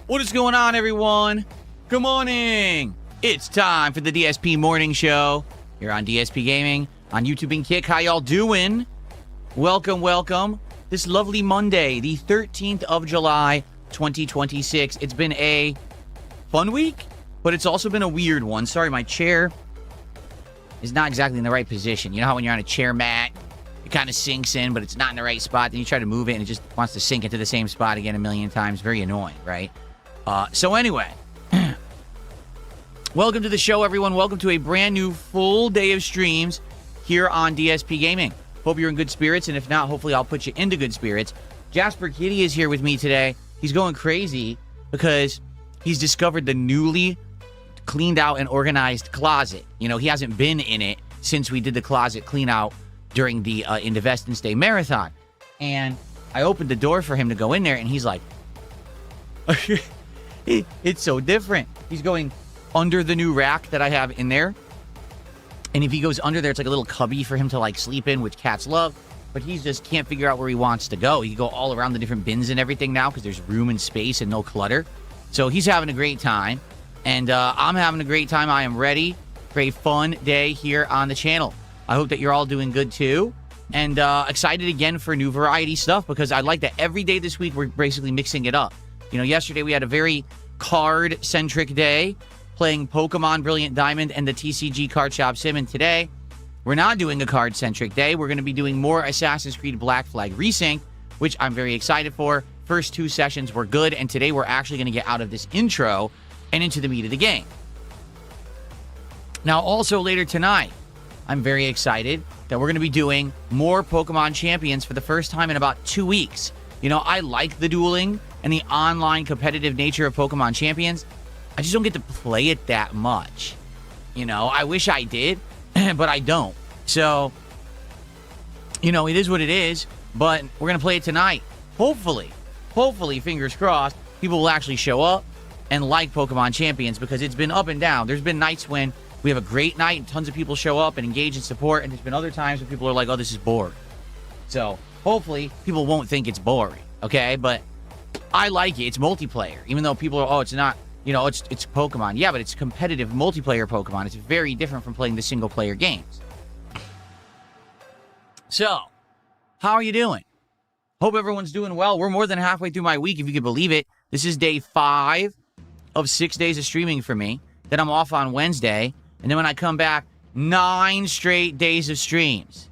What is going on, everyone? Good morning. It's time for the DSP Morning Show here on DSP Gaming on YouTube and Kick. How y'all doing? Welcome, welcome. This lovely Monday, the 13th of July, 2026. It's been a fun week, but it's also been a weird one. Sorry, my chair is not exactly in the right position. You know how when you're on a chair mat, it kind of sinks in, but it's not in the right spot. Then you try to move it, and it just wants to sink into the same spot again a million times. Very annoying, right? So anyway, welcome to the show, everyone. Welcome to a brand new full day of streams here on DSP Gaming. Hope you're in good spirits, and if not, hopefully I'll put you into good spirits. Jasper Kitty is here with me today. He's going crazy because he's discovered the newly cleaned out and organized closet. You know, he hasn't been in it since we did the closet clean out during the Indivestance Day Marathon. And I opened the door for him to go in there, and he's like, it's so different. He's going under the new rack that I have in there. And if he goes under there, it's like a little cubby for him to like sleep in, which cats love. But he just can't figure out where he wants to go. He can go all around the different bins and everything now because there's room and space and no clutter. So he's having a great time. And I'm having a great time. I am ready for a fun day here on the channel. I hope that you're all doing good too. And excited again for new variety stuff because I like that every day this week we're basically mixing it up. You know, yesterday we had a very card-centric day playing Pokemon Brilliant Diamond and the TCG Card Shop Sim. And today we're not doing a card-centric day. We're going to be doing more Assassin's Creed Black Flag Resync, which I'm very excited for. First 2 sessions were good, and today we're actually going to get out of this intro and into the meat of the game. Now, also later tonight, I'm very excited that we're going to be doing more Pokemon Champions for the first time in about 2 weeks. You know, I like the dueling and the online competitive nature of Pokemon Champions. I just don't get to play it that much. You know, I wish I did, but I don't. So, you know, it is what it is, but we're going to play it tonight. Hopefully, fingers crossed, people will actually show up and like Pokemon Champions because it's been up and down. There's been nights when we have a great night and tons of people show up and engage and support, and there's been other times when people are like, oh, this is boring. So hopefully people won't think it's boring, okay? But I like it. It's multiplayer. Even though people are, oh, it's not, you know, it's Pokemon. Yeah, but it's competitive multiplayer Pokemon. It's very different from playing the single-player games. So, how are you doing? Hope everyone's doing well. We're more than halfway through my week, if you can believe it. This is day 5 of 6 days of streaming for me. Then I'm off on Wednesday. And then when I come back, 9 straight days of streams.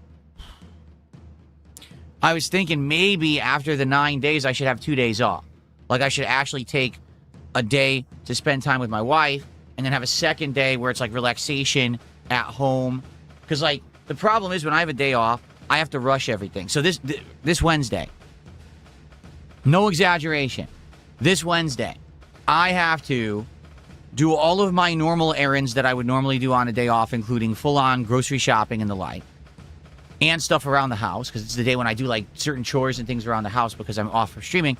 I was thinking maybe after the 9 days, I should have 2 days off. Like, I should actually take a day to spend time with my wife and then have a second day where it's like relaxation at home. Because, like, the problem is when I have a day off, I have to rush everything. So this Wednesday, no exaggeration, this Wednesday, I have to do all of my normal errands that I would normally do on a day off, including full-on grocery shopping and the like, and stuff around the house, because it's the day when I do, like, certain chores and things around the house because I'm off for streaming.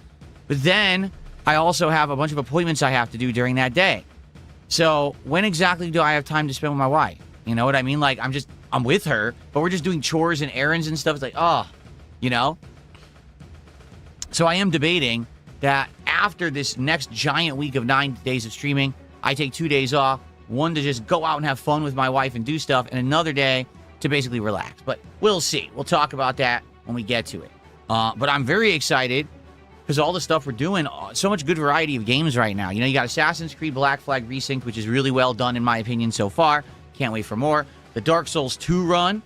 But then I also have a bunch of appointments I have to do during that day. So when exactly do I have time to spend with my wife? You know what I mean? Like, I'm with her, but we're just doing chores and errands and stuff. It's like, oh, you know? So I am debating that after this next giant week of 9 days of streaming, I take 2 days off, one to just go out and have fun with my wife and do stuff, and another day to basically relax. But we'll see. We'll talk about that when we get to it. But I'm very excited because all the stuff we're doing, so much good variety of games right now. You know, you got Assassin's Creed Black Flag Resync, which is really well done in my opinion so far. Can't wait for more. The Dark Souls 2 run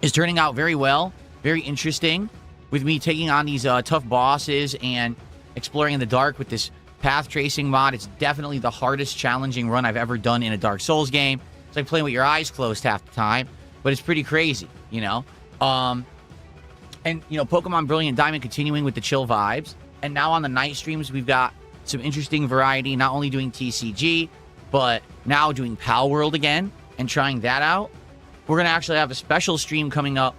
is turning out very well, very interesting, with me taking on these tough bosses and exploring in the dark with this path tracing mod. It's definitely the hardest challenging run I've ever done in a Dark Souls game. It's like playing with your eyes closed half the time, but it's pretty crazy, you know? And, you know, Pokemon Brilliant Diamond continuing with the chill vibes. And now on the night streams, we've got some interesting variety, not only doing TCG, but now doing Pal World again and trying that out. We're going to actually have a special stream coming up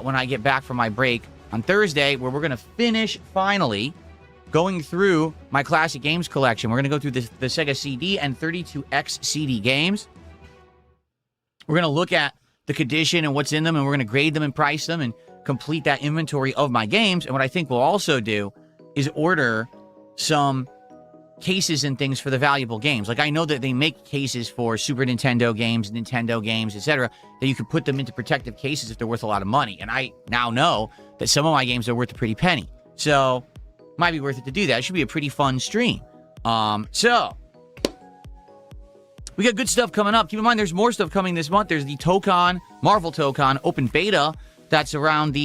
when I get back from my break on Thursday, where we're going to finish, finally, going through my classic games collection. We're going to go through the Sega CD and 32X CD games. We're going to look at the condition and what's in them, and we're going to grade them and price them and complete that inventory of my games. And what I think we'll also do is order some cases and things for the valuable games. Like, I know that they make cases for Super Nintendo games, etc., that you can put them into protective cases if they're worth a lot of money. And I now know that some of my games are worth a pretty penny. So, might be worth it to do that. It should be a pretty fun stream. So, we got good stuff coming up. Keep in mind, there's more stuff coming this month. There's the Tokon, Marvel Tokon, open beta. That's around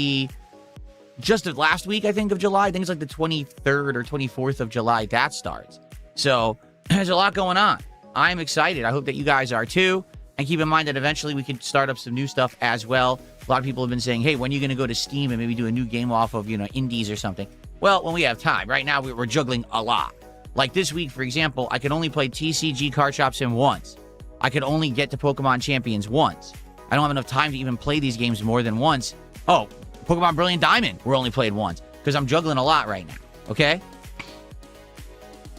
just last week, I think, of July. I think it's like the 23rd or 24th of July that starts. So, there's a lot going on. I'm excited. I hope that you guys are too. And keep in mind that eventually we could start up some new stuff as well. A lot of people have been saying, hey, when are you going to go to Steam and maybe do a new game off of, you know, indies or something? Well, when we have time. Right now, we're juggling a lot. Like this week, for example, I could only play TCG Card Shop Sim once. I could only get to Pokemon Champions once. I don't have enough time to even play these games more than once. Oh, Pokemon Brilliant Diamond, we're only played once. Because I'm juggling a lot right now. Okay?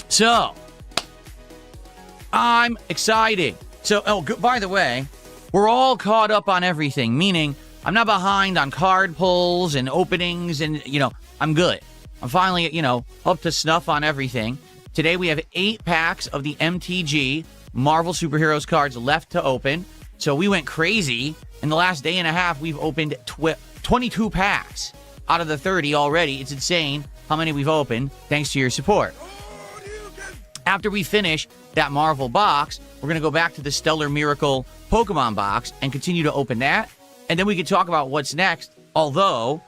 So, I'm excited. So, by the way, we're all caught up on everything. Meaning, I'm not behind on card pulls and openings and, you know, I'm good. I'm finally, you know, up to snuff on everything. Today we have 8 packs of the MTG Marvel Superheroes cards left to open. So we went crazy. In the last day and a half, we've opened 22 packs out of the 30 already. It's insane how many we've opened, thanks to your support. After we finish that Marvel box, we're going to go back to the Stellar Miracle Pokemon box and continue to open that. And then we can talk about what's next, although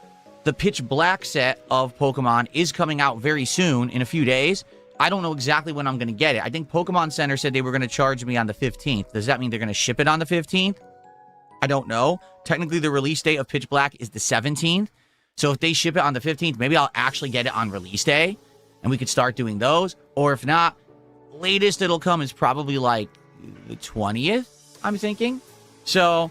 the Pitch Black set of Pokemon is coming out very soon, in a few days. I don't know exactly when I'm going to get it. I think Pokemon Center said they were going to charge me on the 15th. Does that mean they're going to ship it on the 15th? I don't know. Technically, the release date of Pitch Black is the 17th. So if they ship it on the 15th, maybe I'll actually get it on release day, and we could start doing those. Or if not, latest it'll come is probably like the 20th, I'm thinking. So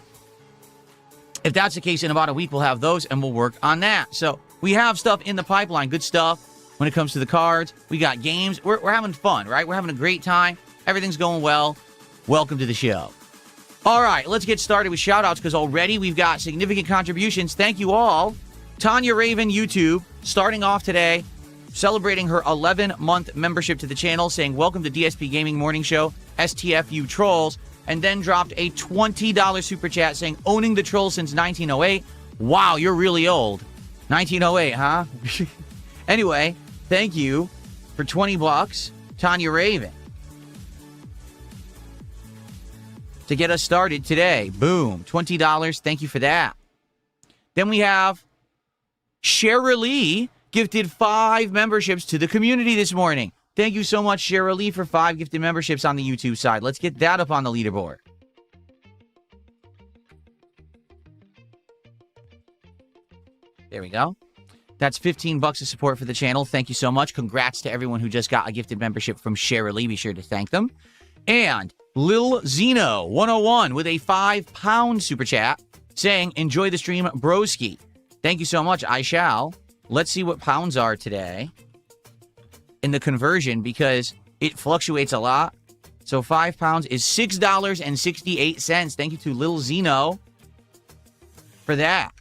if that's the case, in about a week, we'll have those, and we'll work on that. So we have stuff in the pipeline, good stuff when it comes to the cards. We got games. We're having fun, right? We're having a great time. Everything's going well. Welcome to the show. All right, let's get started with shout-outs, because already we've got significant contributions. Thank you all. Tanya Raven, YouTube, starting off today, celebrating her 11-month membership to the channel, saying, welcome to DSP Gaming Morning Show, STFU Trolls, and then dropped a $20 super chat saying, owning the Trolls since 1908. Wow, you're really old. 1908, huh? Anyway, thank you for 20 bucks, Tanya Raven. To get us started today. Boom. $20. Thank you for that. Then we have Shara Lee gifted 5 memberships to the community this morning. Thank you so much, Shara Lee, for 5 gifted memberships on the YouTube side. Let's get that up on the leaderboard. There we go. That's 15 bucks of support for the channel. Thank you so much. Congrats to everyone who just got a gifted membership from Shara Lee. Be sure to thank them. And Lil Zeno 101 with a £5 super chat saying, enjoy the stream, broski. Thank you so much. I shall. Let's see what pounds are today in the conversion, because it fluctuates a lot. So 5 pounds is $6.68. Thank you to Lil Zeno for that.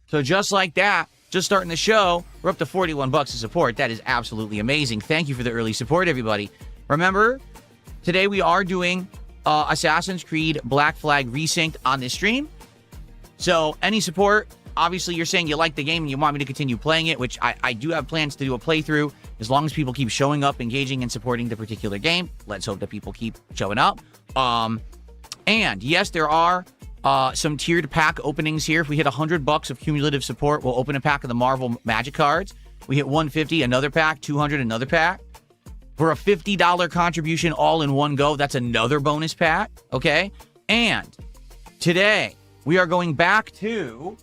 So just like that, just starting the show, we're up to 41 bucks of support. That is absolutely amazing. Thank you for the early support, everybody. Remember, today we are doing Assassin's Creed Black Flag Resynced on this stream. So any support, obviously you're saying you like the game and you want me to continue playing it, which I do have plans to do a playthrough, as long as people keep showing up, engaging, and supporting the particular game. Let's hope that people keep showing up. And yes, there are some tiered pack openings here. If we hit 100 bucks of cumulative support, we'll open a pack of the Marvel Magic cards. We hit 150, another pack, 200, another pack. For a $50 contribution all in one go, that's another bonus pack, okay? And today, we are going back to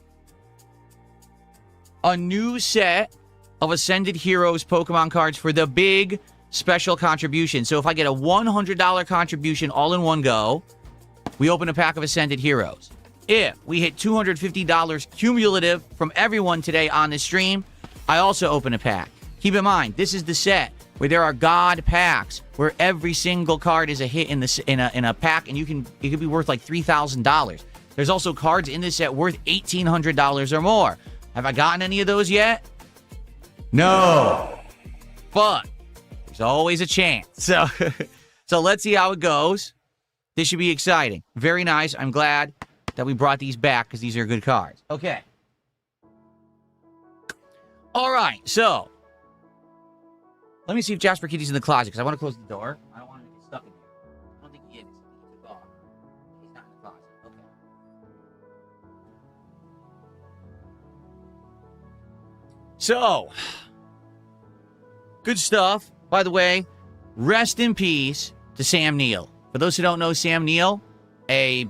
a new set of Ascended Heroes Pokemon cards for the big special contribution. So if I get a $100 contribution all in one go, we open a pack of Ascended Heroes. If we hit $250 cumulative from everyone today on the stream, I also open a pack. Keep in mind, this is the set where there are God packs, where every single card is a hit in a pack, and it could be worth like $3,000. There's also cards in this set worth $1,800 or more. Have I gotten any of those yet? No. But there's always a chance. So let's see how it goes. This should be exciting. Very nice. I'm glad that we brought these back, because these are good cards. Okay. All right, so let me see if Jasper Kitty's in the closet, because I want to close the door. I don't want him to get stuck in here. I don't think he is. He took off. He's not in the closet. Okay. So, good stuff. By the way, rest in peace to Sam Neill. For those who don't know Sam Neill, a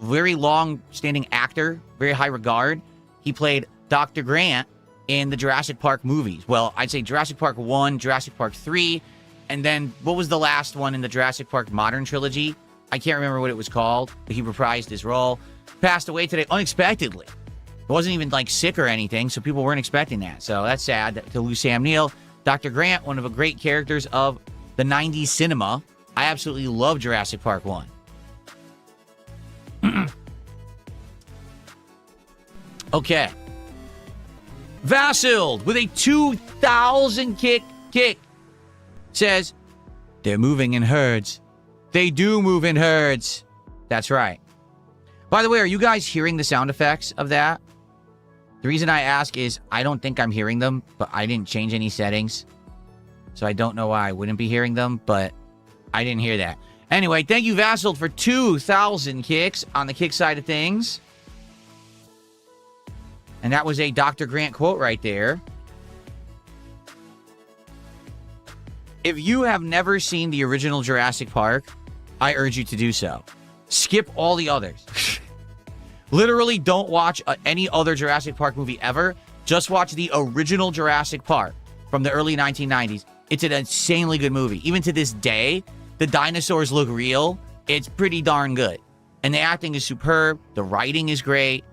very long-standing actor, very high regard. He played Dr. Grant in the Jurassic Park movies. Well, I'd say Jurassic Park 1, Jurassic Park 3, and then what was the last one in the Jurassic Park Modern Trilogy? I can't remember what it was called, but he reprised his role. Passed away today unexpectedly. He wasn't even like sick or anything, so people weren't expecting that. So that's sad to lose Sam Neill. Dr. Grant, one of the great characters of the 90s cinema. I absolutely love Jurassic Park 1. Okay. Vasil with a 2,000 kick says, they're moving in herds. They do move in herds. That's right. By the way, are you guys hearing the sound effects of that? The reason I ask is I don't think I'm hearing them, but I didn't change any settings. So I don't know why I wouldn't be hearing them, but I didn't hear that. Anyway, thank you, Vassal, for 2,000 kicks on the kick side of things. And that was a Dr. Grant quote right there. If you have never seen the original Jurassic Park, I urge you to do so. Skip all the others. Literally don't watch any other Jurassic Park movie ever. Just watch the original Jurassic Park from the early 1990s. It's an insanely good movie. Even to this day, the dinosaurs look real. It's pretty darn good. And the acting is superb. The writing is great.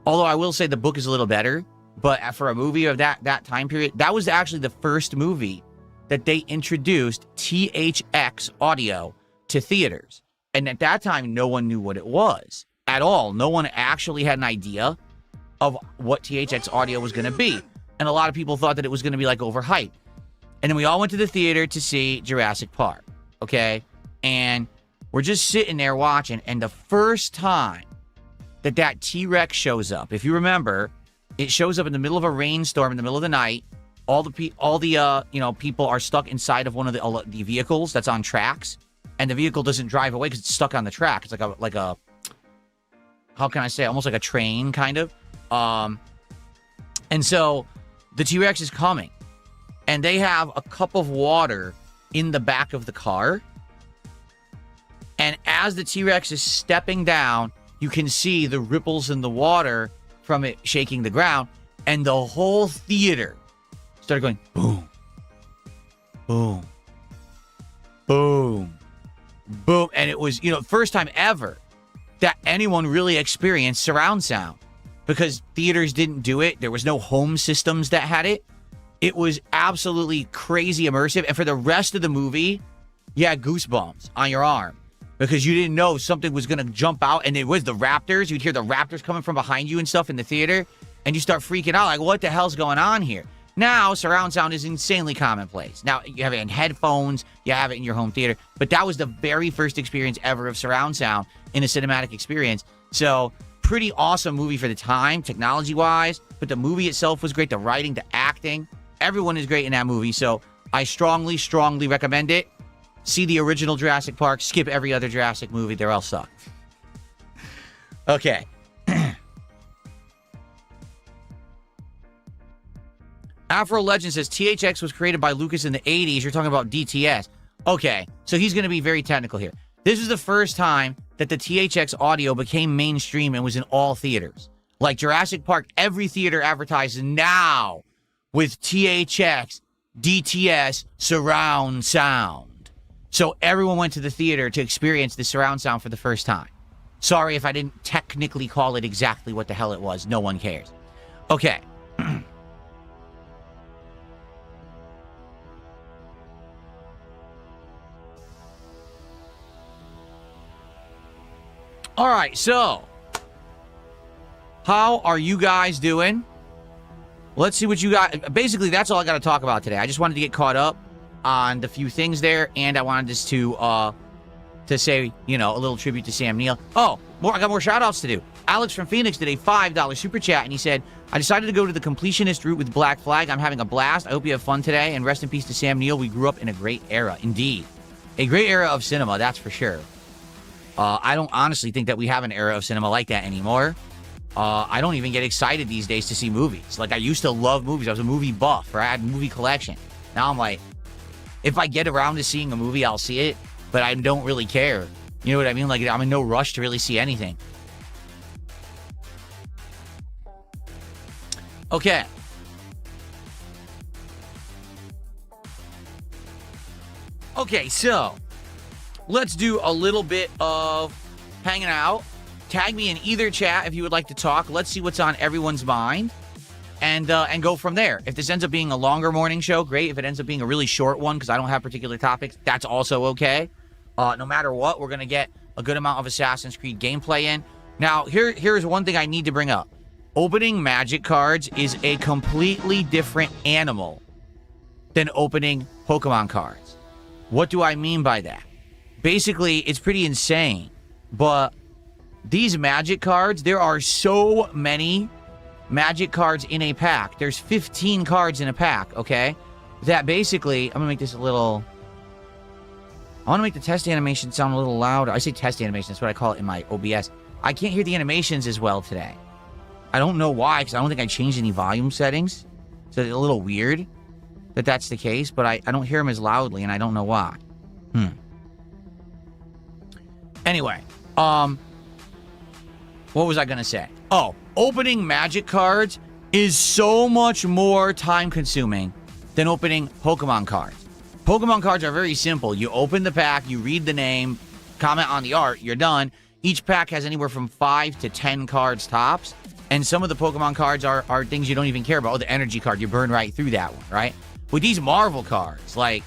Although I will say the book is a little better. But for a movie of that time period, that was actually the first movie that they introduced THX audio to theaters. And at that time, no one knew what it was at all. No one actually had an idea of what THX audio was going to be. And a lot of people thought that it was going to be like overhyped. And then we all went to the theater to see Jurassic Park. Okay? And we're just sitting there watching. And the first time that T-Rex shows up, if you remember, it shows up in the middle of a rainstorm in the middle of the night. All the people are stuck inside of one of the vehicles that's on tracks, and the vehicle doesn't drive away because it's stuck on the track. It's like a how can I say, almost like a train kind of. And so the T-Rex is coming, and they have a cup of water in the back of the car. And as the T-Rex is stepping down, you can see the ripples in the water from it shaking the ground, and the whole theater started going boom, boom, boom, boom. And it was, first time ever that anyone really experienced surround sound, because theaters didn't do it. There was no home systems that had it. It was absolutely crazy immersive. And for the rest of the movie, you had goosebumps on your arm because you didn't know something was going to jump out. And it was the raptors. You'd hear the raptors coming from behind you and stuff in the theater. And you start freaking out like, what the hell's going on here? Now, surround sound is insanely commonplace. Now, you have it in headphones, you have it in your home theater, but that was the very first experience ever of surround sound in a cinematic experience. So, pretty awesome movie for the time, technology-wise, but the movie itself was great. The writing, the acting, everyone is great in that movie. So, I strongly, strongly recommend it. See the original Jurassic Park, skip every other Jurassic movie, they all suck. Okay. Afro Legend says THX was created by Lucas in the 80s. You're talking about DTS. Okay, so he's going to be very technical here. This is the first time that the THX audio became mainstream and was in all theaters. Like Jurassic Park, every theater advertises now with THX, DTS, surround sound. So everyone went to the theater to experience the surround sound for the first time. Sorry if I didn't technically call it exactly what the hell it was. No one cares. Okay. All right, so how are you guys doing? Let's see what you got. Basically, that's all I got to talk about today. I just wanted to get caught up on the few things there, and I wanted just to say, a little tribute to Sam Neill. Oh, I got more shout-outs to do. Alex from Phoenix did a $5 super chat, and he said, I decided to go to the completionist route with Black Flag. I'm having a blast. I hope you have fun today, and rest in peace to Sam Neill. We grew up in a great era, indeed. A great era of cinema, that's for sure. I don't honestly think that we have an era of cinema like that anymore. I don't even get excited these days to see movies. Like, I used to love movies. I was a movie buff, or I had a movie collection. Now I'm like, if I get around to seeing a movie, I'll see it, but I don't really care. You know what I mean? Like, I'm in no rush to really see anything. Okay. Okay, so let's do a little bit of hanging out. Tag me in either chat if you would like to talk. Let's see what's on everyone's mind, and go from there. If this ends up being a longer morning show, great. If it ends up being a really short one because I don't have particular topics, that's also okay. No matter what, we're going to get a good amount of Assassin's Creed gameplay in. Now, here's one thing I need to bring up. Opening magic cards is a completely different animal than opening Pokemon cards. What do I mean by that? Basically, it's pretty insane, but these magic cards, there are so many magic cards in a pack. There's 15 cards in a pack, okay? That basically, I'm going to make this a little... I want to make the test animation sound a little louder. I say test animation, that's what I call it in my OBS. I can't hear the animations as well today. I don't know why, because I don't think I changed any volume settings. So it's a little weird that that's the case, but I don't hear them as loudly, and I don't know why. Anyway, what was I going to say? Oh, opening magic cards is so much more time-consuming than opening Pokemon cards. Pokemon cards are very simple. You open the pack, you read the name, comment on the art, you're done. Each pack has anywhere from 5 to 10 cards tops. And some of the Pokemon cards are things you don't even care about. Oh, the energy card, you burn right through that one, right? With these Marvel cards, like,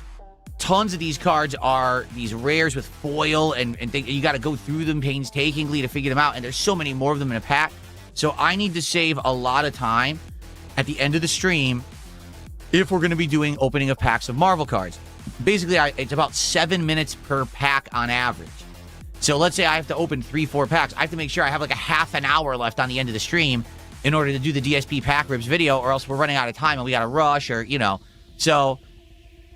tons of these cards are these rares with foil, and you got to go through them painstakingly to figure them out. And there's so many more of them in a pack. So I need to save a lot of time at the end of the stream if we're going to be doing opening of packs of Marvel cards. Basically, it's about 7 minutes per pack on average. So let's say I have to open 3-4 packs. I have to make sure I have like a half an hour left on the end of the stream in order to do the DSP pack ribs video, or else we're running out of time and we got to rush, or, you know. So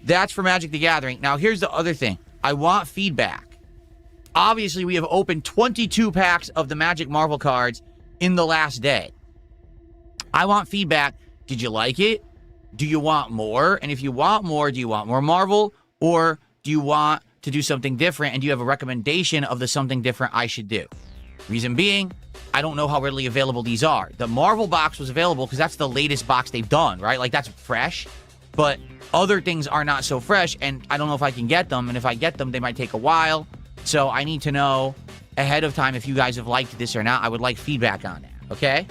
that's for Magic the Gathering. Now, here's the other thing. I want feedback. Obviously, we have opened 22 packs of the Magic Marvel cards in the last day. I want feedback. Did you like it? Do you want more? And if you want more, do you want more Marvel? Or do you want to do something different? And do you have a recommendation of the something different I should do? Reason being, I don't know how readily available these are. The Marvel box was available because that's the latest box they've done, right? Like, that's fresh. But other things are not so fresh, and I don't know if I can get them. And if I get them, they might take a while. So I need to know ahead of time if you guys have liked this or not. I would like feedback on that, okay?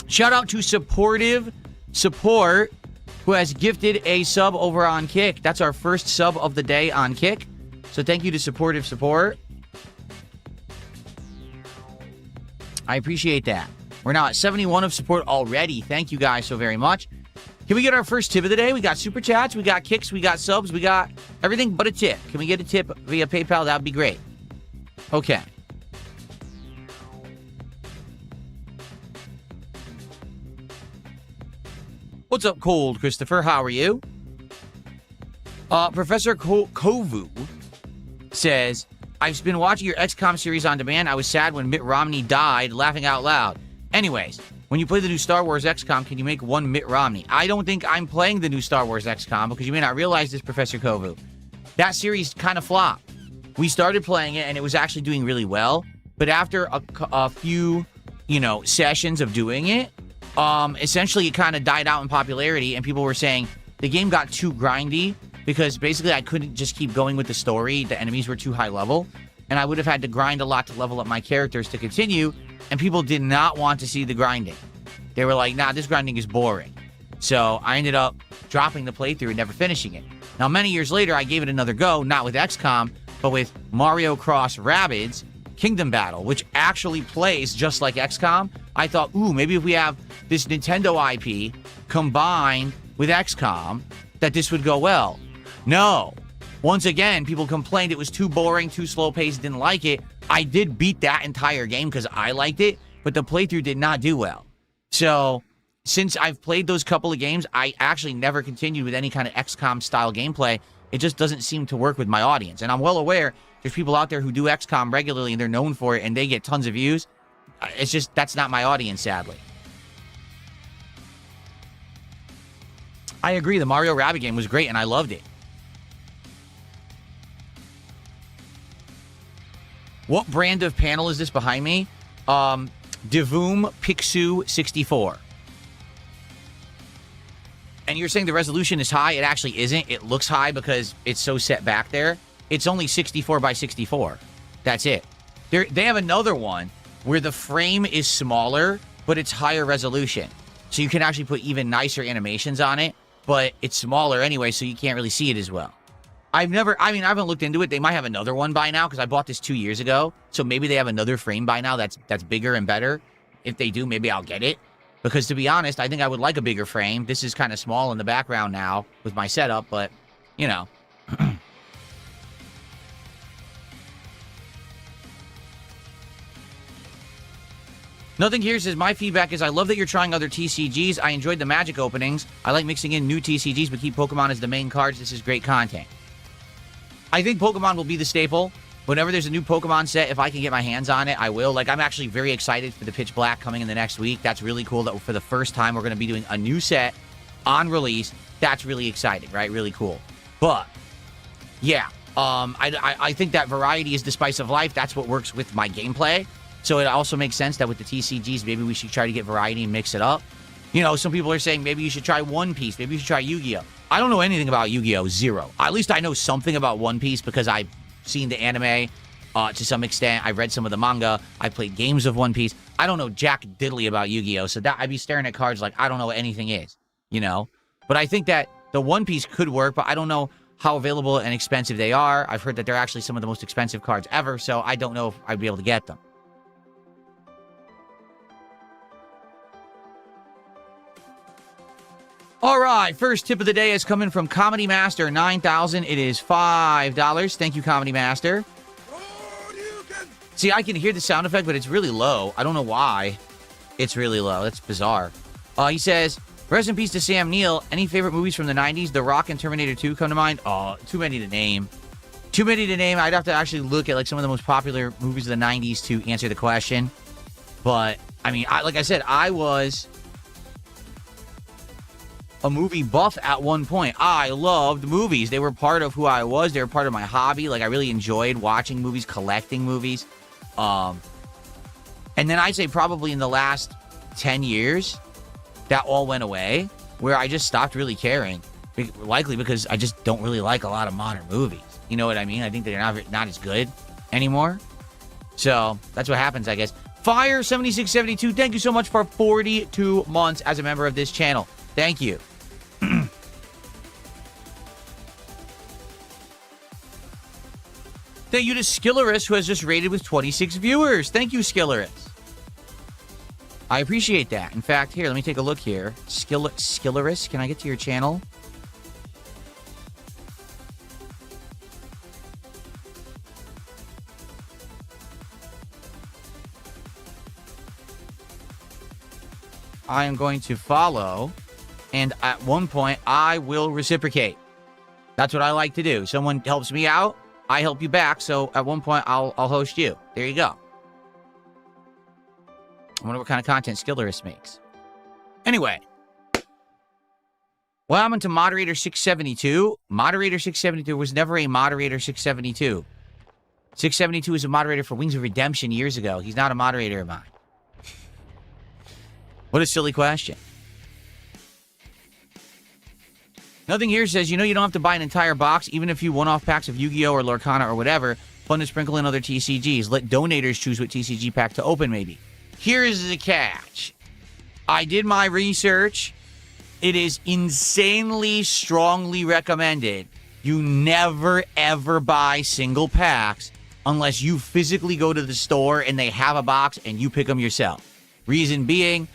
Shout out to Supportive Support, who has gifted a sub over on Kick. That's our first sub of the day on Kick. So thank you to Supportive Support. I appreciate that. We're now at 71 of support already. Thank you guys so very much. Can we get our first tip of the day? We got super chats, we got kicks, we got subs, we got everything but a tip. Can we get a tip via PayPal? That would be great. Okay. What's up, Cold Christopher? How are you? Professor Kovu says, I've been watching your XCOM series on demand. I was sad when Mitt Romney died, laughing out loud. Anyways, when you play the new Star Wars XCOM, can you make one Mitt Romney? I don't think I'm playing the new Star Wars XCOM, because you may not realize this, Professor Kovu. That series kind of flopped. We started playing it, and it was actually doing really well. But after a few, sessions of doing it, essentially it kind of died out in popularity, and people were saying the game got too grindy, because basically I couldn't just keep going with the story. The enemies were too high level, and I would have had to grind a lot to level up my characters to continue, and people did not want to see the grinding. They were like, nah, this grinding is boring. So I ended up dropping the playthrough and never finishing it. Now, many years later, I gave it another go, not with XCOM, but with Mario Cross Rabbids Kingdom Battle, which actually plays just like XCOM. I thought, ooh, maybe if we have this Nintendo IP combined with XCOM, that this would go well. No. Once again, people complained it was too boring, too slow-paced, didn't like it. I did beat that entire game because I liked it, but the playthrough did not do well. So, since I've played those couple of games, I actually never continued with any kind of XCOM-style gameplay. It just doesn't seem to work with my audience. And I'm well aware there's people out there who do XCOM regularly and they're known for it and they get tons of views. It's just, that's not my audience, sadly. I agree, the Mario Rabbids game was great and I loved it. What brand of panel is this behind me? Divoom Pixu 64. And you're saying the resolution is high? It actually isn't. It looks high because it's so set back there. It's only 64 by 64. That's it. They have another one where the frame is smaller, but it's higher resolution. So you can actually put even nicer animations on it, but it's smaller anyway, so you can't really see it as well. I haven't looked into it. They might have another one by now because I bought this 2 years ago. So maybe they have another frame by now that's bigger and better. If they do, maybe I'll get it. Because to be honest, I think I would like a bigger frame. This is kind of small in the background now with my setup, but, Nothing here says, my feedback is I love that you're trying other TCGs. I enjoyed the Magic openings. I like mixing in new TCGs, but keep Pokemon as the main cards. This is great content. I think Pokemon will be the staple. Whenever there's a new Pokemon set, if I can get my hands on it, I will. Like, I'm actually very excited for the Pitch Black coming in the next week. That's really cool that for the first time we're going to be doing a new set on release. That's really exciting, right? Really cool. But, yeah, I think that variety is the spice of life. That's what works with my gameplay. So it also makes sense that with the TCGs, maybe we should try to get variety and mix it up. You know, some people are saying maybe you should try One Piece. Maybe you should try Yu-Gi-Oh! I don't know anything about Yu-Gi-Oh! Zero. At least I know something about One Piece because I've seen the anime to some extent. I've read some of the manga. I played games of One Piece. I don't know jack diddly about Yu-Gi-Oh! So that I'd be staring at cards like I don't know what anything is, you know? But I think that the One Piece could work, but I don't know how available and expensive they are. I've heard that they're actually some of the most expensive cards ever, so I don't know if I'd be able to get them. All right, first tip of the day is coming from Comedy Master 9000. It is $5. Thank you, Comedy Master. See, I can hear the sound effect, but it's really low. I don't know why it's really low. That's bizarre. He says, rest in peace to Sam Neill. Any favorite movies from the 90s? The Rock and Terminator 2 come to mind? Oh, too many to name. Too many to name. I'd have to actually look at like some of the most popular movies of the 90s to answer the question. But, I mean, like I said, I was a movie buff at one point. I loved movies. They were part of who I was. They were part of my hobby. Like, I really enjoyed watching movies, collecting movies. And then I'd say probably in the last 10 years, that all went away, where I just stopped really caring. Likely because I just don't really like a lot of modern movies. You know what I mean? I think they're not as good anymore. So, that's what happens, I guess. Fire7672, thank you so much for 42 months as a member of this channel. Thank you. Thank you to Skilleris, who has just rated with 26 viewers. Thank you, Skilleris. I appreciate that. In fact, here, let me take a look here. Skilleris, can I get to your channel? I am going to follow, and at one point, I will reciprocate. That's what I like to do. Someone helps me out, I help you back, so at one point, I'll host you. There you go. I wonder what kind of content Skilleris makes. Anyway. Well, I'm into Moderator 672. Moderator 672 was never a Moderator 672. 672 was a moderator for Wings of Redemption years ago. He's not a moderator of mine. What a silly question. Nothing here says, you know, you don't have to buy an entire box, even if you one-off packs of Yu-Gi-Oh! Or Lorcana or whatever. Fun to sprinkle in other TCGs. Let donators choose what TCG pack to open, maybe. Here is the catch. I did my research. It is insanely, strongly recommended you never, ever buy single packs unless you physically go to the store and they have a box and you pick them yourself. Reason being,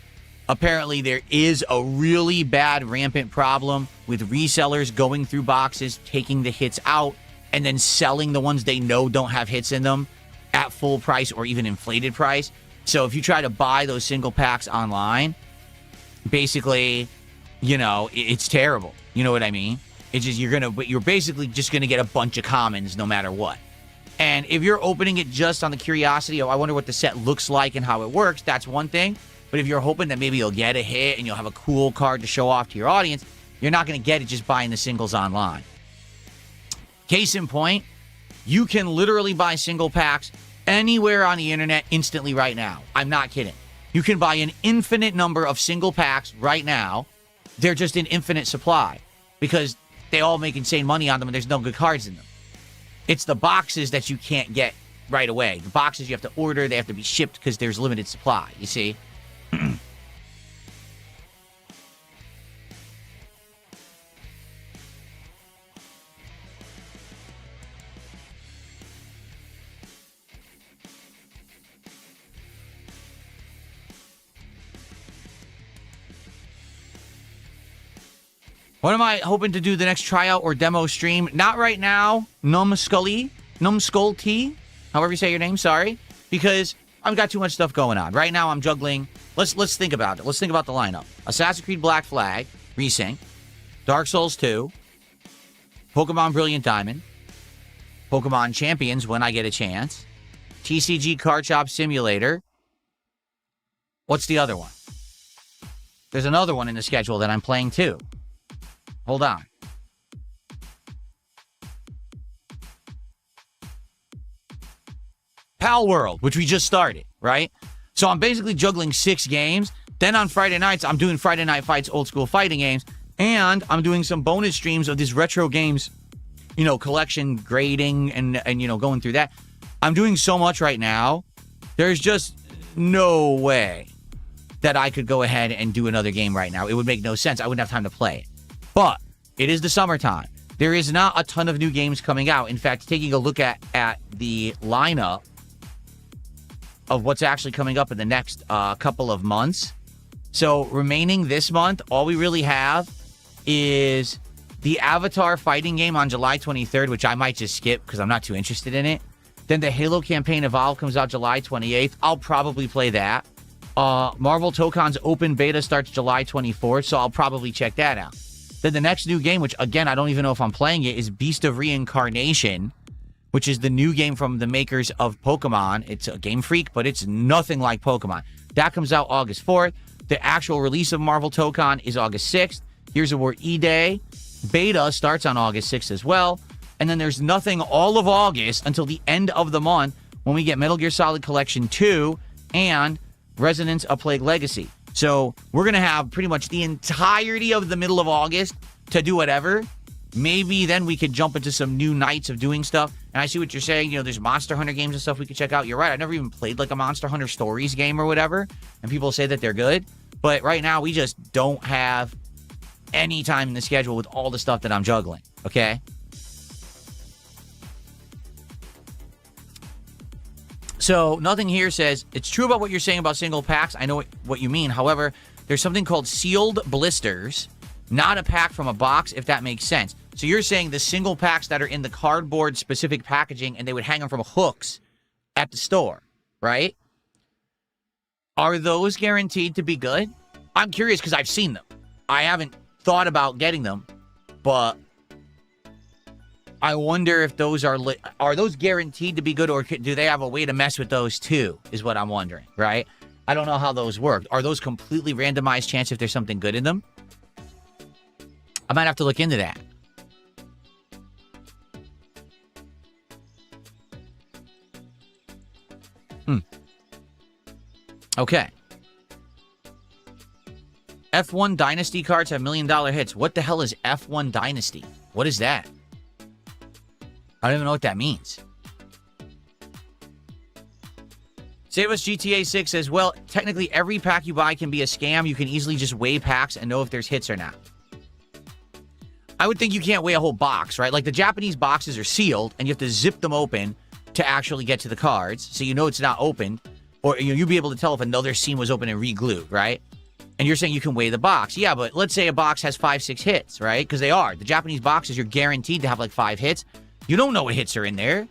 apparently there is a really bad rampant problem with resellers going through boxes, taking the hits out, and then selling the ones they know don't have hits in them at full price or even inflated price. So if you try to buy those single packs online, basically, you know, it's terrible. You know what I mean? It's just you're basically just gonna get a bunch of commons no matter what. And if you're opening it just on the curiosity of I wonder what the set looks like and how it works, that's one thing. But if you're hoping that maybe you'll get a hit and you'll have a cool card to show off to your audience, you're not gonna get it just buying the singles online. Case in point, you can literally buy single packs anywhere on the internet instantly right now. I'm not kidding. You can buy an infinite number of single packs right now. They're just in infinite supply because they all make insane money on them and there's no good cards in them. It's the boxes that you can't get right away. The boxes you have to order, they have to be shipped because there's limited supply, you see? What am I hoping to do the next tryout or demo stream? Not right now, Numskull T, however you say your name, sorry. Because I've got too much stuff going on. Right now I'm juggling. Let's think about it. Let's think about the lineup. Assassin's Creed Black Flag, Resync, Dark Souls 2, Pokemon Brilliant Diamond, Pokemon Champions when I get a chance, TCG Card Shop Simulator. What's the other one? There's another one in the schedule that I'm playing too. Hold on. Pal World, which we just started, right? So I'm basically juggling 6 games. Then on Friday nights, I'm doing Friday Night Fights old school fighting games. And I'm doing some bonus streams of these retro games, you know, collection grading and you know, going through that. I'm doing so much right now. There's just no way that I could go ahead and do another game right now. It would make no sense. I wouldn't have time to play it. But it is the summertime. There is not a ton of new games coming out. In fact, taking a look at the lineup of what's actually coming up in the next couple of months. So remaining this month, all we really have is the Avatar fighting game on July 23rd, which I might just skip because I'm not too interested in it. Then the Halo campaign Evolve comes out July 28th. I'll probably play that. Marvel Tokon's open beta starts July 24th, so I'll probably check that out. Then the next new game, which again, I don't even know if I'm playing it, is Beast of Reincarnation, which is the new game from the makers of Pokemon. It's a Game Freak, but it's nothing like Pokemon. That comes out August 4th. The actual release of Marvel Tokon is August 6th. Here's a War E-Day. Beta starts on August 6th as well. And then there's nothing all of August until the end of the month when we get Metal Gear Solid Collection 2 and Resonance of Plague Legacy. So we're going to have pretty much the entirety of the middle of August to do whatever. Maybe then we could jump into some new nights of doing stuff. And I see what you're saying. You know, there's Monster Hunter games and stuff we could check out. You're right. I never even played like a Monster Hunter Stories game or whatever. And people say that they're good. But right now, we just don't have any time in the schedule with all the stuff that I'm juggling. Okay? So nothing here says, it's true about what you're saying about single packs. I know what you mean. However, there's something called sealed blisters, not a pack from a box, if that makes sense. So you're saying the single packs that are in the cardboard specific packaging and they would hang them from hooks at the store, right? Are those guaranteed to be good? I'm curious because I've seen them. I haven't thought about getting them, but I wonder if those are those guaranteed to be good, or do they have a way to mess with those too, is what I'm wondering, right? I don't know how those work. Are those completely randomized chance if there's something good in them? I might have to look into that. Okay. F1 Dynasty cards have $1 million hits. What the hell is F1 Dynasty? What is that? I don't even know what that means. Save Us GTA 6 says, well, technically every pack you buy can be a scam. You can easily just weigh packs and know if there's hits or not. I would think you can't weigh a whole box, right? Like the Japanese boxes are sealed and you have to zip them open to actually get to the cards. So you know it's not opened. Or you'll be able to tell if another seam was open and re-glued, right? And you're saying you can weigh the box. Yeah, but let's say a box has 5-6 hits, right? Because they are. The Japanese boxes, you're guaranteed to have like 5 hits. You don't know what hits are in there.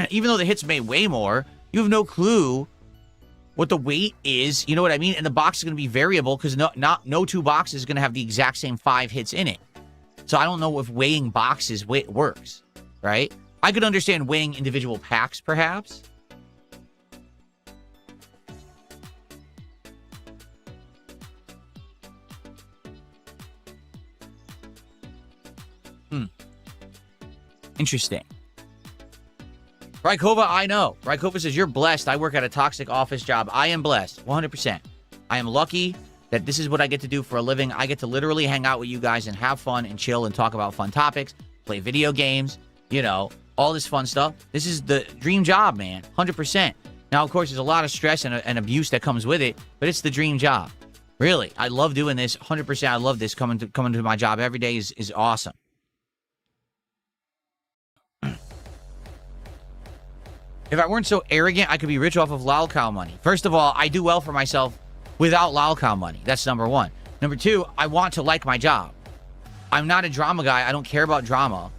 Even though the hits may weigh more, you have no clue what the weight is. You know what I mean? And the box is going to be variable because no two boxes is going to have the exact same 5 hits in it. So I don't know if weighing boxes works, right? I could understand weighing individual packs, perhaps. Interesting. Rykova, I know. Rykova says, you're blessed. I work at a toxic office job. I am blessed. 100%. I am lucky that this is what I get to do for a living. I get to literally hang out with you guys and have fun and chill and talk about fun topics, play video games, you know, all this fun stuff. This is the dream job, man. 100%. Now, of course, there's a lot of stress and abuse that comes with it, but it's the dream job. Really. I love doing this. 100%. I love this. Coming to my job every day is awesome. If I weren't so arrogant, I could be rich off of lolcow money. First of all, I do well for myself without lolcow money. That's number one. Number two, I want to like my job. I'm not a drama guy. I don't care about drama.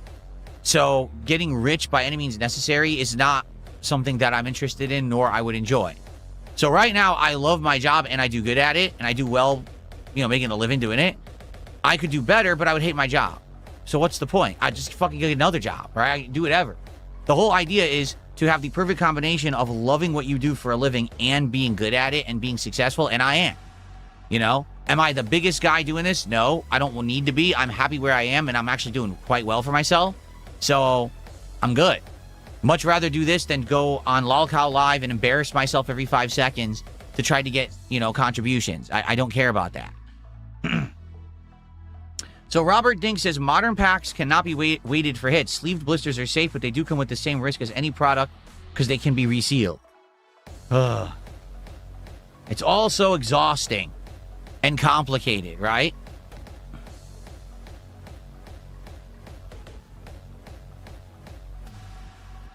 So getting rich by any means necessary is not something that I'm interested in, nor I would enjoy. So right now, I love my job and I do good at it and I do well, making a living doing it. I could do better, but I would hate my job. So what's the point? I just fucking get another job, right? I do whatever. The whole idea is to have the perfect combination of loving what you do for a living and being good at it and being successful, and I am. Am I the biggest guy doing this? No, I don't need to be. I'm happy where I am, and I'm actually doing quite well for myself. So I'm good. Much rather do this than go on Lolcow Live and embarrass myself every 5 seconds to try to get, contributions. I don't care about that. So Robert Dink says, modern packs cannot be weighted for hits. Sleeved blisters are safe, but they do come with the same risk as any product because they can be resealed. Ugh. It's all so exhausting and complicated, right?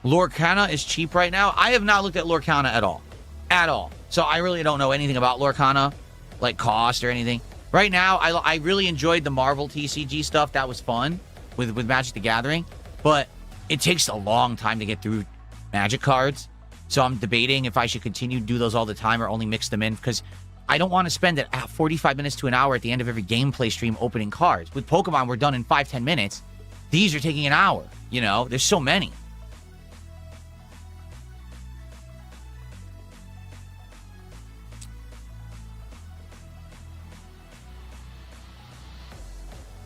Lorcana is cheap right now. I have not looked at Lorcana at all. At all. So I really don't know anything about Lorcana, like cost or anything. Right now, I really enjoyed the Marvel TCG stuff. That was fun with Magic the Gathering. But it takes a long time to get through Magic cards. So I'm debating if I should continue to do those all the time or only mix them in. Because I don't want to spend 45 minutes to an hour at the end of every gameplay stream opening cards. With Pokemon, we're done in 5-10 minutes. These are taking an hour. There's so many.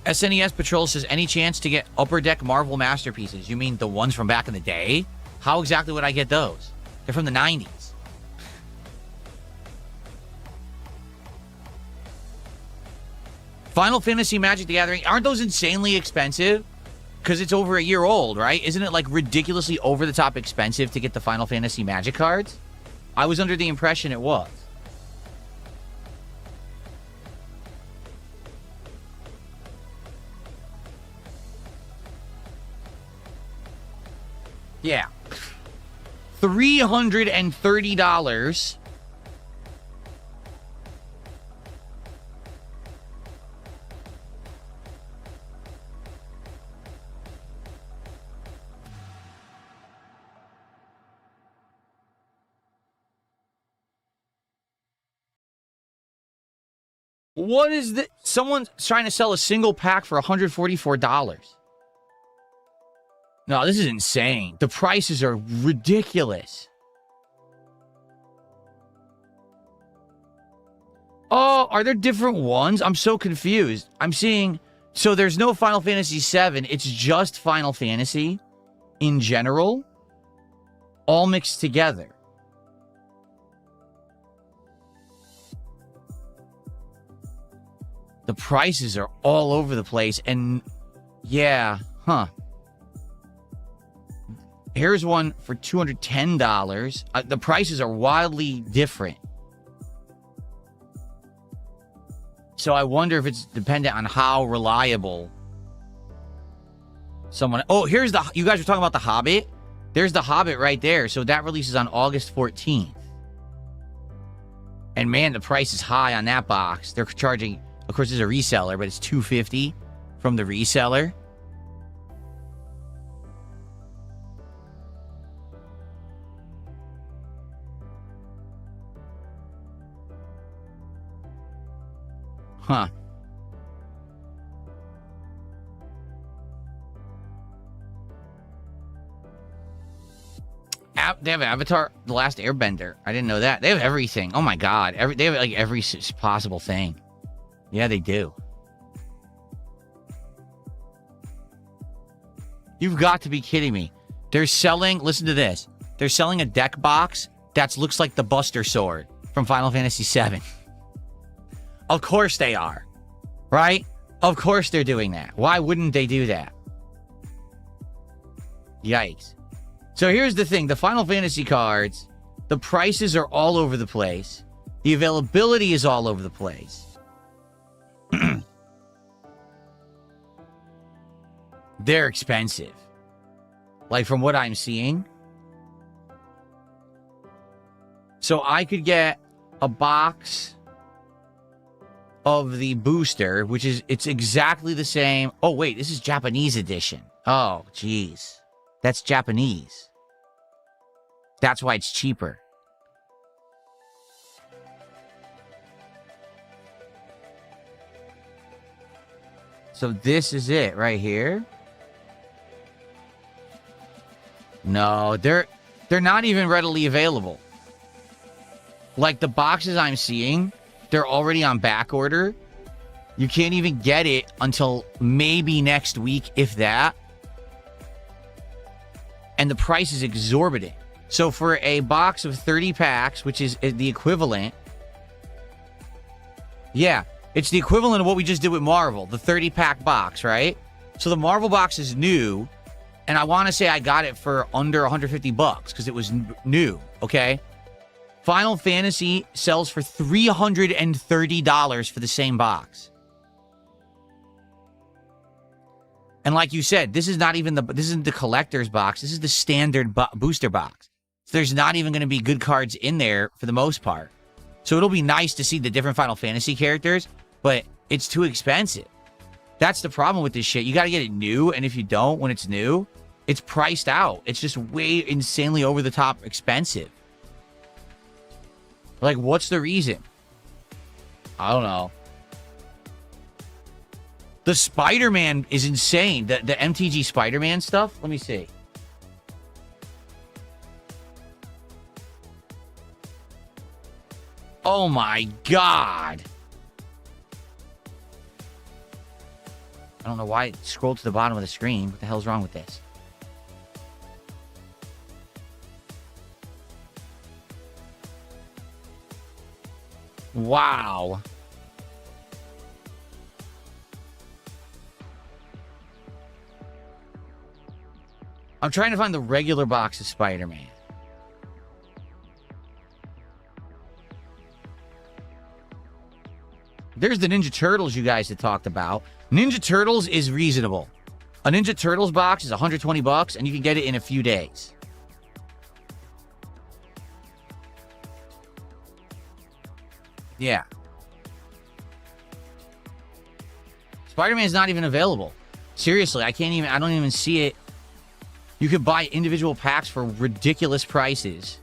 SNES Patrol says, any chance to get Upper Deck Marvel Masterpieces? You mean the ones from back in the day? How exactly would I get those? They're from the 90s. Final Fantasy Magic the Gathering, aren't those insanely expensive? Because it's over a year old, right? Isn't it like ridiculously over the top expensive to get the Final Fantasy Magic cards? I was under the impression it was. Yeah. $330. What is this? Someone's trying to sell a single pack for $144. No, this is insane. The prices are ridiculous. Oh, are there different ones? I'm so confused. I'm seeing... So there's no Final Fantasy VII. It's just Final Fantasy in general. All mixed together. The prices are all over the place. And yeah, huh. Here's one for $210. The prices are wildly different. So I wonder if it's dependent on how reliable someone... Oh, here's the... You guys were talking about The Hobbit? There's The Hobbit right there. So that releases on August 14th. And man, the price is high on that box. They're charging... Of course, it's a reseller, but it's $250 from the reseller. Huh. They have Avatar, The Last Airbender. I didn't know that. They have everything. Oh my god. They have like every possible thing. Yeah, they do. You've got to be kidding me. They're selling, listen to this. They're selling a deck box that looks like the Buster Sword from Final Fantasy VII. Of course they are. Right? Of course they're doing that. Why wouldn't they do that? Yikes. So here's the thing. The Final Fantasy cards, the prices are all over the place. The availability is all over the place. They're expensive. Like from what I'm seeing. So I could get a box of the booster, which is, it's exactly the same. Oh, wait, this is Japanese edition. Oh, geez. That's Japanese. That's why it's cheaper. So this is it right here. No, they're not even readily available. Like the boxes I'm seeing, they're already on back order. You can't even get it until maybe next week, if that. And the price is exorbitant. So for a box of 30 packs, which is the equivalent. Yeah, it's the equivalent of what we just did with Marvel, the 30-pack box, right? So the Marvel box is new, and I want to say I got it for under 150 bucks because it was new, okay? Final Fantasy sells for $330 for the same box. And like you said, this is not even this isn't the collector's box. This is the standard booster box. So there's not even going to be good cards in there for the most part. So it'll be nice to see the different Final Fantasy characters, but it's too expensive. That's the problem with this shit. You got to get it new, and if you don't, when it's new, it's priced out. It's just way insanely over the top expensive. Like, what's the reason? I don't know. The Spider-Man is insane. The MTG Spider-Man stuff. Let me see. Oh my God. I don't know why it scrolled to the bottom of the screen. What the hell's wrong with this? Wow. I'm trying to find the regular box of Spider-Man. There's the Ninja Turtles you guys had talked about. Ninja Turtles is reasonable. A Ninja Turtles box is 120 bucks, and you can get it in a few days. Yeah. Spider-Man is not even available. Seriously, I don't even see it. You could buy individual packs for ridiculous prices.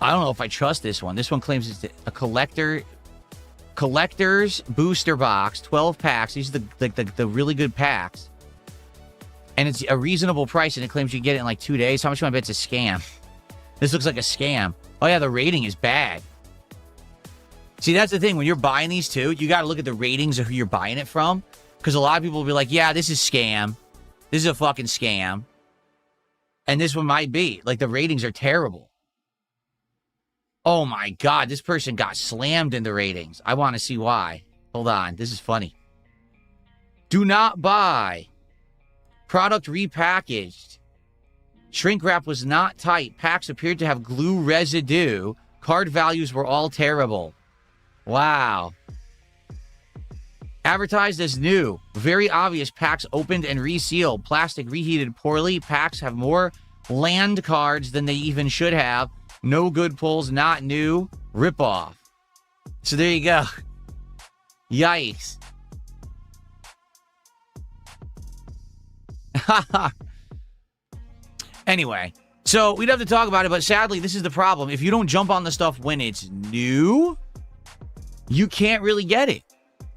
I don't know if I trust this one. This one claims it's a collector's booster box, 12 packs. These are the really good packs. And it's a reasonable price, and it claims you get it in like 2 days. How much do I bet it's a scam? This looks like a scam. Oh, yeah, the rating is bad. See, that's the thing. When you're buying these, too, you got to look at the ratings of who you're buying it from. Because a lot of people will be like, yeah, this is scam. This is a fucking scam. And this one might be. Like, the ratings are terrible. Oh, my God. This person got slammed in the ratings. I want to see why. Hold on. This is funny. Do not buy. Product repackaged. Shrink wrap was not tight. Packs appeared to have glue residue. Card values were all terrible. Wow. Advertised as new. Very obvious. Packs opened and resealed. Plastic reheated poorly. Packs have more land cards than they even should have. No good pulls. Not new. Ripoff. So there you go. Yikes. Anyway, so we'd have to talk about it, but sadly, this is the problem. If you don't jump on the stuff when it's new, you can't really get it.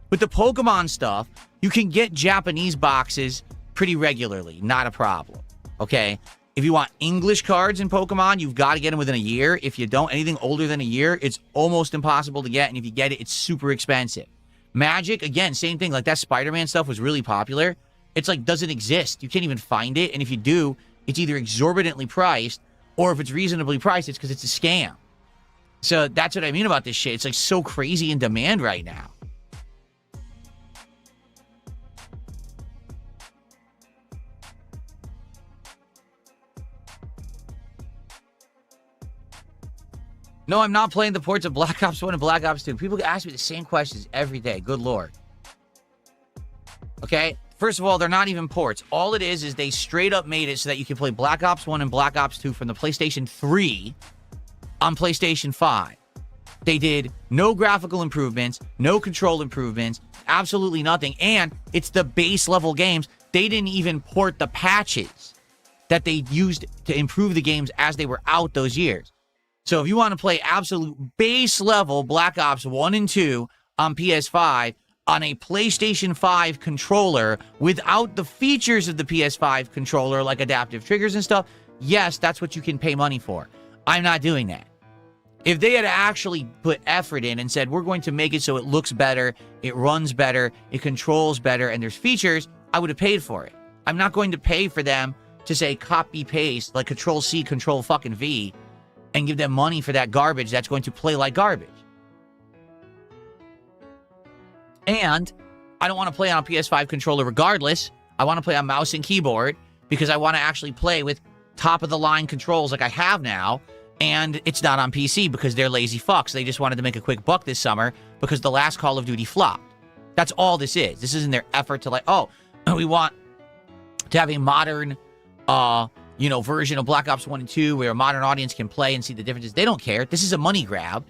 With the Pokemon stuff, you can get Japanese boxes pretty regularly. Not a problem. Okay? If you want English cards in Pokemon, you've got to get them within a year. If you don't, anything older than a year, it's almost impossible to get. And if you get it, it's super expensive. Magic, again, same thing. Like that Spider-Man stuff was really popular. It's like doesn't exist. You can't even find it. And if you do, it's either exorbitantly priced, or if it's reasonably priced, it's because it's a scam. So that's what I mean about this shit. It's like so crazy in demand right now. No, I'm not playing the ports of Black Ops 1 and Black Ops 2. People ask me the same questions every day. Good Lord. Okay? First of all, they're not even ports. All it is they straight up made it so that you can play Black Ops 1 and Black Ops 2 from the PlayStation 3 on PlayStation 5. They did no graphical improvements, no control improvements, absolutely nothing. And it's the base level games. They didn't even port the patches that they used to improve the games as they were out those years. So if you want to play absolute base level Black Ops 1 and 2 on PS5 on a PlayStation 5 controller without the features of the PS5 controller like adaptive triggers and stuff, yes, that's what you can pay money for. I'm not doing that. If they had actually put effort in and said, we're going to make it so it looks better, it runs better, it controls better, and there's features, I would have paid for it. I'm not going to pay for them to say copy paste, like Control C, Control fucking V, and give them money for that garbage that's going to play like garbage. And I don't want to play on a PS5 controller regardless. I want to play on mouse and keyboard because I want to actually play with top-of-the-line controls like I have now, and it's not on PC because they're lazy fucks. They just wanted to make a quick buck this summer because the last Call of Duty flopped. That's all this is. This isn't their effort to like, oh, we want to have a modern, version of Black Ops 1 and 2 where a modern audience can play and see the differences. They don't care. This is a money grab.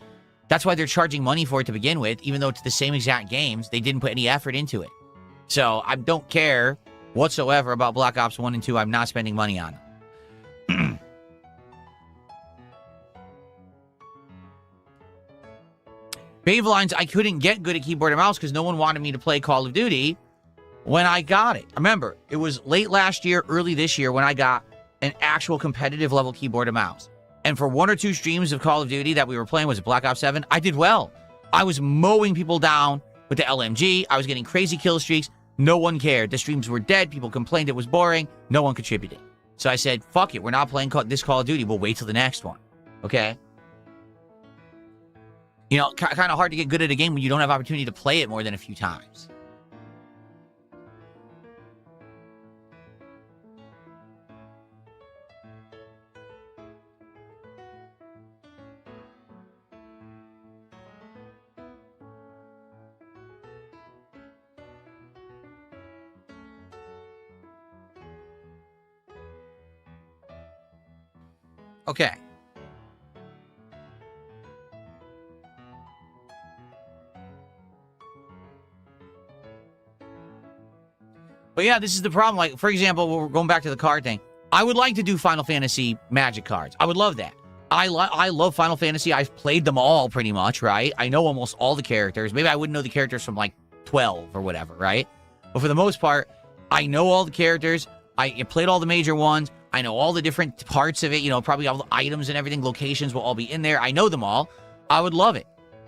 That's why they're charging money for it to begin with, even though it's the same exact games. They didn't put any effort into it. So I don't care whatsoever about Black Ops 1 and 2. I'm not spending money on them. Bavelines, I couldn't get good at keyboard and mouse because no one wanted me to play Call of Duty when I got it. Remember, it was late last year, early this year when I got an actual competitive level keyboard and mouse. And for 1 or 2 streams of Call of Duty that we were playing, was it Black Ops 7? I did well. I was mowing people down with the LMG. I was getting crazy kill streaks. No one cared. The streams were dead. People complained it was boring. No one contributed. So I said, fuck it. We're not playing this Call of Duty. We'll wait till the next one. Okay? You know, kind of hard to get good at a game when you don't have opportunity to play it more than a few times. Okay. But yeah, this is the problem. Like, for example, we're going back to the card thing. I would like to do Final Fantasy Magic cards. I would love that. I love Final Fantasy. I've played them all pretty much, right? I know almost all the characters. Maybe I wouldn't know the characters from like 12 or whatever, right? But for the most part, I know all the characters. I played all the major ones. I know all the different parts of it. You know, probably all the items and everything. Locations will all be in there. I know them all. I would love it.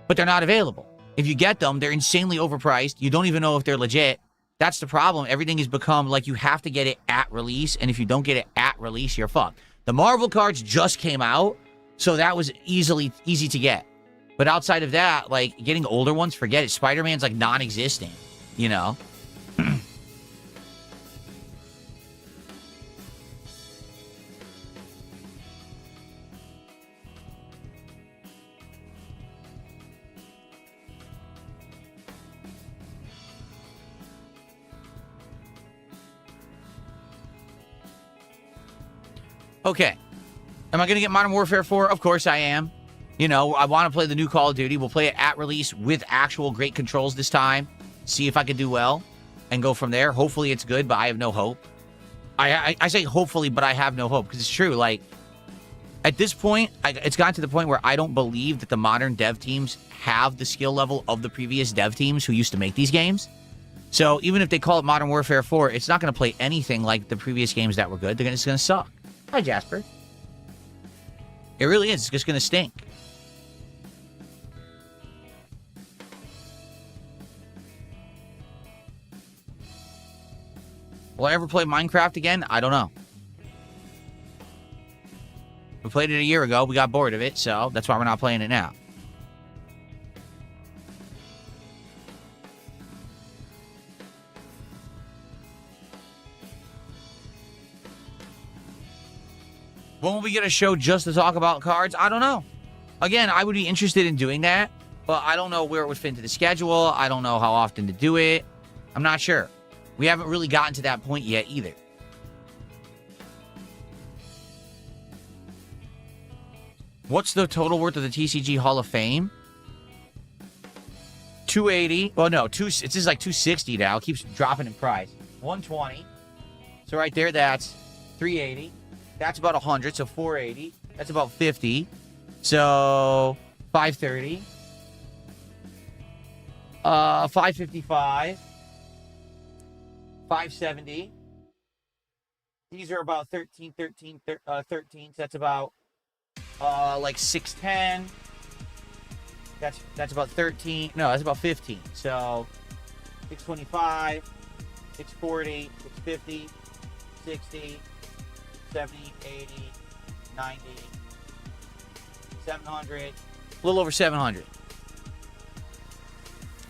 But they're not available. If you get them, they're insanely overpriced. You don't even know if they're legit. That's the problem. Everything has become like you have to get it at release. And if you don't get it at release, you're fucked. The Marvel cards just came out. So that was easy to get. But outside of that, like getting older ones, forget it. Spider-Man's like non-existent, you know? Okay. Am I going to get Modern Warfare 4? Of course I am. You know, I want to play the new Call of Duty. We'll play it at release with actual great controls this time. See if I can do well and go from there. Hopefully it's good, but I have no hope. I say hopefully, but I have no hope because it's true. Like, at this point, it's gotten to the point where I don't believe that the modern dev teams have the skill level of the previous dev teams who used to make these games. So even if they call it Modern Warfare 4, it's not going to play anything like the previous games that were good. It's going to suck. Hi, Jasper. It really is. It's just going to stink. Will I ever play Minecraft again? I don't know. We played it a year ago. We got bored of it, so that's why we're not playing it now. When will we get a show just to talk about cards? I don't know. Again, I would be interested in doing that, but I don't know where it would fit into the schedule. I don't know how often to do it. I'm not sure. We haven't really gotten to that point yet either. What's the total worth of the TCG Hall of Fame? 280. Well, no, it's just like 260 now. It keeps dropping in price. 120. So right there, that's 380. That's about 100, so 480. That's about 50. So 530. 555. 570. These are about 13. So that's about like 610. That's about 13. No, that's about 15. So 625, 640, 650, 60, 70, 80, 90, 700. A little over 700.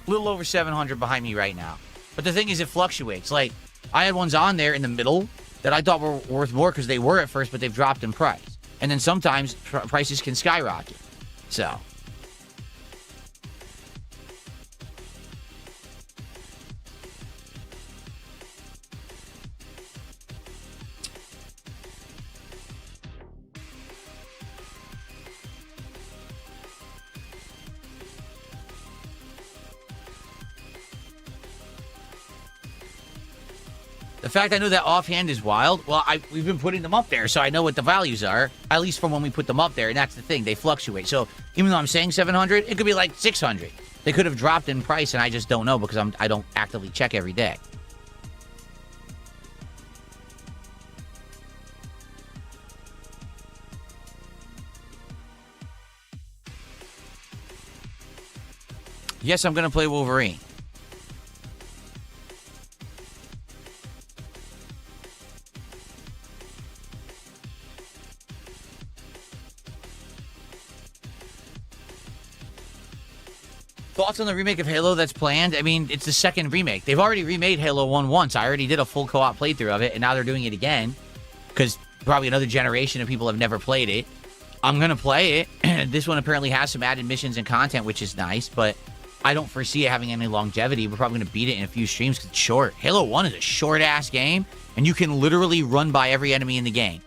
A little over 700 behind me right now. But the thing is, it fluctuates. Like, I had ones on there in the middle that I thought were worth more because they were at first, but they've dropped in price. And then sometimes prices can skyrocket. So. The fact I know that offhand is wild. Well, we've been putting them up there, so I know what the values are, at least from when we put them up there, and that's the thing. They fluctuate. So even though I'm saying 700, it could be like 600. They could have dropped in price, and I just don't know because I don't actively check every day. Yes, I'm going to play Wolverine. Thoughts on the remake of Halo that's planned? I mean, it's the second remake. They've already remade Halo 1 once. I already did a full co-op playthrough of it, and now they're doing it again because probably another generation of people have never played it. I'm going to play it. This one apparently has some added missions and content, which is nice, but I don't foresee it having any longevity. We're probably going to beat it in a few streams because it's short. Halo 1 is a short-ass game, and you can literally run by every enemy in the game.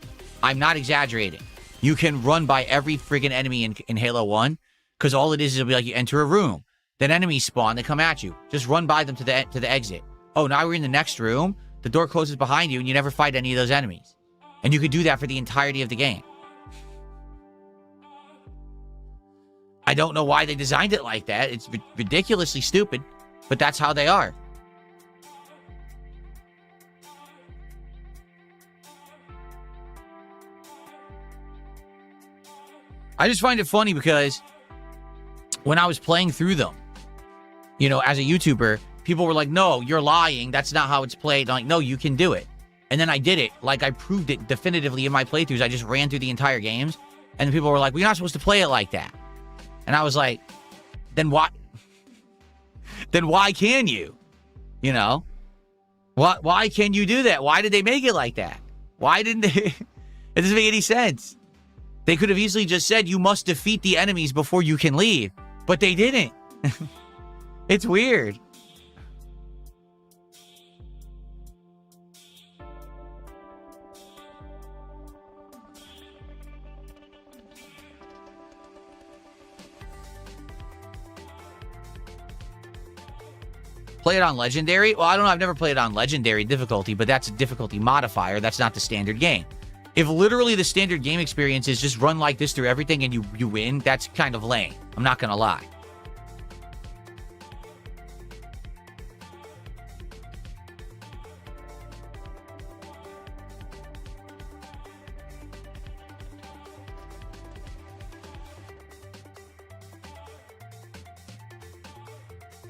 I'm not exaggerating. You can run by every friggin' enemy in Halo 1 because all it is it'll be like you enter a room. Then enemies spawn, they come at you. Just run by them to the exit. Oh, now we're in the next room. The door closes behind you, and you never fight any of those enemies. And you could do that for the entirety of the game. I don't know why they designed it like that. It's ridiculously stupid, but that's how they are. I just find it funny because when I was playing through them, you know, as a YouTuber, people were like, no, you're lying. That's not how it's played. I'm like, no, you can do it. And then I did it. Like, I proved it definitively in my playthroughs. I just ran through the entire games. And people were like, well, you're not supposed to play it like that. And I was like, then why? Then why can you? You know? Why can you do that? Why did they make it like that? Why didn't they? It doesn't make any sense. They could have easily just said, you must defeat the enemies before you can leave. But they didn't. It's weird. Play it on Legendary? Well, I don't know. I've never played it on Legendary difficulty, but that's a difficulty modifier. That's not the standard game. If literally the standard game experience is just run like this through everything and you win, that's kind of lame. I'm not going to lie.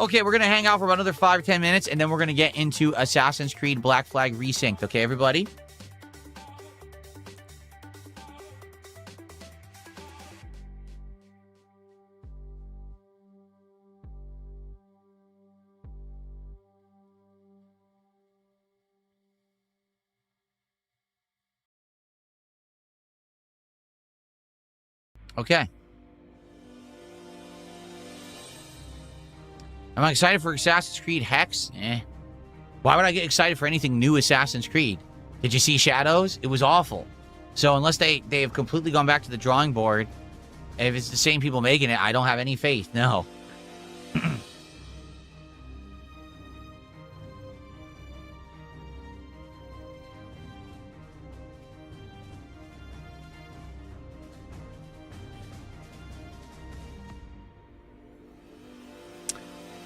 Okay, we're going to hang out for about another 5 or 10 minutes, and then we're going to get into Assassin's Creed Black Flag Resynced. Okay, everybody? Okay. Am I excited for Assassin's Creed Hex? Why would I get excited for anything new Assassin's Creed? Did you see Shadows? It was awful. So unless they have completely gone back to the drawing board, if it's the same people making it, I don't have any faith. No.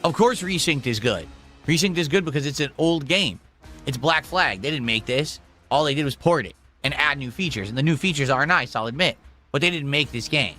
Of course Resynced is good. Resynced is good because it's an old game. It's Black Flag. They didn't make this. All they did was port it and add new features. And the new features are nice, I'll admit. But they didn't make this game.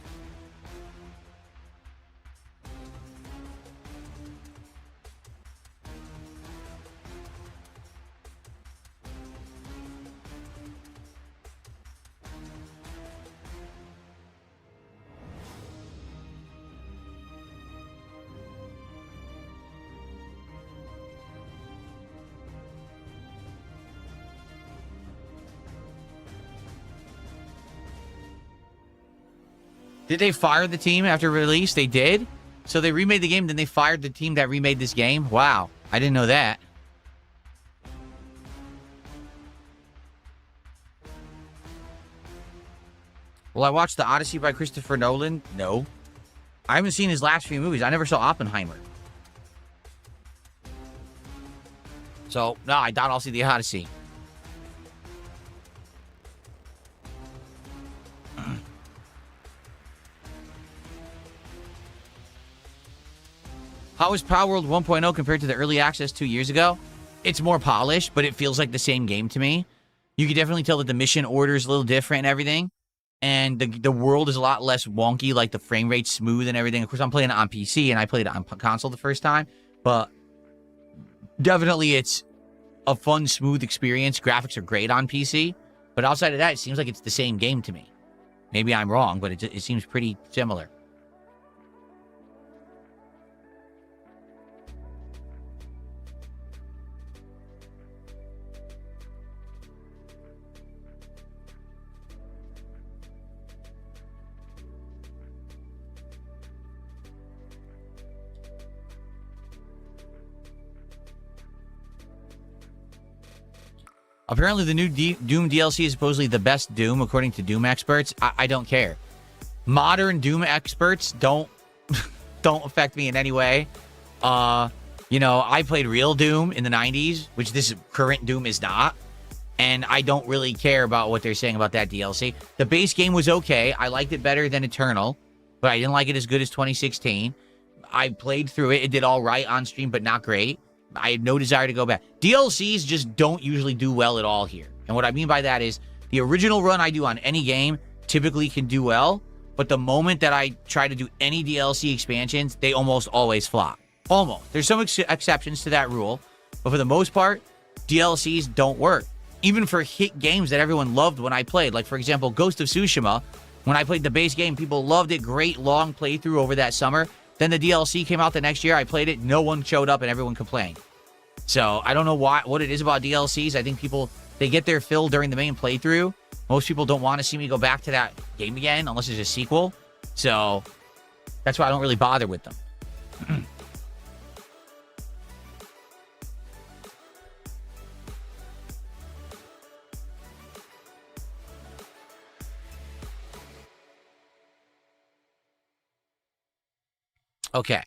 Did they fire the team after release? They did? So they remade the game, then they fired the team that remade this game? Wow. I didn't know that. Will I watch The Odyssey by Christopher Nolan? No. I haven't seen his last few movies. I never saw Oppenheimer. So, no, I doubt I'll see The Odyssey. How is Power World 1.0 compared to the early access 2 years ago? It's more polished, but it feels like the same game to me. You can definitely tell that the mission order is a little different and everything. And the world is a lot less wonky, like the frame rate's smooth and everything. Of course, I'm playing it on PC, and I played it on console the first time. But definitely it's a fun, smooth experience. Graphics are great on PC. But outside of that, it seems like it's the same game to me. Maybe I'm wrong, but it seems pretty similar. Apparently, the new Doom DLC is supposedly the best Doom, according to Doom experts. I don't care. Modern Doom experts don't affect me in any way. You know, I played real Doom in the 90s, which this current Doom is not. And I don't really care about what they're saying about that DLC. The base game was okay. I liked it better than Eternal, but I didn't like it as good as 2016. I played through it. It did all right on stream, but not great. I have no desire to go back. DLCs just don't usually do well at all here. And what I mean by that is the original run I do on any game typically can do well, but the moment that I try to do any DLC expansions, they almost always flop. Almost. There's some exceptions to that rule, but for the most part, DLCs don't work. Even for hit games that everyone loved when I played. Like, for example, Ghost of Tsushima. When I played the base game, people loved it. Great long playthrough over that summer. Then the DLC came out the next year. I played it. No one showed up and everyone complained. So I don't know what it is about DLCs. I think people, they get their fill during the main playthrough. Most people don't want to see me go back to that game again unless it's a sequel. So that's why I don't really bother with them. Okay.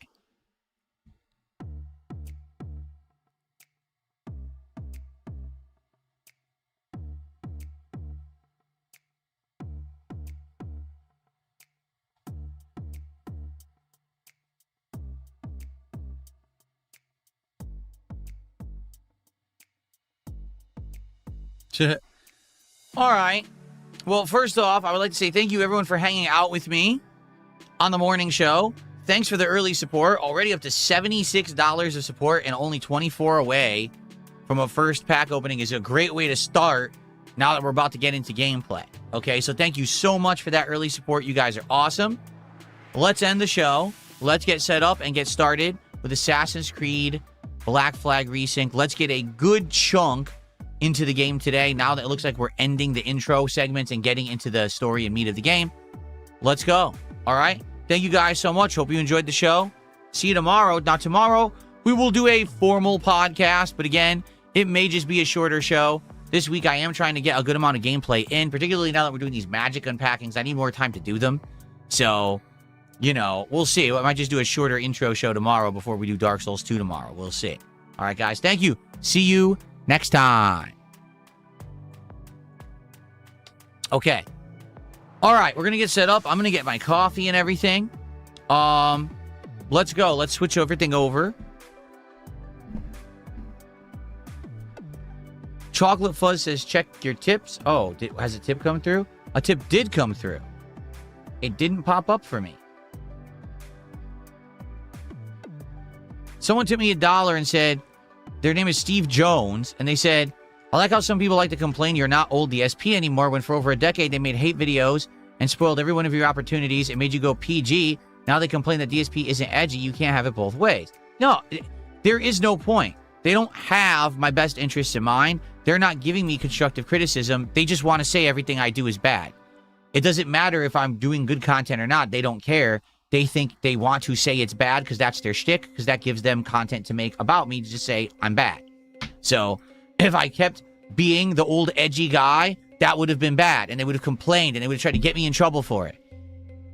All right. Well, first off, I would like to say thank you, everyone, for hanging out with me on the morning show. Thanks for the early support. Already up to $76 of support and only 24 away from a first pack opening is a great way to start now that we're about to get into gameplay. Okay, so thank you so much for that early support. You guys are awesome. Let's end the show. Let's get set up and get started with Assassin's Creed Black Flag Resync. Let's get a good chunk into the game today. Now that it looks like we're ending the intro segments and getting into the story and meat of the game. Let's go. All right. Thank you guys so much. Hope you enjoyed the show. See you tomorrow. Now, tomorrow, we will do a formal podcast. But again, it may just be a shorter show. This week, I am trying to get a good amount of gameplay in, particularly now that we're doing these magic unpackings. I need more time to do them. So, you know, we'll see. I might just do a shorter intro show tomorrow before we do Dark Souls 2 tomorrow. We'll see. All right, guys. Thank you. See you next time. Okay. All right, we're going to get set up. I'm going to get my coffee and everything. Let's let's go. Let's switch everything over. Chocolate Fuzz says, check your tips. Oh, has a tip come through? A tip did come through. It didn't pop up for me. Someone tipped me $1 and said, their name is Steve Jones, and they said, I like how some people like to complain you're not old DSP anymore when for over a decade they made hate videos and spoiled every one of your opportunities and made you go PG. Now they complain that DSP isn't edgy. You can't have it both ways. No, there is no point. They don't have my best interests in mind. They're not giving me constructive criticism. They just want to say everything I do is bad. It doesn't matter if I'm doing good content or not. They don't care. They think they want to say it's bad because that's their shtick, because that gives them content to make about me to just say I'm bad. So if I kept being the old edgy guy, that would have been bad, and they would have complained, and they would have tried to get me in trouble for it.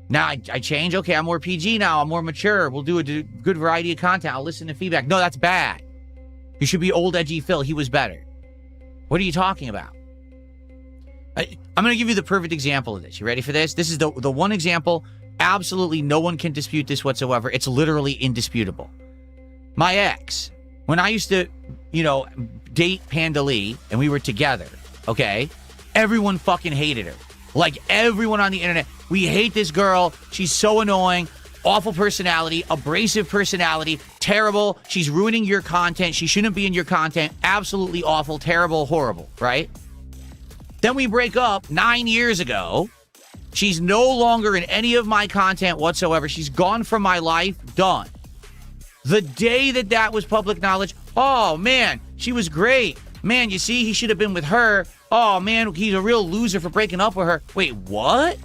Now I change. Okay, I'm more PG now. I'm more mature. We'll do a good variety of content. I'll listen to feedback. No, that's bad. You should be old edgy Phil. He was better. What are you talking about? I'm going to give you the perfect example of this. You ready for this? This is the one example. Absolutely no one can dispute this whatsoever. It's literally indisputable. My ex, when I used to, date Panda Lee and we were together, okay, everyone fucking hated her. Like everyone on the internet. We hate this girl. She's so annoying. Awful personality, abrasive personality, terrible. She's ruining your content. She shouldn't be in your content. Absolutely awful, terrible, horrible, right? Then we break up 9 years ago. She's no longer in any of my content whatsoever. She's gone from my life. Done. The day that was public knowledge, oh, man, she was great. Man, you see, he should have been with her. Oh, man, he's a real loser for breaking up with her. Wait, what?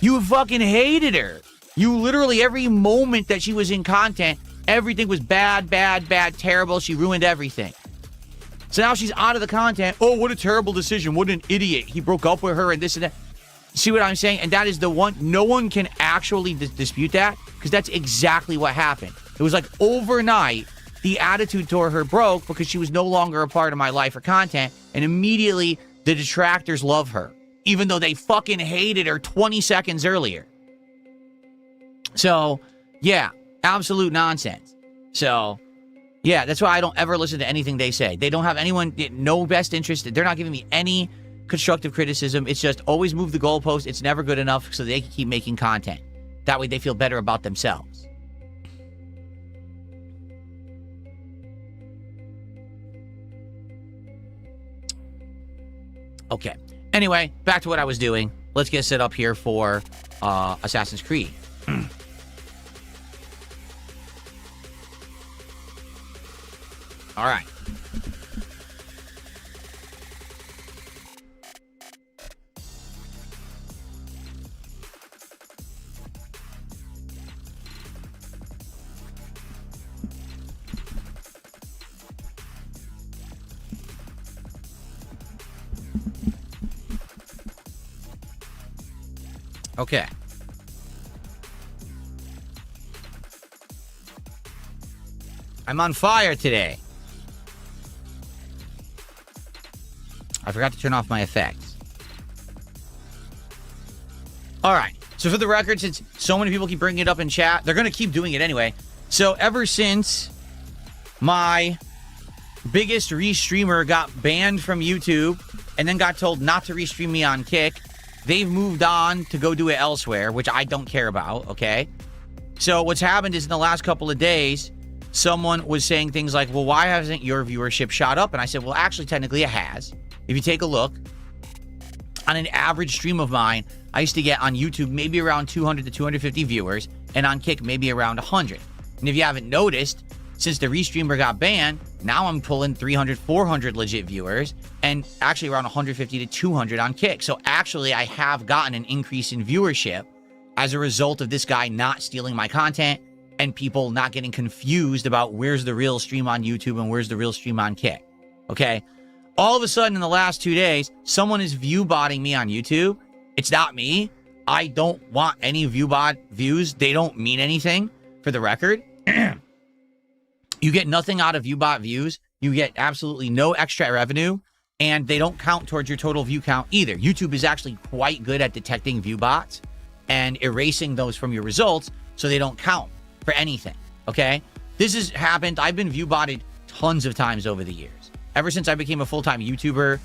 You fucking hated her. You literally, every moment that she was in content, everything was bad, bad, bad, terrible. She ruined everything. So now she's out of the content. Oh, what a terrible decision. What an idiot. He broke up with her and this and that. See what I'm saying? And that is the one, no one can actually dispute that, because that's exactly what happened. It was like overnight, the attitude toward her broke because she was no longer a part of my life or content, and immediately the detractors love her, even though they fucking hated her 20 seconds earlier. So, yeah, absolute nonsense. So, yeah, that's why I don't ever listen to anything they say. They don't have anyone, no best interest. They're not giving me any constructive criticism. It's just always move the goalpost. It's never good enough so they can keep making content. That way they feel better about themselves. Okay. Anyway, back to what I was doing. Let's get set up here for Assassin's Creed. All right. Okay. I'm on fire today. I forgot to turn off my effects. All right. So for the record, since so many people keep bringing it up in chat, they're going to keep doing it anyway. So ever since my biggest restreamer got banned from YouTube and then got told not to restream me on Kick, they've moved on to go do it elsewhere, which I don't care about, okay? So what's happened is in the last couple of days, someone was saying things like, well, why hasn't your viewership shot up? And I said, well, actually, technically it has. If you take a look, on an average stream of mine, I used to get on YouTube maybe around 200 to 250 viewers, and on Kick maybe around 100. And if you haven't noticed, since the restreamer got banned, now I'm pulling 300, 400 legit viewers, and actually around 150 to 200 on Kick. So actually, I have gotten an increase in viewership as a result of this guy not stealing my content and people not getting confused about where's the real stream on YouTube and where's the real stream on Kick. Okay? All of a sudden, in the last 2 days, someone is view-botting me on YouTube. It's not me. I don't want any view-bot views. They don't mean anything, for the record. You get nothing out of view-bot views. You get absolutely no extra revenue, and they don't count towards your total view count either. YouTube is actually quite good at detecting view bots and erasing those from your results so they don't count. for anything, okay? This has happened. I've been view botted tons of times over the years. Ever since I became a full-time YouTuber,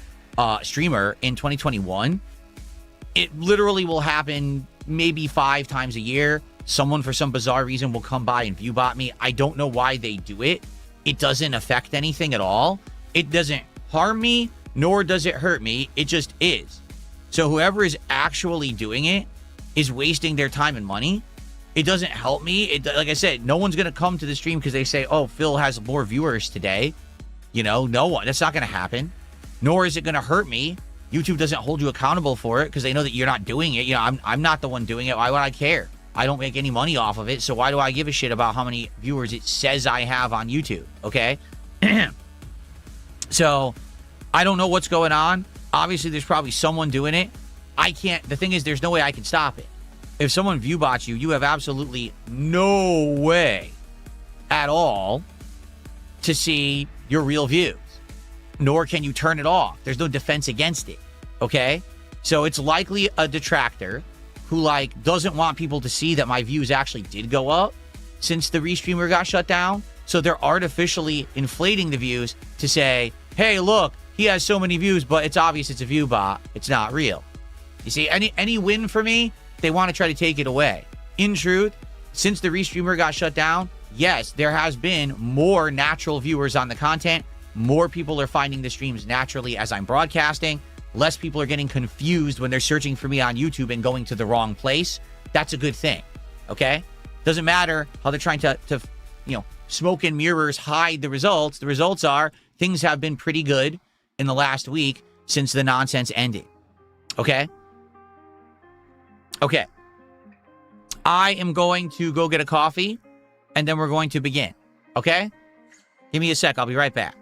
streamer in 2021, it literally will happen maybe 5 times a year. Someone, for some bizarre reason, will come by and view bot me. I don't know why they do it. It doesn't affect anything at all. It doesn't harm me, nor does it hurt me. It just is. So whoever is actually doing it is wasting their time and money. It doesn't help me. Like I said, no one's going to come to the stream because they say, oh, Phil has more viewers today. You know, no one. That's not going to happen. Nor is it going to hurt me. YouTube doesn't hold you accountable for it because they know that you're not doing it. You know, I'm not the one doing it. Why would I care? I don't make any money off of it. So why do I give a shit about how many viewers it says I have on YouTube? Okay. So I don't know what's going on. Obviously, there's probably someone doing it. I can't. The thing is, there's no way I can stop it. If someone view bots you, you have absolutely no way at all to see your real views. Nor can you turn it off. There's no defense against it. Okay? So it's likely a detractor who, like, doesn't want people to see that my views actually did go up since the restreamer got shut down. So they're artificially inflating the views to say, hey, look, he has so many views, but it's obvious it's a view bot. It's not real. You see, any win for me, they want to try to take it away. In truth, since the restreamer got shut down, yes, there has been more natural viewers on the content. More people are finding the streams naturally as I'm broadcasting. Less people are getting confused when they're searching for me on YouTube and going to the wrong place. That's a good thing, okay? Doesn't matter how they're trying to you know, smoke and mirrors hide the results. The results are things have been pretty good in the last week since the nonsense ended, okay? Okay. I am going to go get a coffee, and then we're going to begin, okay? Give me a sec. I'll be right back.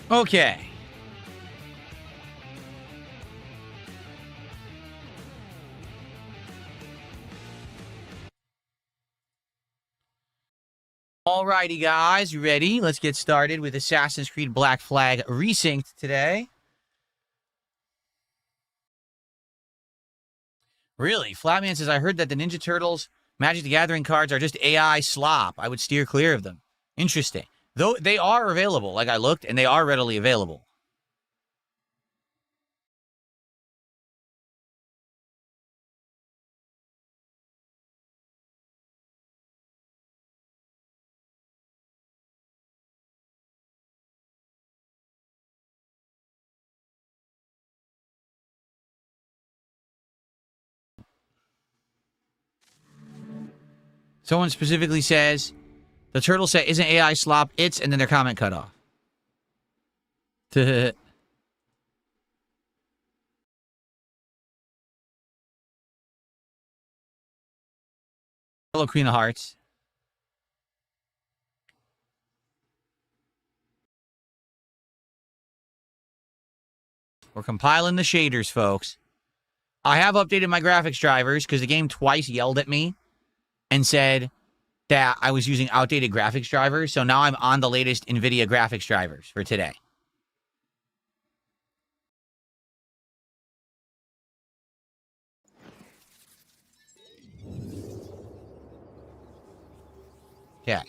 Okay. Alrighty, guys, you ready? Let's get started with Assassin's Creed Black Flag Resynced today. Really? Flatman says, I heard that the Ninja Turtles Magic the Gathering cards are just AI slop. I would steer clear of them. Interesting. Though they are available, like I looked, and they are readily available. Someone specifically says, the turtle set isn't AI slop, it's, and then their comment cut off. Hello, Queen of Hearts. We're compiling the shaders, folks. I have updated my graphics drivers because the game twice yelled at me and said that I was using outdated graphics drivers. So now I'm on the latest NVIDIA graphics drivers for today. Yeah.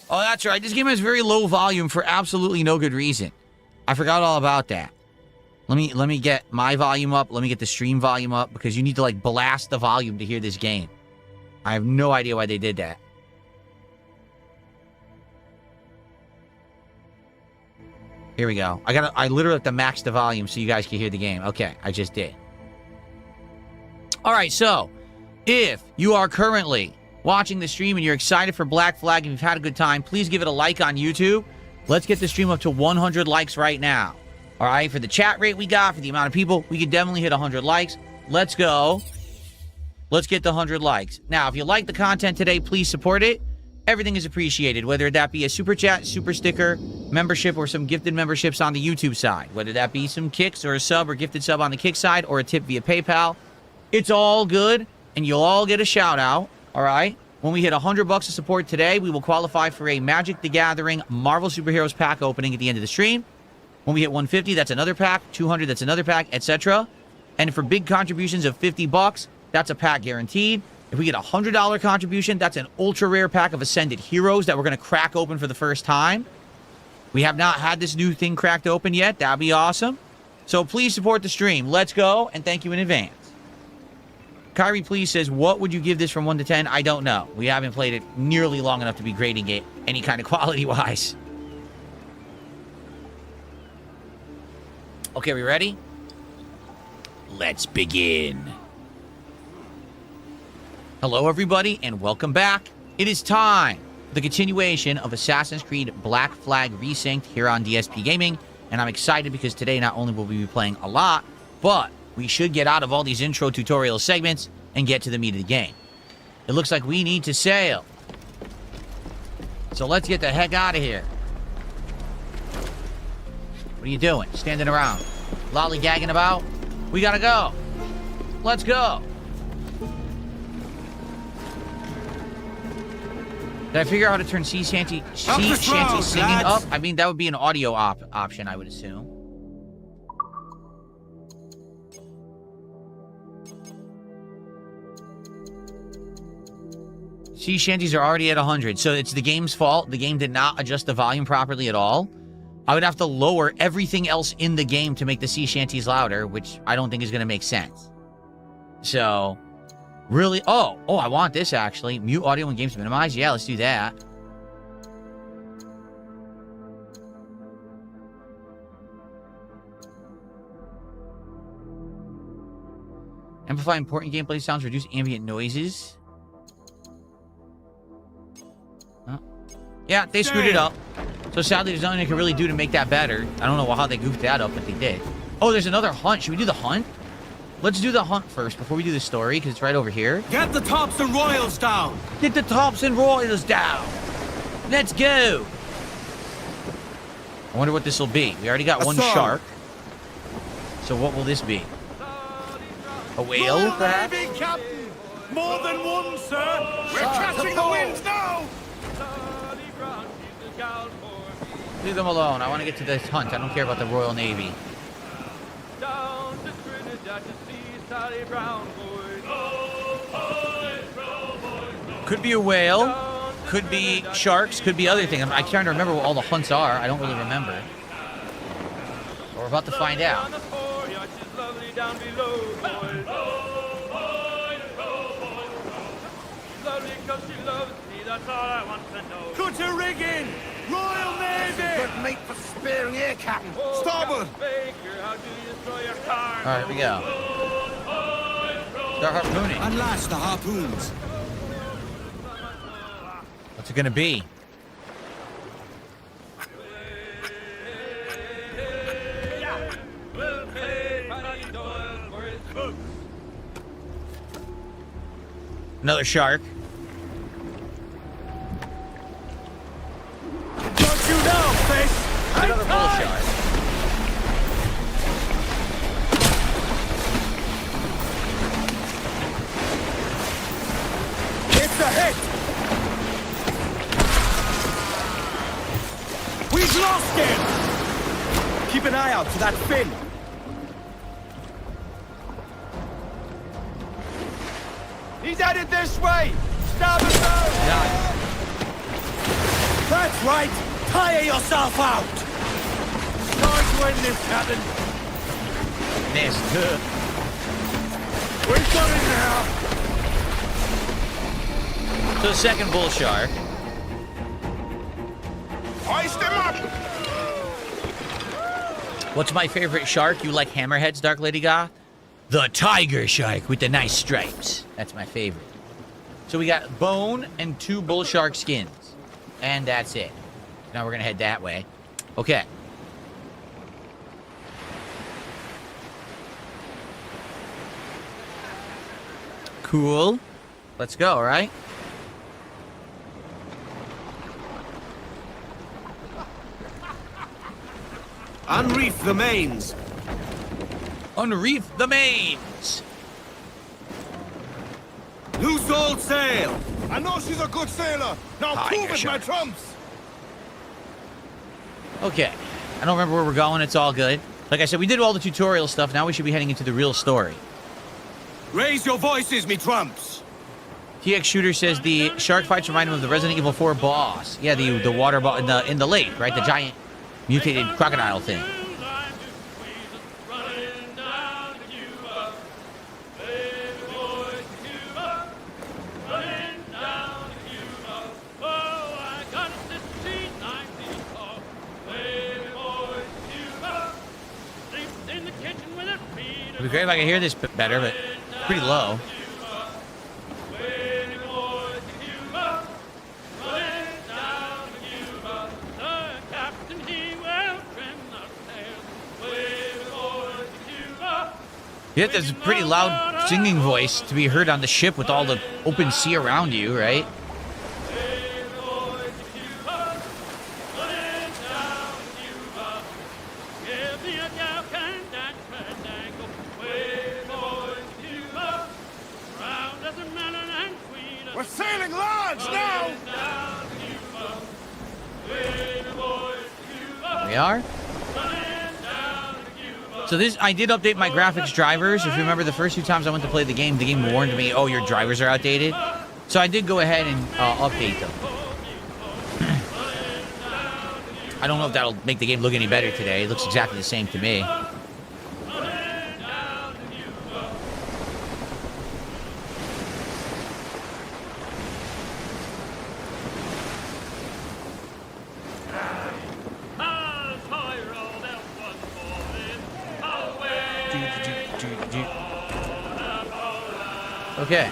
Oh, that's right. This game has very low volume for absolutely no good reason. I forgot all about that. Let me get my volume up. Let me get the stream volume up because you need to like blast the volume to hear this game. I have no idea why they did that. Here we go. I literally have to max the volume so you guys can hear the game. Okay, I just did. All right, so if you are currently watching the stream and you're excited for Black Flag and you've had a good time, please give it a like on YouTube. Let's get the stream up to 100 likes right now. All right, for the chat rate we got, for the amount of people, we could definitely hit 100 likes. Let's go. Let's get the 100 likes. Now, if you like the content today, please support it. Everything is appreciated, whether that be a super chat, super sticker, membership, or some gifted memberships on the YouTube side. Whether that be some kicks or a sub or gifted sub on the kick side or a tip via PayPal. It's all good, and you'll all get a shout out, all right? When we hit $100 of support today, we will qualify for a Magic the Gathering Marvel Superheroes pack opening at the end of the stream. When we hit 150, that's another pack. 200, that's another pack, etc. And for big contributions of $50, that's a pack guaranteed. If we get a $100 contribution, that's an ultra rare pack of Ascended Heroes that we're going to crack open for the first time. We have not had this new thing cracked open yet. That'd be awesome. So please support the stream. Let's go, and thank you in advance. Kyrie, please, says, what would you give this from 1 to 10? I don't know. We haven't played it nearly long enough to be grading it any kind of quality-wise. Okay, we ready? Let's begin. Hello, everybody, and welcome back. It is time for the continuation of Assassin's Creed Black Flag Resynced here on DSPGaming, and I'm excited because today not only will we be playing a lot, but we should get out of all these intro tutorial segments and get to the meat of the game. It looks like we need to sail. So let's get the heck out of here. What are you doing? Standing around? Lollygagging about? We gotta go. Let's go. Did I figure out how to turn sea shanty singing up? I mean, that would be an audio option, I would assume. Sea shanties are already at 100, so it's the game's fault. The game did not adjust the volume properly at all. I would have to lower everything else in the game to make the sea shanties louder, which I don't think is going to make sense. So, really? Oh, I want this, actually. Mute audio when games minimized? Yeah, let's do that. Amplify important gameplay sounds, reduce ambient noises. Oh. Yeah, they screwed it up. So sadly, there's nothing they can really do to make that better. I don't know how they goofed that up, but they did. Oh, there's another hunt. Should we do the hunt? Let's do the hunt first before we do the story, because it's right over here. Get the tops and royals down! Get the tops and royals down! Let's go! I wonder what this will be. We already got one shark. So what will this be? A whale, perhaps? Navy, Captain! More than one, sir! We're catching the winds now! Leave them alone. I want to get to this hunt. I don't care about the Royal Navy. Could be a whale. Could be sharks. Could be other things. I'm trying to remember what all the hunts are. I don't really remember. But we're about to find out. Cutter rigging! Royal Navy! Good meat for spearing here, Captain. Starboard! Alright, here we go. Start harpooning. Unlash the harpoons. What's it gonna be? Another shark. Don't you know, fish? Another bull shark. It's a hit! We've lost him! Keep an eye out for that fin. He's headed this way! Starboard bow! That's right! Tire yourself out! Time to end this, Captain! Missed. We've got it now! So second bull shark. Hoist him up! What's my favorite shark? You like hammerheads, Dark Lady Ga? The tiger shark with the nice stripes. That's my favorite. So we got bone and 2 bull shark skins. And that's it. Now we're gonna head that way. Okay. Cool. Let's go, all right? Unreef the mains! Unreef the mains! Loose all sail! I know she's a good sailor. Now Tiger prove it, my sharks. trumps. Okay. I don't remember where we're going. It's all good. Like I said, we did all the tutorial stuff. Now we should be heading into the real story. Raise your voices, me trumps! TX Shooter says the shark fights remind him of the Resident Evil 4 boss. Yeah, the water boss in the lake, right? The giant mutated crocodile thing. It'd be great if I could hear this better, but it's pretty low. You have this pretty loud singing voice to be heard on the ship with all the open sea around you, right? We're sailing large now. We are. So this, I did update my graphics drivers. If you remember the first few times I went to play the game warned me, oh, your drivers are outdated. So I did go ahead and update them. I don't know if that'll make the game look any better today. It looks exactly the same to me. Okay,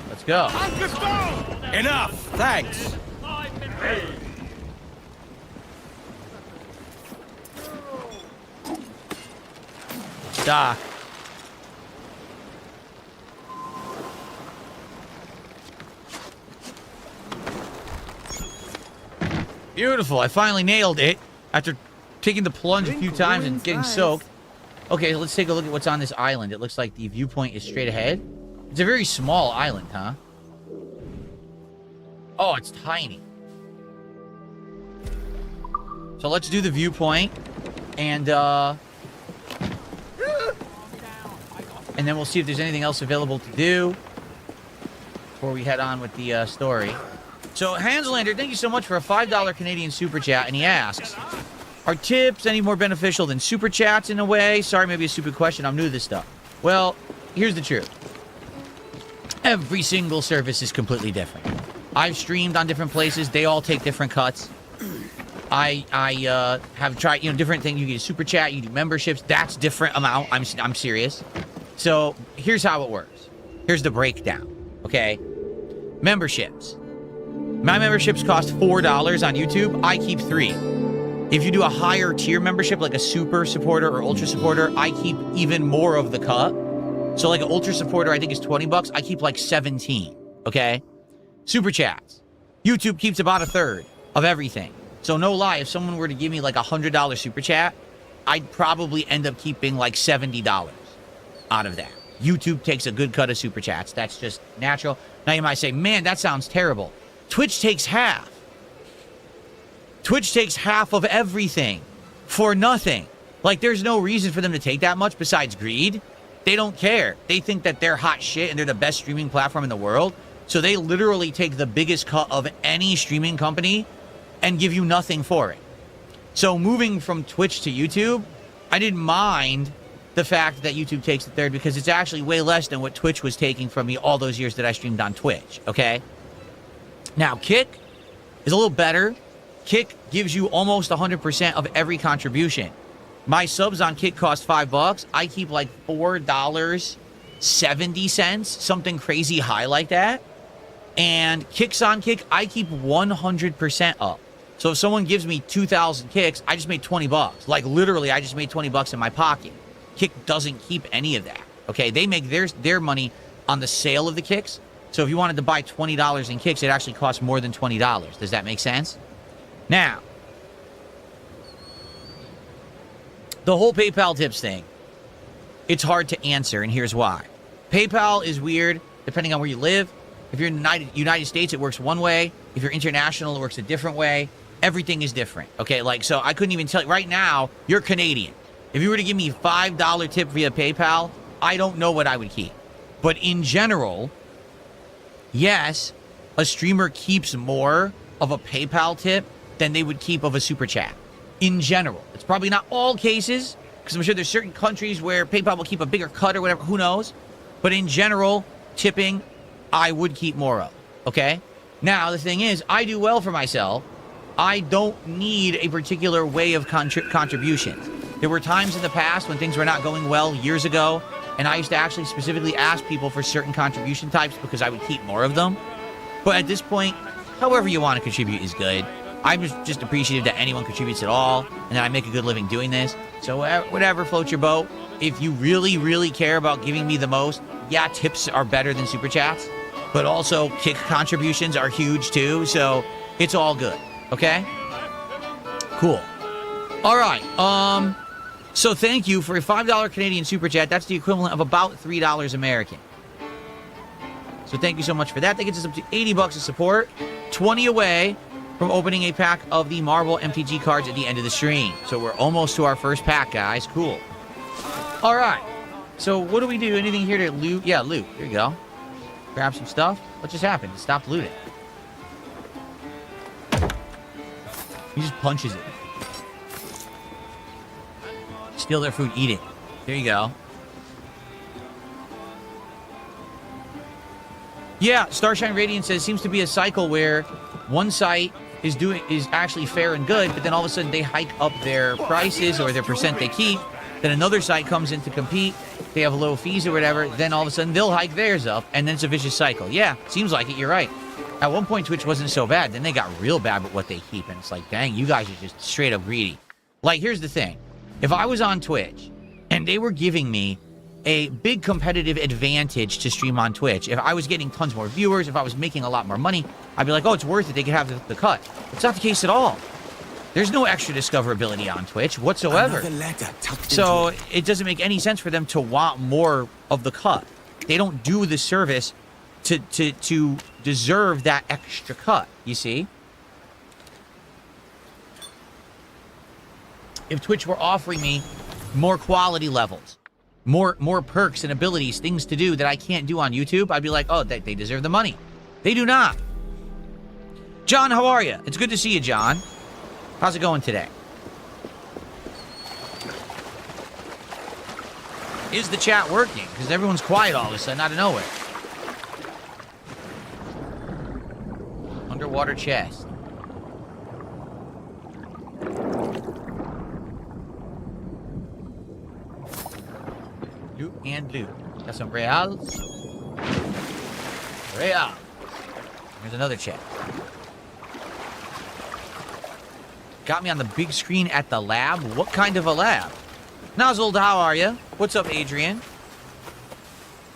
let's go. Enough, thanks! Dock. Beautiful, I finally nailed it after taking the plunge a few times and getting nice. soaked. Okay, let's take a look at what's on this island. It looks like the viewpoint is straight ahead. It's a very small island, huh? Oh, it's tiny. So let's do the viewpoint. And then we'll see if there's anything else available to do before we head on with the story. So, Hanslander, thank you so much for a $5 Canadian Super Chat. And he asks, are tips any more beneficial than Super Chats in a way? Sorry, maybe a stupid question. I'm new to this stuff. Well, here's the truth. Every single service is completely different. I've streamed on different places. They all take different cuts. I have tried, different things. You get Super Chat, you do memberships. That's different amount. I'm serious. So, here's how it works. Here's the breakdown, okay? Memberships. My memberships cost $4 on YouTube. I keep $3. If you do a higher tier membership, like a super supporter or ultra supporter, I keep even more of the cut. So like an ultra supporter, I think is $20. I keep like 17, okay? Super chats. YouTube keeps about a third of everything. So no lie, if someone were to give me like a $100 super chat, I'd probably end up keeping like $70 out of that. YouTube takes a good cut of super chats. That's just natural. Now you might say, man, that sounds terrible. Twitch takes half. Twitch takes half of everything for nothing. Like, there's no reason for them to take that much besides greed. They don't care. They think that they're hot shit and they're the best streaming platform in the world. So they literally take the biggest cut of any streaming company and give you nothing for it. So moving from Twitch to YouTube, I didn't mind the fact that YouTube takes a third because it's actually way less than what Twitch was taking from me all those years that I streamed on Twitch, okay? Now, Kick is a little better. Kick gives you almost 100% of every contribution. My subs on Kick cost $5. I keep like $4.70, something crazy high like that. And kicks on Kick, I keep 100% up. So if someone gives me 2,000 kicks, I just made $20. Like literally, I just made $20 in my pocket. Kick doesn't keep any of that. Okay, they make their money on the sale of the kicks. So if you wanted to buy $20 in kicks, it actually costs more than $20. Does that make sense? Now, the whole PayPal tips thing, it's hard to answer, and here's why. PayPal is weird depending on where you live. If you're in the United States, it works one way. If you're international, it works a different way. Everything is different. Okay, like, so I couldn't even tell you. Right now, you're Canadian. If you were to give me a $5 tip via PayPal, I don't know what I would keep. But in general, yes, a streamer keeps more of a PayPal tip than they would keep of a super chat. In general. It's probably not all cases, because I'm sure there's certain countries where PayPal will keep a bigger cut or whatever. Who knows? But in general, tipping, I would keep more of. Okay? Now, the thing is, I do well for myself. I don't need a particular way of contributions. There were times in the past when things were not going well years ago, and I used to actually specifically ask people for certain contribution types because I would keep more of them. But at this point, however you want to contribute is good. I'm just appreciative that anyone contributes at all, and that I make a good living doing this. So whatever floats your boat. If you really, really care about giving me the most, yeah, tips are better than super chats. But also, kick contributions are huge too, so it's all good. Okay? Cool. All right. So thank you for a $5 Canadian super chat. That's the equivalent of about $3 American. So thank you so much for that. That gets us up to $80 of support. 20 away from opening a pack of the Marvel MTG cards at the end of the stream. So we're almost to our first pack, guys. Cool. All right. So what do we do? Anything here to loot? Yeah, loot. There you go. Grab some stuff. What just happened? It stopped looting. He just punches it. Steal their food, eat it. There you go. Yeah, Starshine Radiant says seems to be a cycle where one site is actually fair and good, but then all of a sudden they hike up their prices or their percent they keep. Then another site comes in to compete. They have low fees or whatever. Then all of a sudden they'll hike theirs up, and then it's a vicious cycle. Yeah, seems like it. You're right. At one point, Twitch wasn't so bad. Then they got real bad with what they keep, and it's like, dang, you guys are just straight up greedy. Like, here's the thing. If I was on Twitch and they were giving me a big competitive advantage to stream on Twitch, if I was getting tons more viewers, if I was making a lot more money, I'd be like, oh, it's worth it. They could have the cut. It's not the case at all. There's no extra discoverability on Twitch whatsoever. Another letter tucked So into it doesn't make any sense for them to want more of the cut. They don't do the service to deserve that extra cut, you see? If Twitch were offering me more quality levels, more perks and abilities, things to do that I can't do on YouTube, I'd be like, oh, they deserve the money. They do not. John, how are you? It's good to see you, John. How's it going today? Is the chat working? Because everyone's quiet all of a sudden out of nowhere. Underwater chest. Loot and loot. Got some reals. Real. There's another chest. Got me on the big screen at the lab? What kind of a lab? Nozzled, how are you? What's up, Adrian?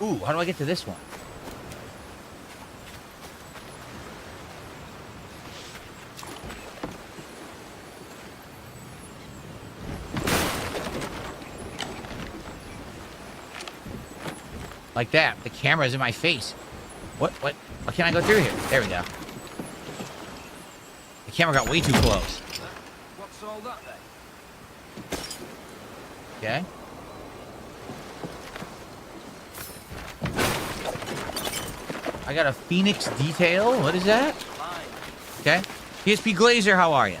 Ooh, how do I get to this one? Like that. The camera's in my face. What? Why can't I go through here? There we go. The camera got way too close. What's all that then? Okay. I got a Phoenix detail. What is that? Okay. DSP Glazer, how are you?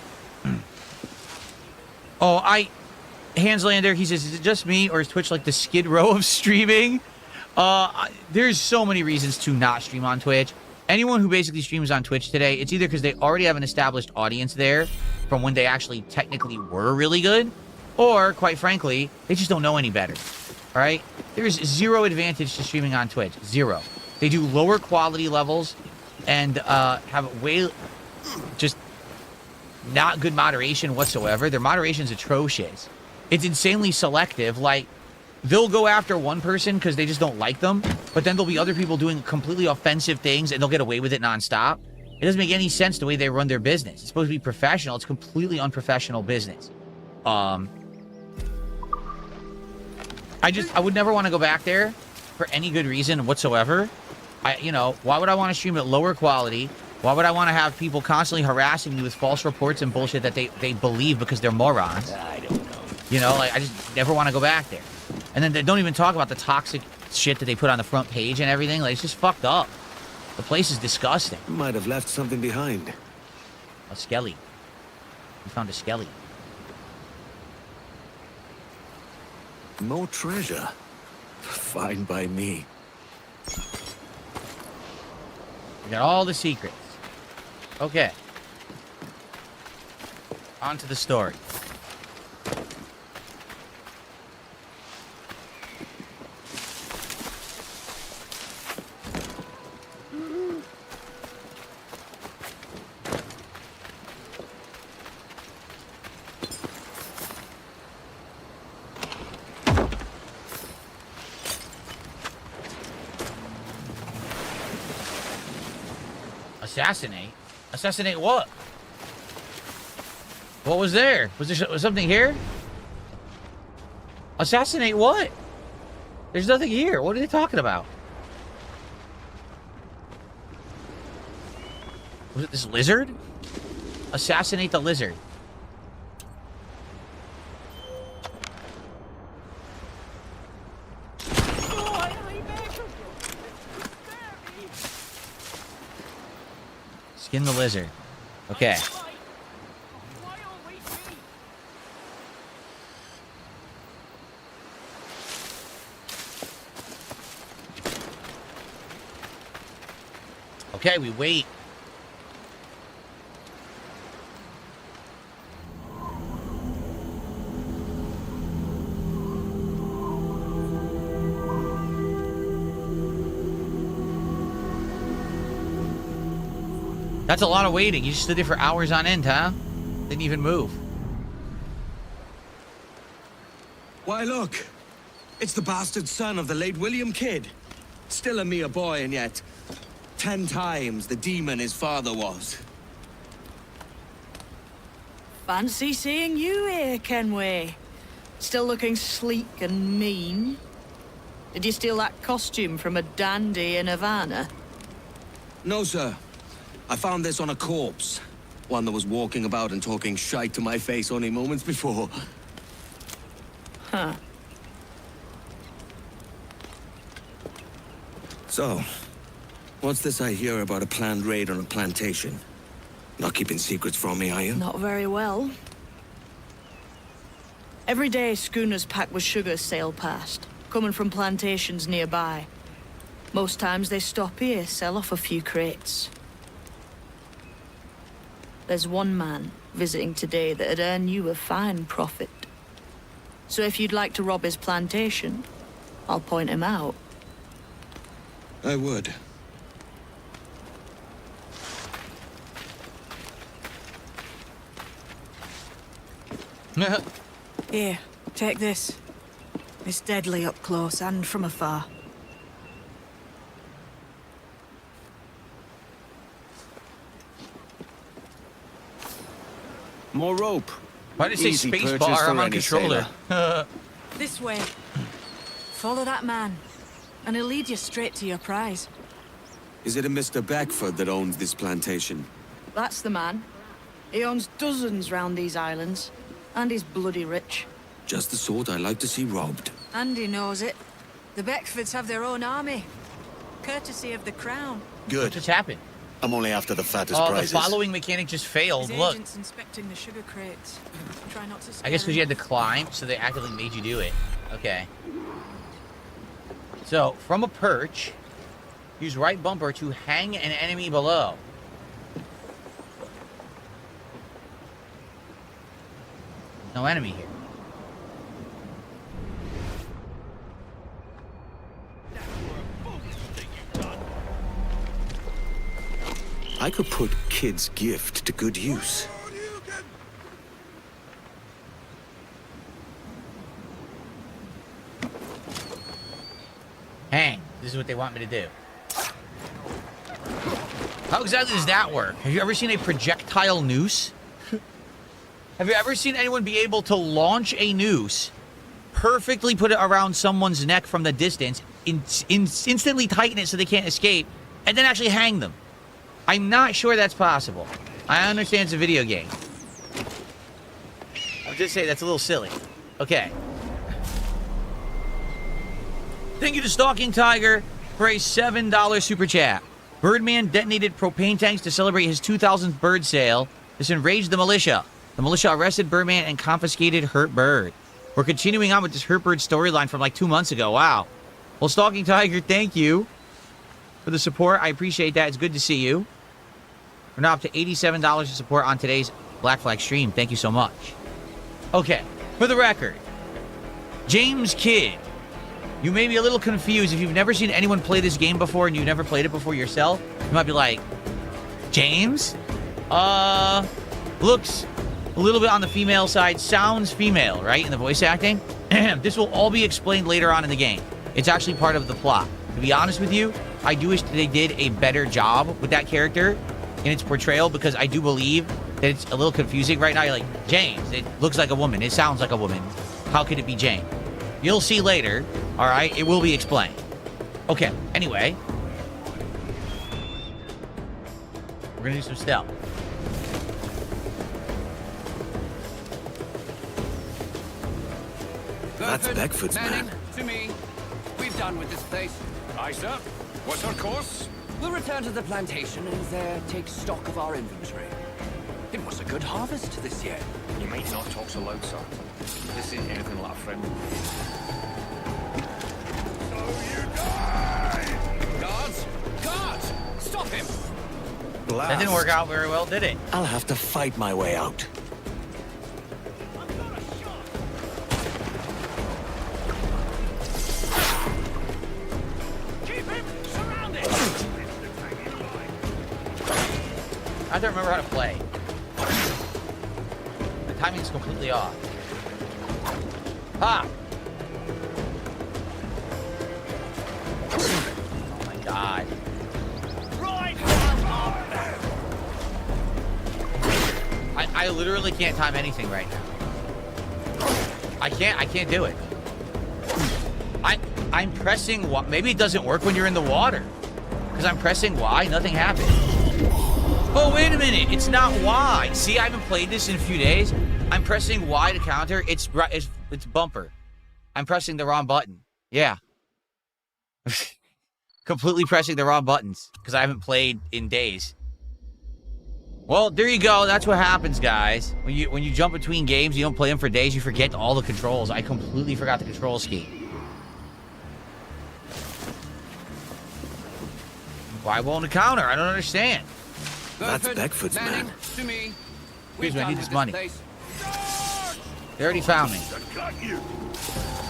Hanslander, he says, is it just me or is Twitch like the Skid Row of streaming? There's so many reasons to not stream on Twitch. Anyone who basically streams on Twitch today, it's either because they already have an established audience there from when they actually technically were really good, or, quite frankly, they just don't know any better. All right? There's zero advantage to streaming on Twitch. Zero. They do lower quality levels and have way just not good moderation whatsoever. Their moderation's atrocious. It's insanely selective. Like, they'll go after one person because they just don't like them, but then there'll be other people doing completely offensive things and they'll get away with it nonstop. It doesn't make any sense the way they run their business. It's supposed to be professional. It's completely unprofessional business. I would never want to go back there for any good reason whatsoever. Why would I want to stream at lower quality? Why would I want to have people constantly harassing me with false reports and bullshit that they believe because they're morons? I don't know. I just never want to go back there. And then they don't even talk about the toxic shit that they put on the front page and everything. Like, it's just fucked up. The place is disgusting. Might have left something behind. A skelly. We found a skelly. More treasure. Fine by me. We got all the secrets. Okay. On to the story. Assassinate? Assassinate what? What was there? Was there something here? Assassinate what? There's nothing here. What are they talking about? Was it this lizard? Assassinate the lizard. Skin the lizard. Okay. Okay, we wait. That's a lot of waiting. You just stood there for hours on end, huh? Didn't even move. Why, look. It's the bastard son of the late William Kidd. Still a mere boy, and yet 10 times the demon his father was. Fancy seeing you here, Kenway. Still looking sleek and mean. Did you steal that costume from a dandy in Havana? No, sir. I found this on a corpse. One that was walking about and talking shite to my face only moments before. Huh. So, what's this I hear about a planned raid on a plantation? Not keeping secrets from me, are you? Not very well. Every day, schooners packed with sugar sail past, coming from plantations nearby. Most times they stop here, sell off a few crates. There's one man visiting today that'd earn you a fine profit. So if you'd like to rob his plantation, I'll point him out. I would. Here, take this. It's deadly up close and from afar. More rope. Why did it say Easy space purchase bar? for I'm on any controller. This way. Follow that man, and he'll lead you straight to your prize. Is it a Mr. Beckford that owns this plantation? That's the man. He owns dozens round these islands, and he's bloody rich. Just the sort I like to see robbed. And he knows it. The Beckfords have their own army, courtesy of the crown. What Good. just happened? I'm only after the fattest Oh, prizes. the following mechanic just failed. His Look. agent's inspecting the sugar crates. Try not to scare I guess because you had to him. climb, so they actively made you do it. Okay. So, from a perch, use right bumper to hang an enemy below. No enemy here. I could put Kid's gift to good use. Hang. This is what they want me to do. How exactly does that work? Have you ever seen a projectile noose? Have you ever seen anyone be able to launch a noose, perfectly put it around someone's neck from the distance, instantly tighten it so they can't escape, and then actually hang them? I'm not sure that's possible. I understand it's a video game. I'll just say that's a little silly. Okay. Thank you to Stalking Tiger for a $7 super chat. Birdman detonated propane tanks to celebrate his 2000th bird sale. This enraged the militia. The militia arrested Birdman and confiscated Hurt Bird. We're continuing on with this Hurt Bird storyline from like 2 months ago. Wow. Well, Stalking Tiger, thank you for the support. I appreciate that. It's good to see you. We're now up to $87 of support on today's Black Flag stream. Thank you so much. Okay, for the record, James Kidd, you may be a little confused. If you've never seen anyone play this game before and you've never played it before yourself, you might be like, James? Looks a little bit on the female side, sounds female, right, in the voice acting? This will all be explained later on in the game. It's actually part of the plot. To be honest with you, I do wish that they did a better job with that character in its portrayal, because I do believe that it's a little confusing right now. You're like, James, it looks like a woman. It sounds like a woman. How could it be Jane? You'll see later, all right? It will be explained. Okay, anyway. We're going to do some stealth. That's Beckford's man. To me. We've done with this place. Aye, sir. What's our course? We'll return to the plantation and there take stock of our inventory. It was a good harvest this year. You might not talk so loud, sir. This ain't anything like a friend. So you die! Guards! Guards! Stop him! That didn't work out very well, did it? I'll have to fight my way out. I don't remember how to play. The timing's completely off. Ha! Oh my god. I literally can't time anything right now. I can't do it. I'm pressing Y. Maybe it doesn't work when you're in the water. Because I'm pressing Y, nothing happened. Oh, wait a minute. It's not Y. See, I haven't played this in a few days. I'm pressing Y to counter. It's bumper. I'm pressing the wrong button. Yeah. Completely pressing the wrong buttons. Because I haven't played in days. Well, there you go. That's what happens, guys. When you jump between games, you don't play them for days, you forget all the controls. I completely forgot the control scheme. Why won't it counter? I don't understand. That's Beckford's man. To me. Excuse me, I need this money. They already found me.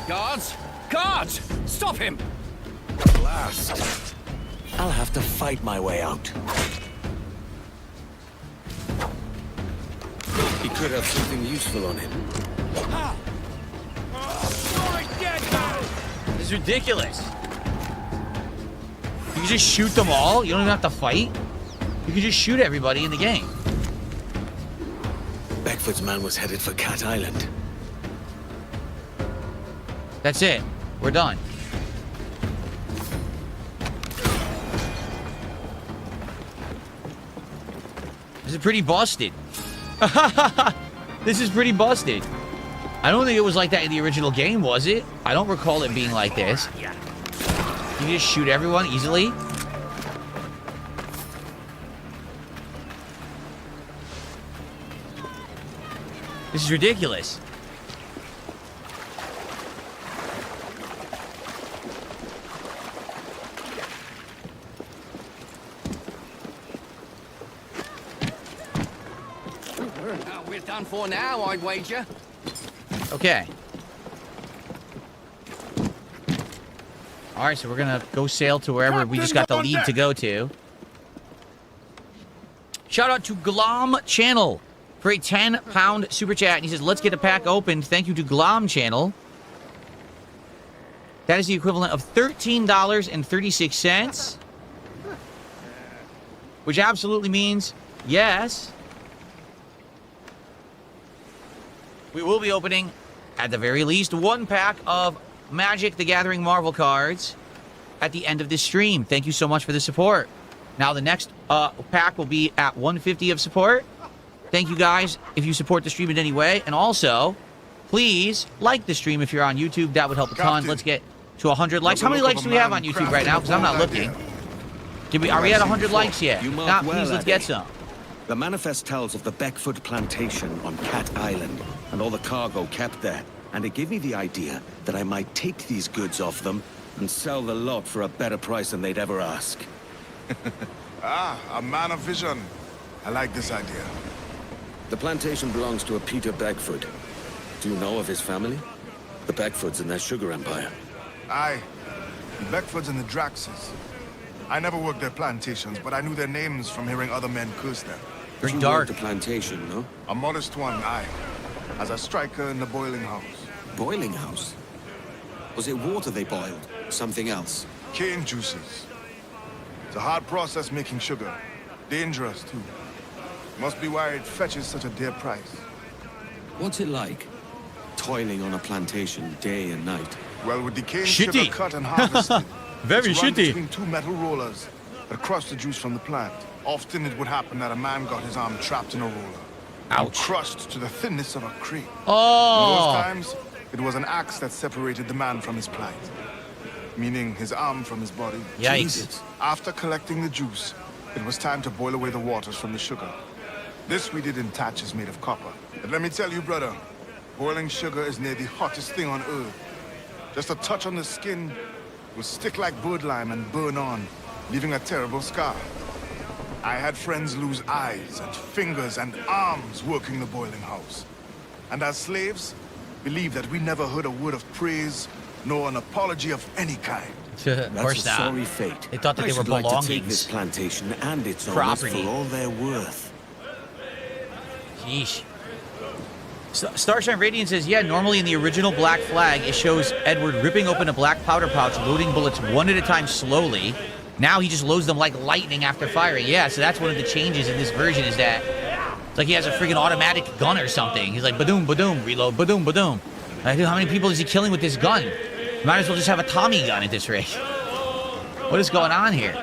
Guards! Guards! Stop him! Blast. I'll have to fight my way out. He could have something useful on him. This is ridiculous. You can just shoot them all? You don't even have to fight? You can just shoot everybody in the game. Beckford's man was headed for Cat Island. That's it. We're done. This is pretty busted. This is pretty busted. I don't think it was like that in the original game, was it? I don't recall it being like this. You just shoot everyone easily? This is ridiculous. We're done for now, I'd wager. Okay. All right, so we're gonna go sail to wherever we just got the lead to go to. Shout out to Glom Channel for a £10 super chat. And he says, let's get a pack opened. Thank you to Glom Channel. That is the equivalent of $13.36. Which absolutely means yes. We will be opening, at the very least, one pack of Magic the Gathering Marvel cards at the end of this stream. Thank you so much for the support. Now, the next pack will be at 150 of support. Thank you guys if you support the stream in any way. And also, please like the stream if you're on YouTube. That would help a ton. Let's get to 100 likes. How many likes do we have on YouTube right now? Because I'm not looking. Are we at 100 likes yet? Nah, please, let's get some. The manifest tells of the Beckford plantation on Cat Island and all the cargo kept there. And it gave me the idea that I might take these goods off them and sell the lot for a better price than they'd ever ask. A man of vision. I like this idea. The plantation belongs to a Peter Beckford. Do you know of his family? The Beckfords and their sugar empire. Aye. The Beckfords and the Draxes. I never worked their plantations, but I knew their names from hearing other men curse them. Very You dark. worked the plantation, no? A modest one, aye. As a striker in the boiling house. Boiling house? Was it water they boiled? Something else? Cane juices. It's a hard process making sugar. Dangerous, too. Must be why it fetches such a dear price. What's it like? Toiling on a plantation day and night. Well, with the cane Shitty. sugar cut and harvested, Very it's run shitty. between two metal rollers that crush the juice from the plant. Often it would happen that a man got his arm trapped in a roller. And Ouch. crushed to the thinness of a crate. In Oh. those times, it was an axe that separated the man from his plight. Meaning his arm from his body. Yikes. Jesus. After collecting the juice, it was time to boil away the waters from the sugar. This we did in thatches made of copper. But let me tell you, brother, boiling sugar is near the hottest thing on earth. Just a touch on the skin will stick like birdlime and burn on, leaving a terrible scar. I had friends lose eyes and fingers and arms working the boiling house. And as slaves, believed that we never heard a word of praise nor an apology of any kind. Of That's course a not. sorry fate. They thought that I they were should like to take this belongings. plantation and its owners Property. for all they're worth. Sheesh. Starshine Radiant says, yeah, normally in the original Black Flag, it shows Edward ripping open a black powder pouch, loading bullets one at a time slowly. Now he just loads them like lightning after firing. Yeah, so that's one of the changes in this version is that It's like he has a freaking automatic gun or something. He's like, badoom, badoom, reload, badoom, badoom. Like, dude, how many people is he killing with this gun? Might as well just have a Tommy gun at this rate. What is going on here?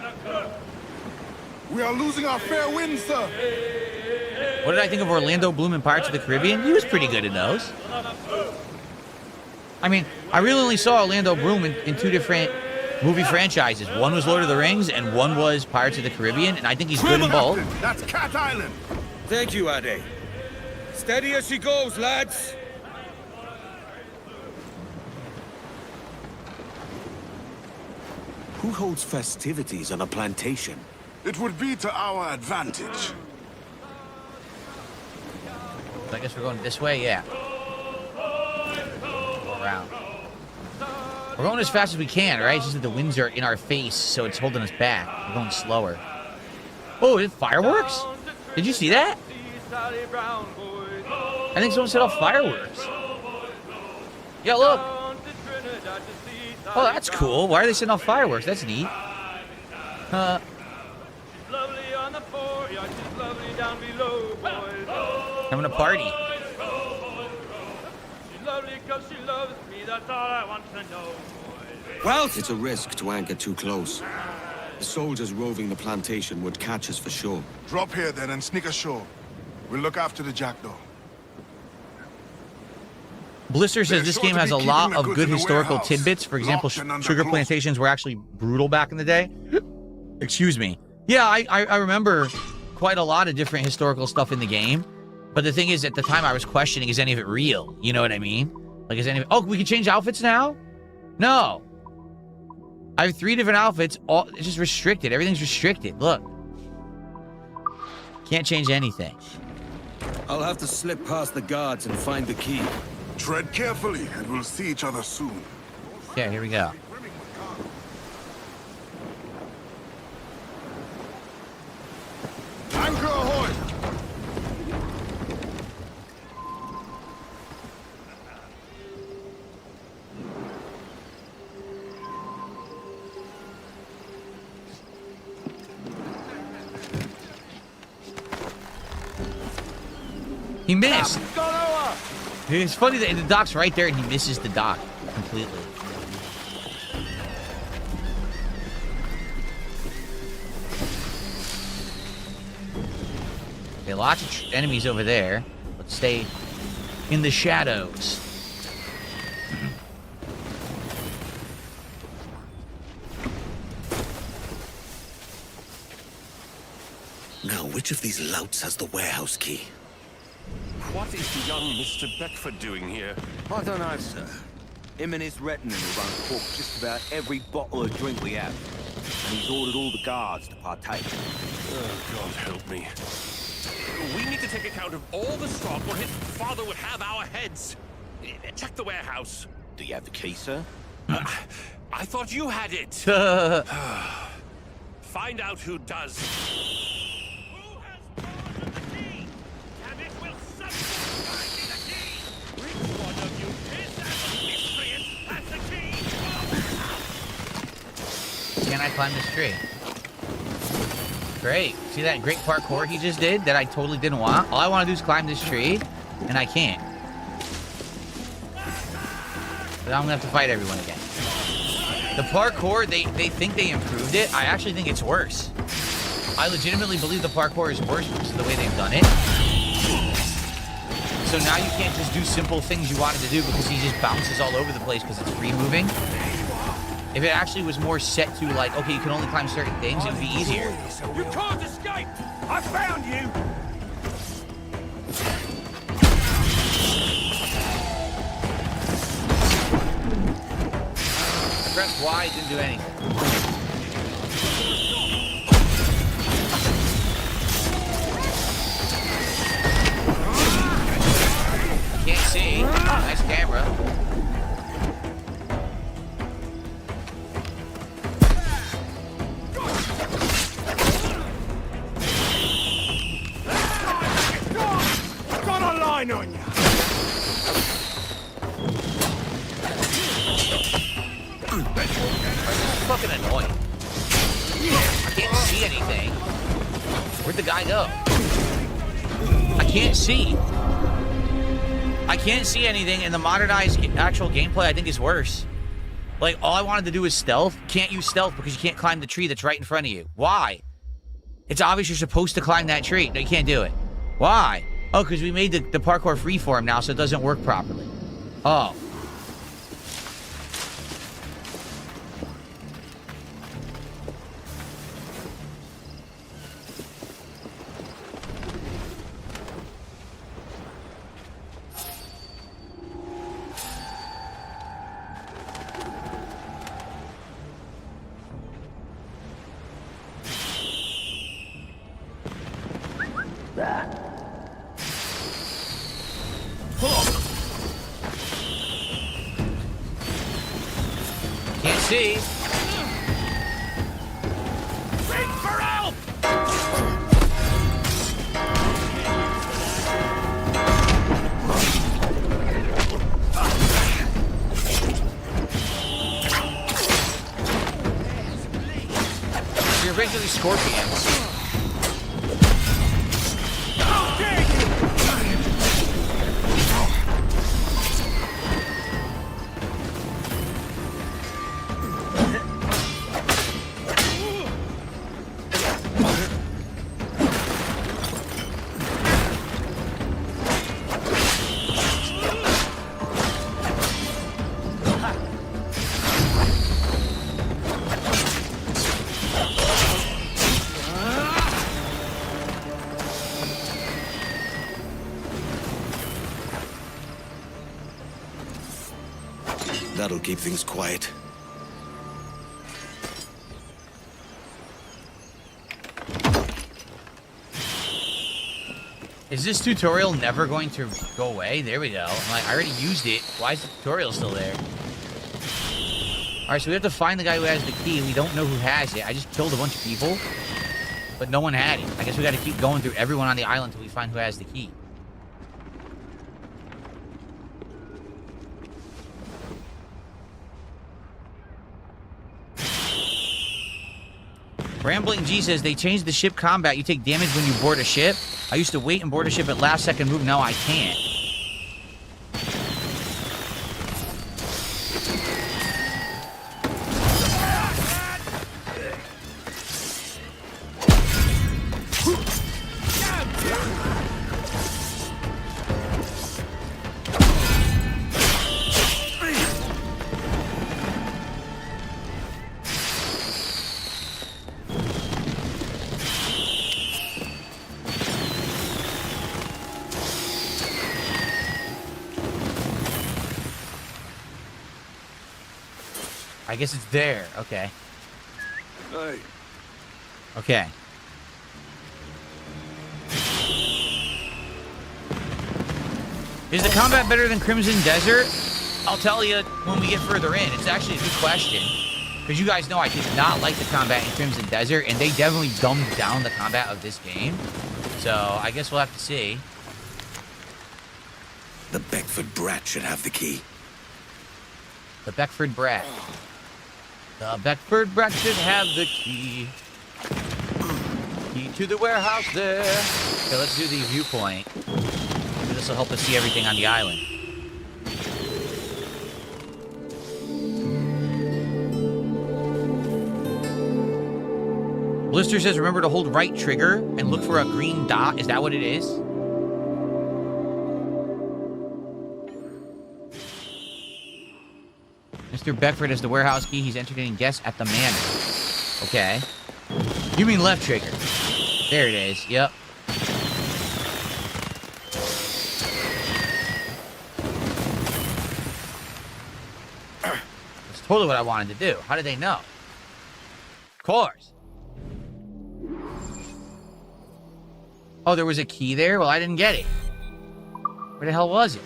We are losing our fair wind, sir. What did I think of Orlando Bloom in Pirates of the Caribbean? He was pretty good in those. I mean, I really only saw Orlando Bloom in 2 different movie franchises. One was Lord of the Rings, and one was Pirates of the Caribbean, and I think he's good in both. That's Cat Island. Thank you, Ade. Steady as she goes, lads. Who holds festivities on a plantation? It would be to our advantage. I guess we're going this way, yeah. Go around. We're going as fast as we can, right? It's just that the winds are in our face, so it's holding us back. We're going slower. Oh, is it fireworks? Did you see that? I think someone set off fireworks. Yeah, look. Oh, that's cool. Why are they setting off fireworks? That's neat. Having a party. Well, it's a risk to anchor too close. The soldiers roving the plantation would catch us for sure. Drop here then and sneak ashore. We'll look after the jackdaw. Blister says They're this sure game to has be a keeping lot the of goods good in the historical warehouse, tidbits. For example, locked and under sugar close. plantations were actually brutal back in the day. Excuse me. Yeah, I remember quite a lot of different historical stuff in the game. But the thing is, at the time, I was questioning, is any of it real? You know what I mean? Like, is any of it... Oh, we can change outfits now? No. I have 3 different outfits. All it's just restricted. Everything's restricted. Look. Can't change anything. I'll have to slip past the guards and find the key. Tread carefully and we'll see each other soon. Okay, here we go. Anchor ahoy! He missed. It's funny that the dock's right there and he misses the dock completely. Okay, lots of enemies over there. Let's stay in the shadows. Now, which of these louts has the warehouse key? What is the young Mr. Beckford doing here? I don't know, sir. Him and his retinue run cork just about every bottle of drink we have. And he's ordered all the guards to partake. Oh, God help me. We need to take account of all the stock or his father would have our heads. Check the warehouse. Do you have the key, sir? I thought you had it. Find out who does. Who has brought the key? And it will satisfy the key. Which one of you is as miscreant as the key? Can I climb this tree? Great. See that great parkour he just did that I totally didn't want? All I want to do is climb this tree, and I can't. But I'm going to have to fight everyone again. The parkour, they think they improved it. I actually think it's worse. I legitimately believe the parkour is worse because of the way they've done it. So now you can't just do simple things you wanted to do because he just bounces all over the place because it's free moving. If it actually was more set to like, okay, you can only climb certain things, it would be easier. You can't escape! I found you! I pressed Y, it didn't do anything. Can't see. Nice camera. Got a line on you! Fucking annoying. I can't see anything. Where'd the guy go? I can't see. I can't see anything, and the modernized actual gameplay, I think, is worse. Like, all I wanted to do is stealth. Can't use stealth because you can't climb the tree that's right in front of you. Why? It's obvious you're supposed to climb that tree. No, you can't do it. Why? Oh, because we made the parkour freeform now, so it doesn't work properly. Oh. Can't see. Ring for help! You're basically scorpions. That'll keep things quiet. Is this tutorial never going to go away? There we go. I'm like, I already used it. Why is the tutorial still there? Alright, so we have to find the guy who has the key. We don't know who has it. I just killed a bunch of people, but no one had it. I guess we got to keep going through everyone on the island until we find who has the key. Rambling G says they changed the ship combat. You take damage when you board a ship. I used to wait and board a ship at last second move. Now I can't. I guess it's there. Okay. Hey. Okay. Is the combat better than Crimson Desert? I'll tell you when we get further in. It's actually a good question. Because you guys know I did not like the combat in Crimson Desert, and they definitely dumbed down the combat of this game. So, I guess we'll have to see. The Beckford brat should have the key. The Beckford Brat. The Beckford Brat should have the key. Key to the warehouse there. Okay, let's do the viewpoint. This will help us see everything on the island. Blister says, remember to hold right trigger and look for a green dot. Is that what it is? Mr. Beckford has the warehouse key. He's entertaining guests at the manor. Okay. You mean left trigger. There it is. Yep. That's totally what I wanted to do. How did they know? Of course. Oh, there was a key there? Well, I didn't get it. Where the hell was it?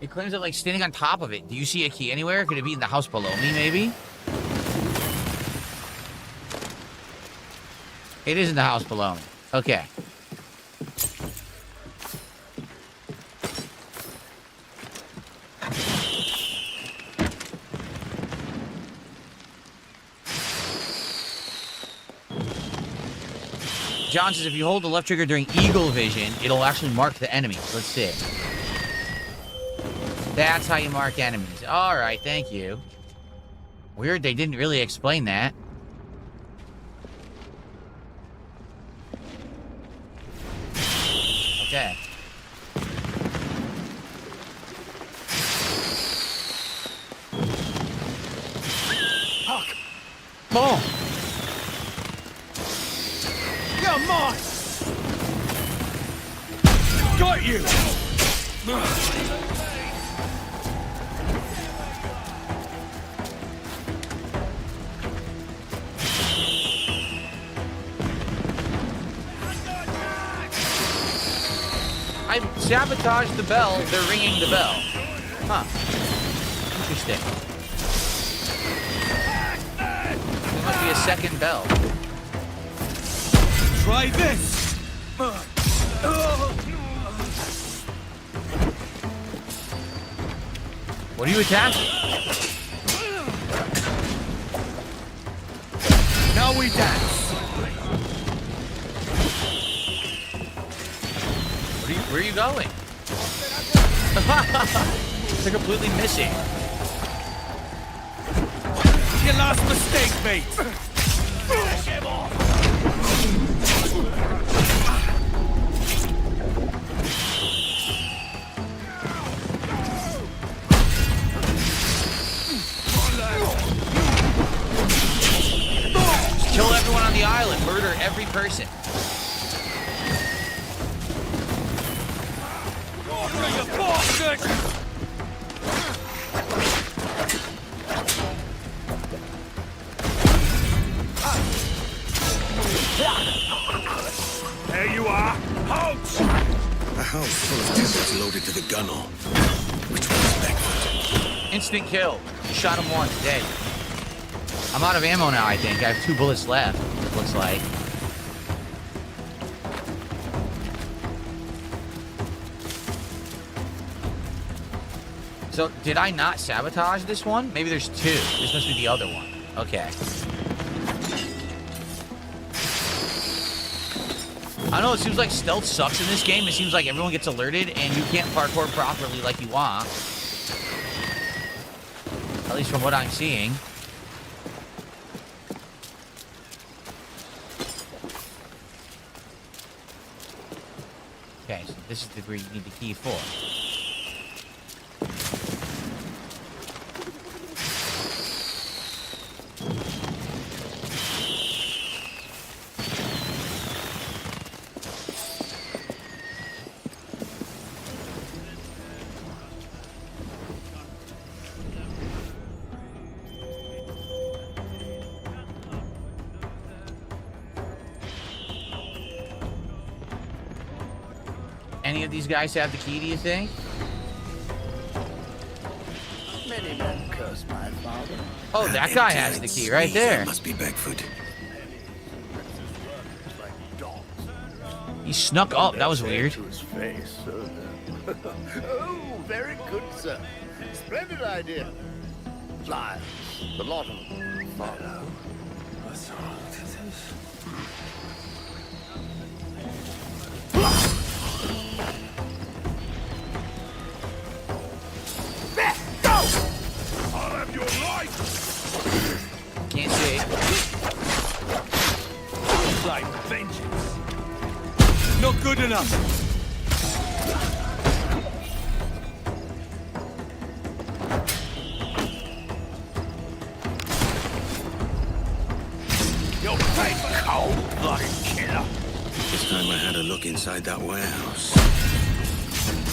It claims that, like, standing on top of it. Do you see a key anywhere? Could it be in the house below me, maybe? It is in the house below me. Okay. John says if you hold the left trigger during eagle vision, it'll actually mark the enemies. Let's see. That's how you mark enemies. All right, thank you. Weird, they didn't really explain that. Okay. Fuck! Boom! Come on! Got you! I sabotaged the bell. They're ringing the bell. Huh. Interesting. There must be a second bell. Try this! What are you attacking? Now we dance! Where are you going? They're completely missing. Your last mistake, mate! Finish him off! Kill everyone on the island. Murder every person. You bastard! There you are! Halt! A house full of timbers loaded to the gunwale. Which one's Beckford? Instant kill. Shot him once. Dead. I'm out of ammo now, I think. I have 2 bullets left, looks like. So, did I not sabotage this one? Maybe there's 2. This must be the other one. Okay. I don't know, it seems like stealth sucks in this game. It seems like everyone gets alerted and you can't parkour properly like you want. At least from what I'm seeing. Okay, so this is where you need the key for. Any of these guys have the key, do you think? Many men curse my father. Oh, that guy has the key right there. Must be Beckford. He snuck up. That was weird. To his face. Oh, very good, sir. Splendid idea. Flies. The lot of them follow. What's wrong with this? I'll have your life! Can't see. Like vengeance. Not good enough! You're paper cold-blooded killer. This time I had a look inside that warehouse.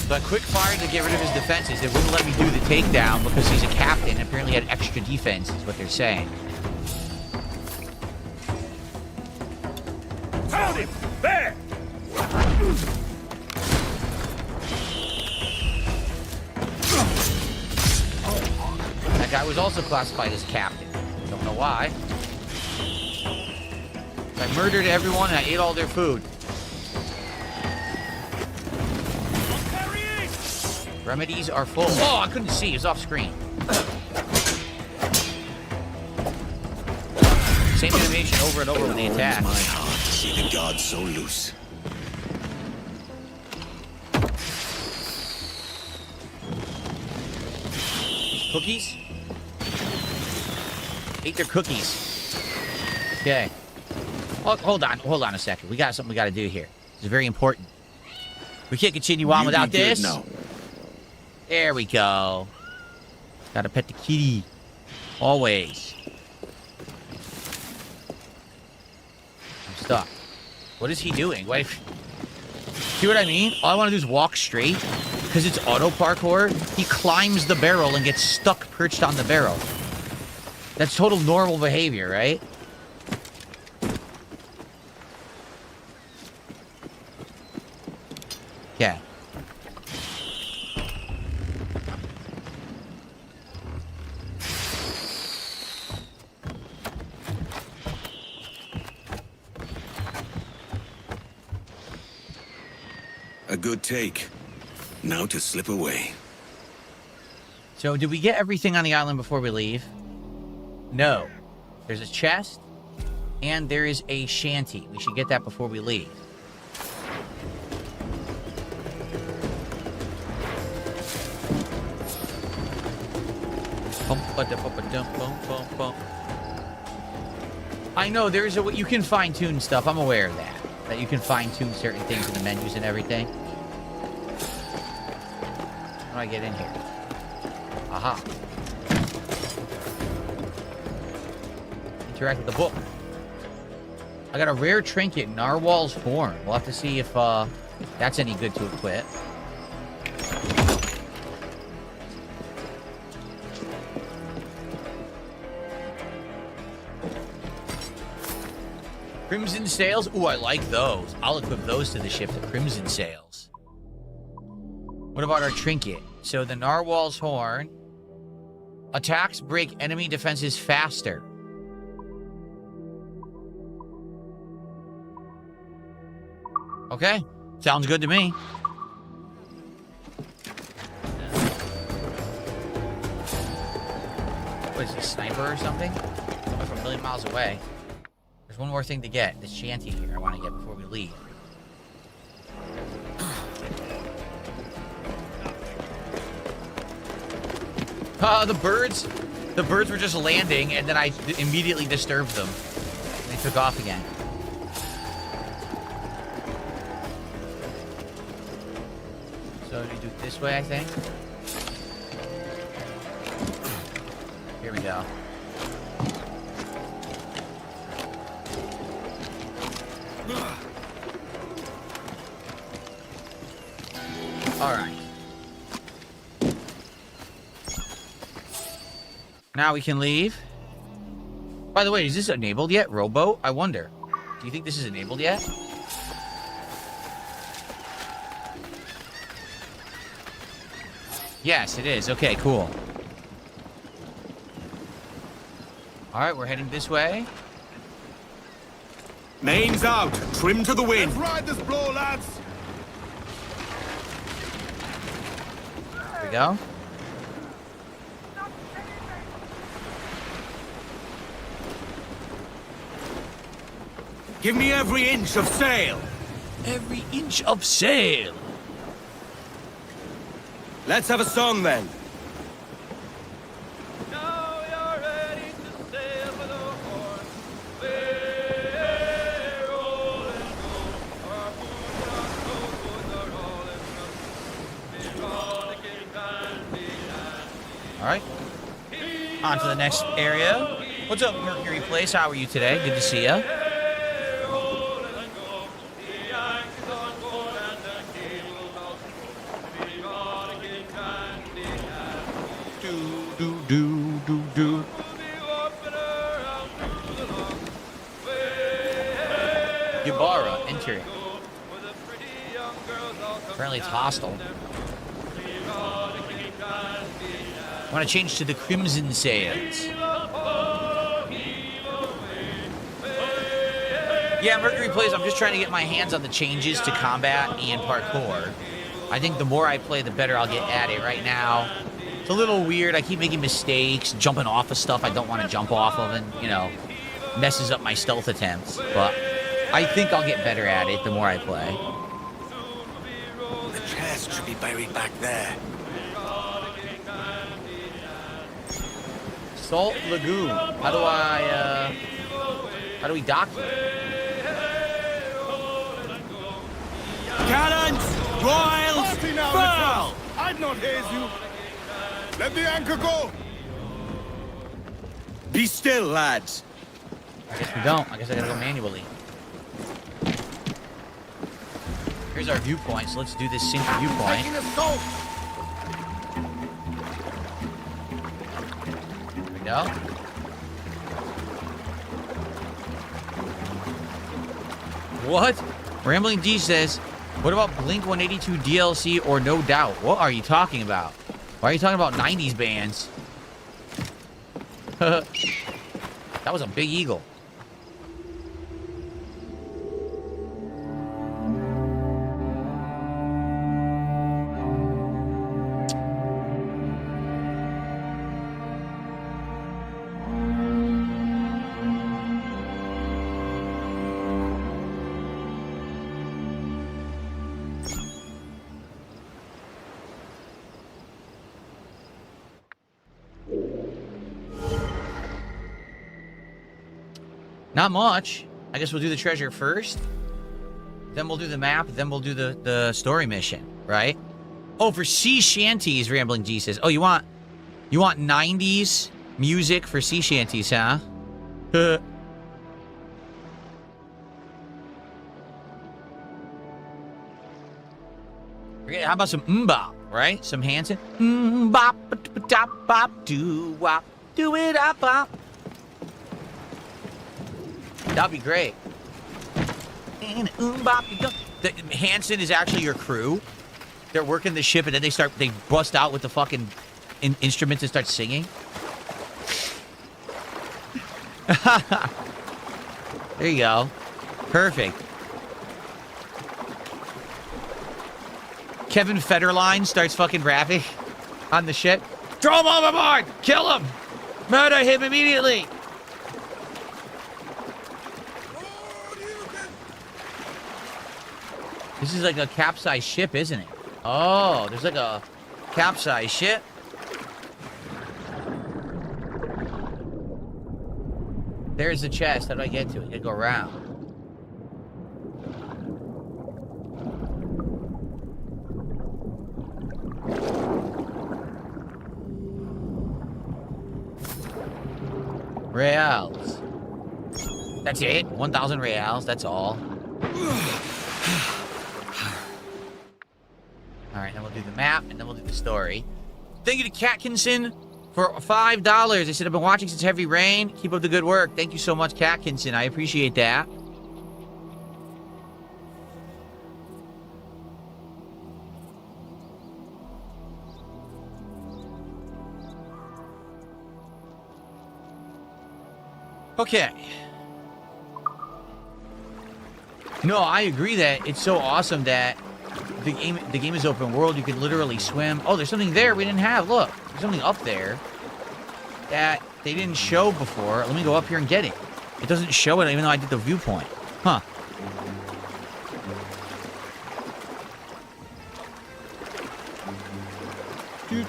So I quick fired to get rid of his defenses. It wouldn't let me do the takedown because he's a captain and apparently had extra defense, is what they're saying. Found him! There! That guy was also classified as captain. Don't know why. I murdered everyone and I ate all their food. Remedies are full. Oh, I couldn't see. It was off screen. Same animation over and over when they attack. My heart to see the gods so loose. Cookies? Ate their cookies. Okay. Oh, hold on a second. We got something we got to do here. It's very important. We can't continue on without this. No. There we go. Gotta pet the kitty. Always. I'm stuck. What is he doing? Wait. See what I mean? All I want to do is walk straight. Because it's auto parkour, he climbs the barrel and gets stuck perched on the barrel. That's total normal behavior, right? Yeah. A good take. Now to slip away. So, did we get everything on the island before we leave? No. There's a chest, and there is a shanty. We should get that before we leave. I know, there's a... You can fine-tune stuff. I'm aware of that. That you can fine-tune certain things in the menus and everything. How do I get in here? Aha. Interact with the book. I got a rare trinket, Narwhal's Horn. We'll have to see if that's any good to equip. Crimson Sails? Ooh, I like those. I'll equip those to the ship, the Crimson Sails. What about our trinket? So the Narwhal's Horn. Attacks break enemy defenses faster. Okay. Sounds good to me. What is this, sniper or something? Coming from a million miles away. There's one more thing to get. The shanty here I want to get before we leave. The birds. The birds were just landing, and then I immediately disturbed them. They took off again. So you do it this way, I think. Here we go. All right. Now we can leave. By the way, is this enabled yet? Rowboat? I wonder. Do you think this is enabled yet? Yes, it is. Okay, cool. All right, we're heading this way. Mains out. Trim to the wind. Let's ride this blow, lads. There we go. Give me every inch of sail. Every inch of sail. Let's have a song then. Now you're ready to sail with a horn. Roll and go. Our boots are rolling. All right. On to the next area. What's up, Mercury Place? How are you today? Good to see ya. Yubara entering. Apparently it's hostile. I want to change to the Crimson Sails. Yeah, Mercury plays. I'm just trying to get my hands on the changes to combat and parkour. I think the more I play, the better I'll get at it. Right now, it's a little weird. I keep making mistakes, jumping off of stuff I don't want to jump off of, and, you know, messes up my stealth attempts. But I think I'll get better at it the more I play. The chest should be buried back there. Salt Lagoon. How do we dock here? Cannons! Royals! Party now, Furl! I'd not haze you. Let the anchor go. Be still, lads. I guess we don't. I guess I gotta go manually. Here's our viewpoint, so let's do this sync viewpoint. Taking assault. Here we go. What? Rambling D says, what about Blink 182 DLC or No Doubt? What are you talking about? Why are you talking about 90s bands? That was a big eagle. Not much. I guess we'll do the treasure first. Then we'll do the map. Then we'll do the story mission, right? Oh, for sea shanties, Rambling G says. Oh, you want 90s music for sea shanties, huh? How about some mbop, right? Some Hanson. Mbop, bop, bop, do wop, do it up, bop. That'd be great. The Hanson is actually your crew. They're working the ship, and then they bust out with the fucking instruments and start singing. There you go. Perfect. Kevin Federline starts fucking rapping on the ship. Throw him overboard! Kill him! Murder him immediately! This is like a capsized ship, isn't it? Oh, there's like a capsized ship. There's the chest. How do I get to it? I gotta go around. Reals. That's it? 1,000 reals, that's all. Alright, then we'll do the map, and then we'll do the story. Thank you to Catkinson for $5. They said, I've been watching since Heavy Rain. Keep up the good work. Thank you so much, Catkinson. I appreciate that. Okay. No, I agree that it's so awesome that the game is open world. You can literally swim. Oh, there's something there we didn't have. Look, there's something up there that they didn't show before. Let me go up here and get it. It doesn't show it even though I did the viewpoint. Huh. Do.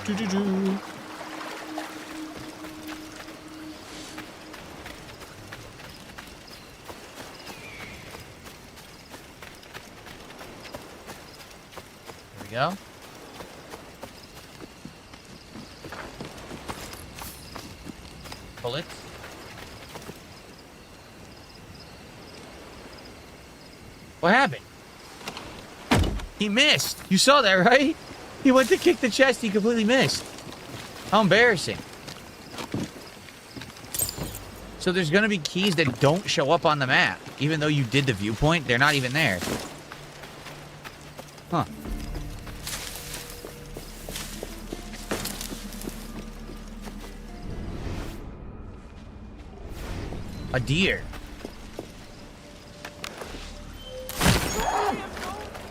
Go. Bullets. What happened? He missed. You saw that, right? He went to kick the chest. He completely missed. How embarrassing. So there's going to be keys that don't show up on the map. Even though you did the viewpoint, they're not even there. Huh. A deer.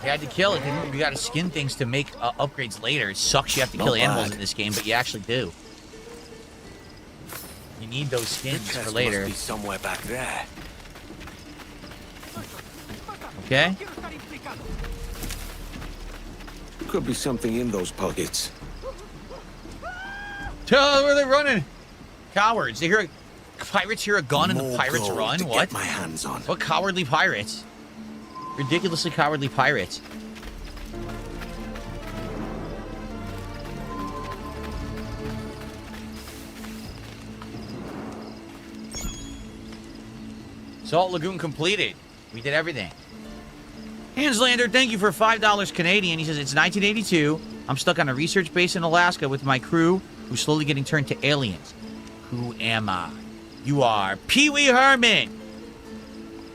You had to kill it. You got to skin things to make upgrades later. It sucks you have to kill animals in this game, but you actually do. You need those skins for later. Must be somewhere back there. Okay? Could be something in those pockets. Tell where they're running. Cowards. They hear pirates hear a gun and the More pirates gold run? to What? Get my hands on. What cowardly pirates? Ridiculously cowardly pirates. Salt Lagoon completed. We did everything. Hanslander, thank you for $5 Canadian. He says, it's 1982. I'm stuck on a research base in Alaska with my crew who's slowly getting turned to aliens. Who am I? You are Pee-wee Herman.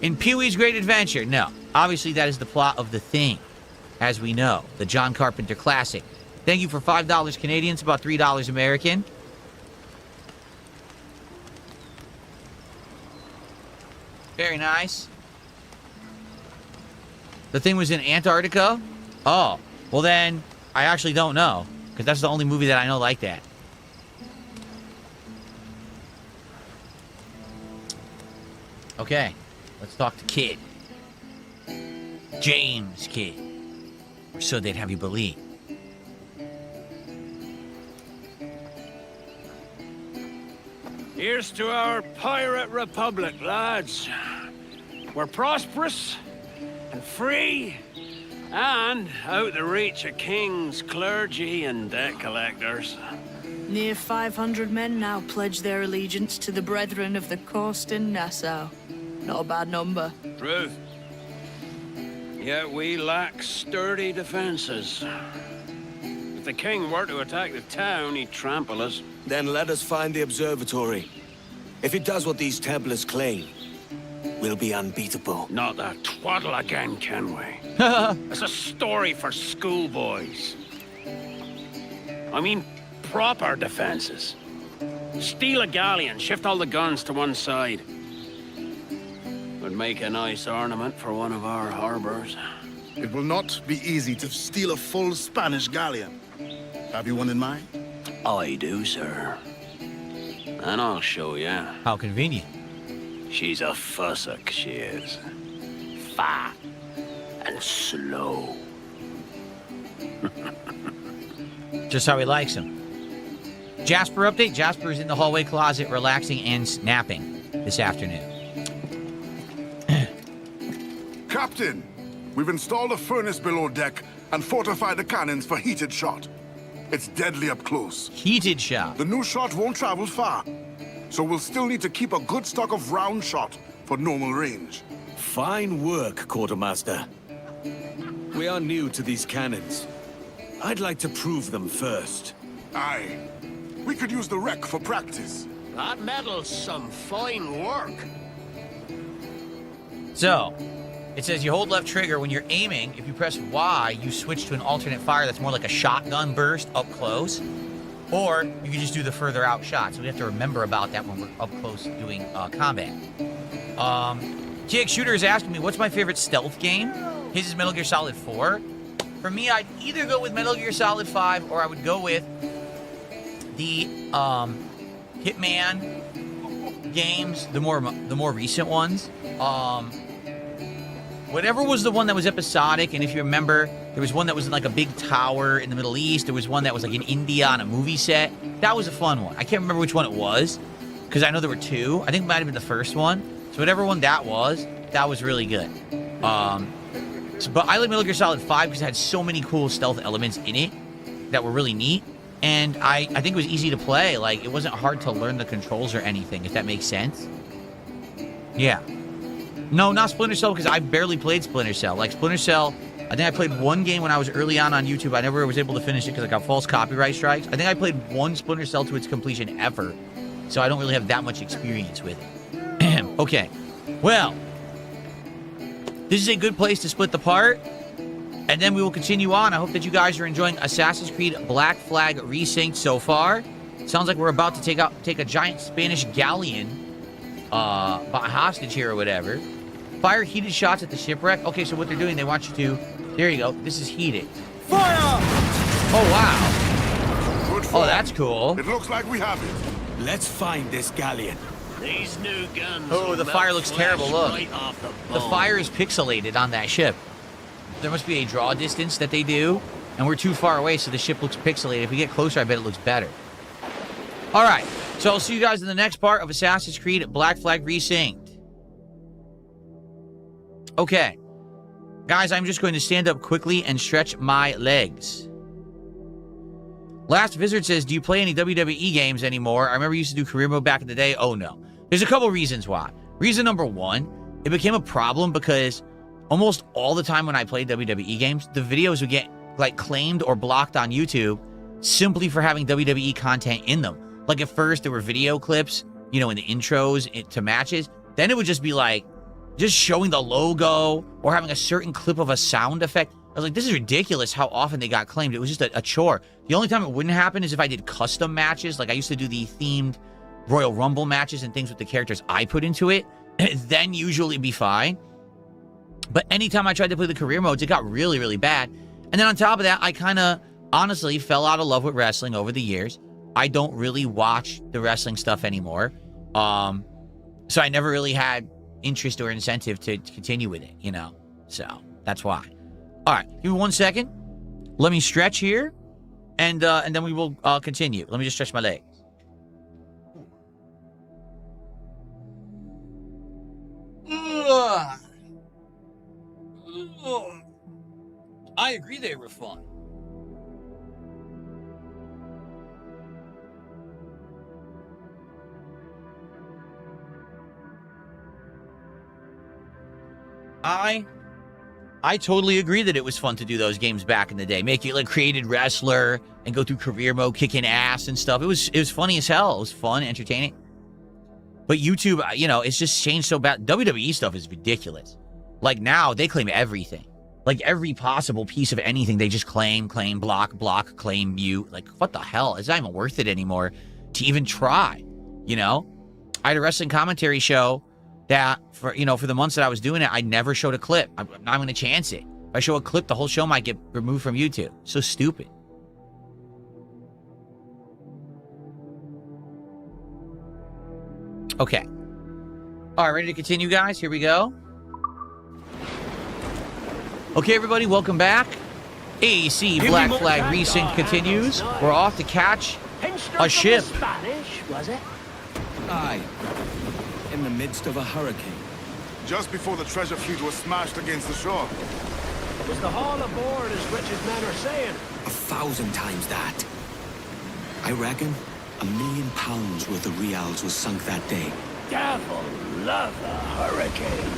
In Pee-wee's Great Adventure. No. Obviously, that is the plot of The Thing. As we know. The John Carpenter classic. Thank you for $5 Canadian. It's about $3 American. Very nice. The Thing was in Antarctica? Oh. Well, then, I actually don't know. Because that's the only movie that I know like that. Okay. Let's talk to Kid. James Kid. Or so they'd have you believe. Here's to our pirate republic, lads. We're prosperous and free and out the reach of kings, clergy, and debt collectors. Near 500 men now pledge their allegiance to the Brethren of the Coast in Nassau. Not a bad number. Truth. Yet we lack sturdy defenses. If the king were to attack the town, he'd trample us. Then let us find the observatory. If it does what these Templars claim, we'll be unbeatable. Not that twaddle again, can we? It's a story for schoolboys. I mean, proper defenses. Steal a galleon, shift all the guns to one side. Would make a nice ornament for one of our harbors. It will not be easy to steal a full Spanish galleon. Have you one in mind? I do, sir. And I'll show you. How convenient. She's a fussock, she is. Fat and slow. Just how he likes him. Jasper update. Jasper is in the hallway closet relaxing and napping this afternoon. Captain, we've installed a furnace below deck and fortified the cannons for heated shot. It's deadly up close. Heated shot. The new shot won't travel far, so we'll still need to keep a good stock of round shot for normal range. Fine work, Quartermaster. We are new to these cannons. I'd like to prove them first. Aye. We could use the wreck for practice. That metal's some fine work. So, it says you hold left trigger when you're aiming. If you press Y, you switch to an alternate fire that's more like a shotgun burst up close. Or you can just do the further out shot. So we have to remember about that when we're up close doing combat. TX Shooter is asking me, what's my favorite stealth game? His is Metal Gear Solid 4. For me, I'd either go with Metal Gear Solid 5 or I would go with the Hitman games, the more recent ones. Whatever was the one that was episodic, and if you remember, there was one that was in like a big tower in the Middle East. There was one that was like in India on a movie set. That was a fun one. I can't remember which one it was, because I know there were two. I think it might have been the first one. So whatever one that was really good. But I like Metal Gear Solid 5 because it had so many cool stealth elements in it that were really neat. And I think it was easy to play. Like, it wasn't hard to learn the controls or anything, if that makes sense. Yeah. No, not Splinter Cell, because I barely played Splinter Cell. Like, Splinter Cell, I think I played one game when I was early on YouTube. I never was able to finish it because I got false copyright strikes. I think I played one Splinter Cell to its completion ever. So I don't really have that much experience with it. Okay. Well, this is a good place to split the part. And then we will continue on. I hope that you guys are enjoying Assassin's Creed Black Flag Resynced so far. Sounds like we're about to take a giant Spanish galleon by hostage here or whatever. Fire heated shots at the shipwreck. Okay, so what they're doing, they want you to There you go. This is heated. Fire! Oh, wow. Good Oh, form. that's cool. It looks like we have it. Let's find this galleon. These new guns. Oh, will the melt fire looks flesh terrible. Look. right off the The bone. fire is pixelated on that ship. There must be a draw distance that they do, and we're too far away, so the ship looks pixelated. If we get closer, I bet it looks better. All right, so I'll see you guys in the next part of Assassin's Creed Black Flag Resynced. Okay. Guys, I'm just going to stand up quickly and stretch my legs. Last Visit says, do you play any WWE games anymore? I remember you used to do career mode back in the day. Oh, no. There's a couple reasons why. Reason number one, it became a problem because almost all the time when I played WWE games, the videos would get like claimed or blocked on YouTube simply for having WWE content in them. Like at first there were video clips, you know, in the intros to matches. Then it would just be like just showing the logo or having a certain clip of a sound effect. I was like, this is ridiculous how often they got claimed. It was just a chore. The only time it wouldn't happen is if I did custom matches. Like I used to do the themed Royal Rumble matches and things with the characters I put into it. Then usually it'd be fine. But anytime I tried to play the career modes, it got really, really bad. And then on top of that, I kind of honestly fell out of love with wrestling over the years. I don't really watch the wrestling stuff anymore. So I never really had interest or incentive to continue with it, you know? So that's why. All right, give me 1 second. Let me stretch here, and then we will continue. Let me just stretch my legs. I agree they were fun. I totally agree that it was fun to do those games back in the day. Make you like created wrestler and go through career mode, kicking ass and stuff. It was funny as hell. It was fun, entertaining. But YouTube, you know, it's just changed so bad. WWE stuff is ridiculous. Like now, they claim everything. Like every possible piece of anything, they just claim, block, claim, mute. Like, what the hell? It's not even worth it anymore to even try, you know? I had a wrestling commentary show that, for the months that I was doing it, I never showed a clip. I'm not going to chance it. If I show a clip, the whole show might get removed from YouTube. So stupid. Okay. All right, ready to continue, guys? Here we go. Okay, everybody, welcome back. AC Black Flag Resync continues. We're off to catch a ship. Spanish, was it? Aye. In the midst of a hurricane. Just before the treasure fleet was smashed against the shore. Was the haul aboard as Rich's men are saying? 1,000 times that. I reckon £1 million worth of reals was sunk that day. Devil love a hurricane.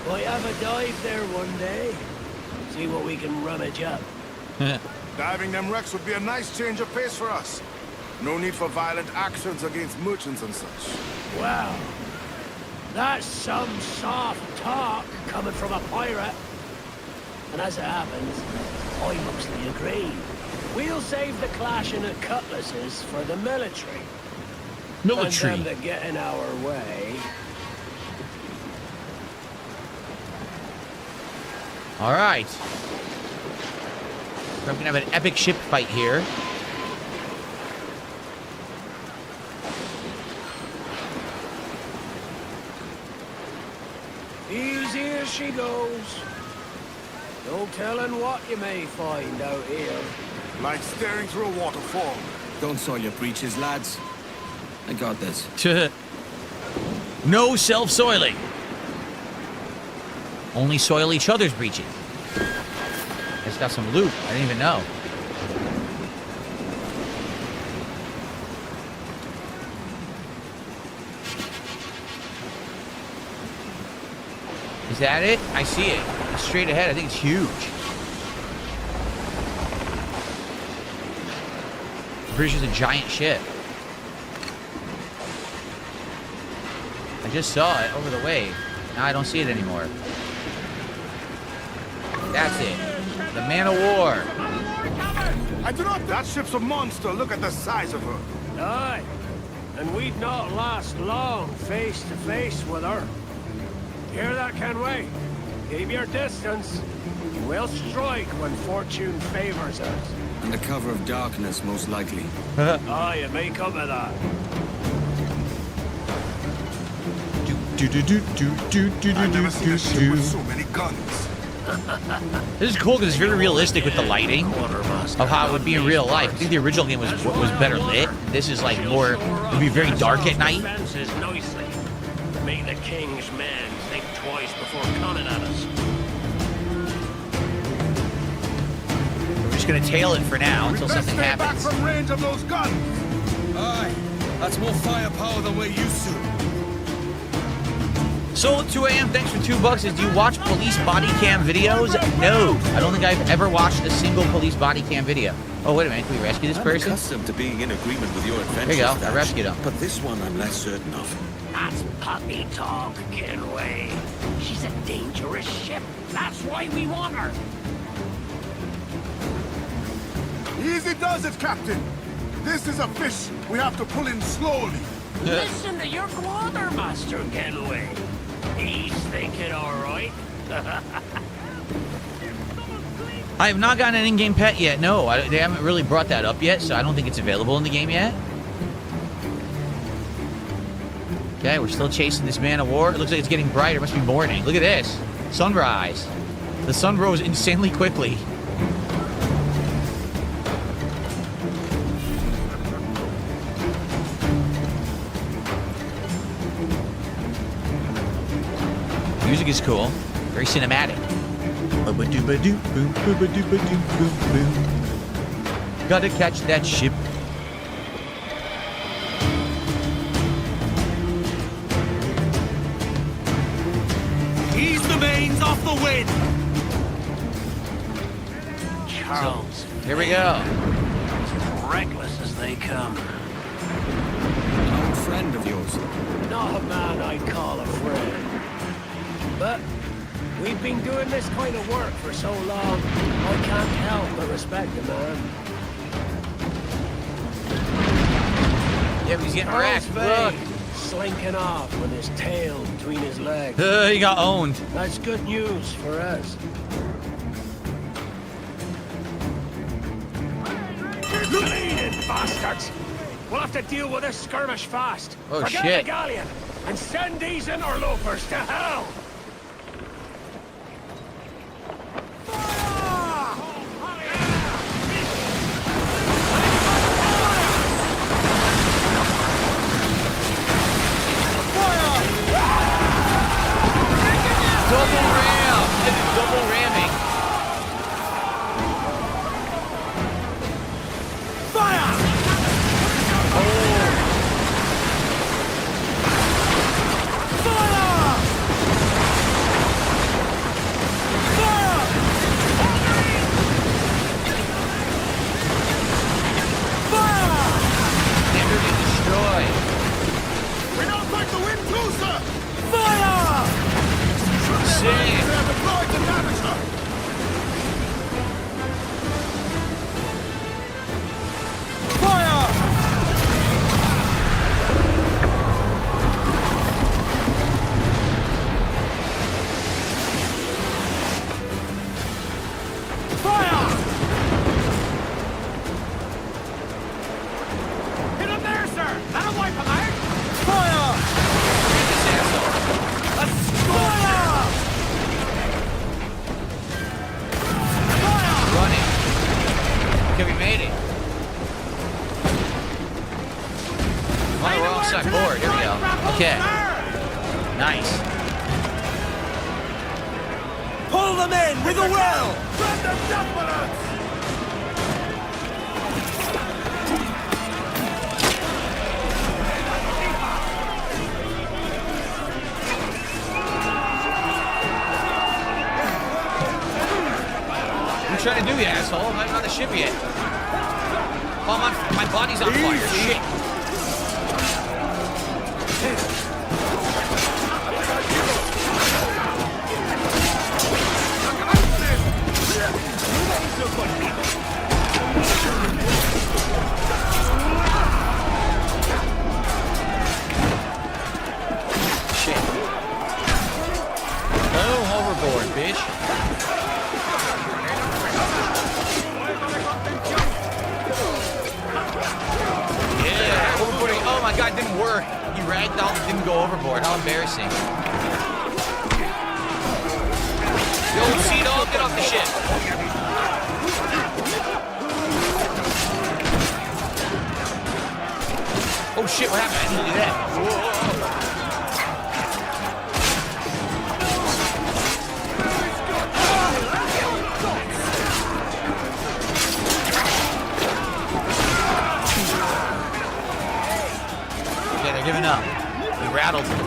Might have a dive there one day. See what we can rummage up. Diving them wrecks would be a nice change of pace for us. No need for violent actions against merchants and such. Wow. That's some soft talk coming from a pirate. And as it happens, I mostly agree. We'll save the clashing of cutlasses for the military. Military. And them that get in our way. All right. We're going to have an epic ship fight here. Easy as she goes. No telling what you may find out here. Like staring through a waterfall. Don't soil your breeches, lads. I got this. No self-soiling. Only soil each other's breeches. It's got some loot. I didn't even know. Is that it? I see it. It's straight ahead. I think it's huge. The bridge is a giant ship. I just saw it over the wave. Now I don't see it anymore. That's it. The Man of War. I do not. That ship's a monster. Look at the size of her. Aye. And we'd not last long face to face with her. Hear that, Kenway? Keep your distance. We'll strike when fortune favors us. Under cover of darkness, most likely. Aye, it may come to that. I've never seen a ship with so many guns. This is cool because it's very realistic with the lighting of how it would be in real life. I think the original game was better lit. This is like more, it would be very dark at night. Fences nicely. Make the king's men think twice before coming at us. We're just gonna tail it for now until Let's something stay back happens. from range of those guns. Aye, that's more firepower than we're used to. Soul at 2 a.m. Thanks for $2. Do you watch police body cam videos? No, I don't think I've ever watched a single police body cam video. Oh, wait a minute. Can we rescue this I'm person? accustomed to being in agreement with your adventures. There you go. I Thatch, rescued him. But this one I'm less certain of. That's puppy talk, Kenway. She's a dangerous ship. That's why we want her. Easy does it, Captain. This is a fish we have to pull in slowly. Listen to your quartermaster, Kenway. He's thinking all right. I have not gotten an in-game pet yet. No, they haven't really brought that up yet, so I don't think it's available in the game yet. Okay, we're still chasing this man of war. It looks like it's getting brighter. It must be morning. Look at this. Sunrise. The sun rose insanely quickly. Music is cool. Very cinematic. Gotta catch that ship. Ease the mains off the wind! Charles, Here we go. reckless as they come. An old friend of yours. Not a man I'd call a friend. But we've been doing this kind of work for so long, I can't help but respect the man. Yeah, he's getting Charles wrecked. Look. Vane, slinking off with his tail between his legs. He got owned. That's good news for us. Bleeding bastards! We'll have to deal with this skirmish fast. Oh, Forget shit. the galleon and send these interlopers to hell! Double ram. Double ramming. Fire! Damn, they're getting destroyed. We don't take the wind too, sir. Sick. They're deployed to damage her. Get up there, sir! That'll wipe them out! This asshole. Running. Okay, we made it. Oh, we're all set forward. Here we go. Okay. Nice. Pull them in with a will! What are you trying to do, you asshole? I'm not even on the ship yet. Oh, my body's on fire. Shit. Shit. Boom, overboard, bitch. God, it didn't work. He ragdolled and didn't go overboard. How embarrassing. Yo, Cito, get off the ship. Oh shit, what happened? I didn't do that. Okay, they're giving up. We rattled them.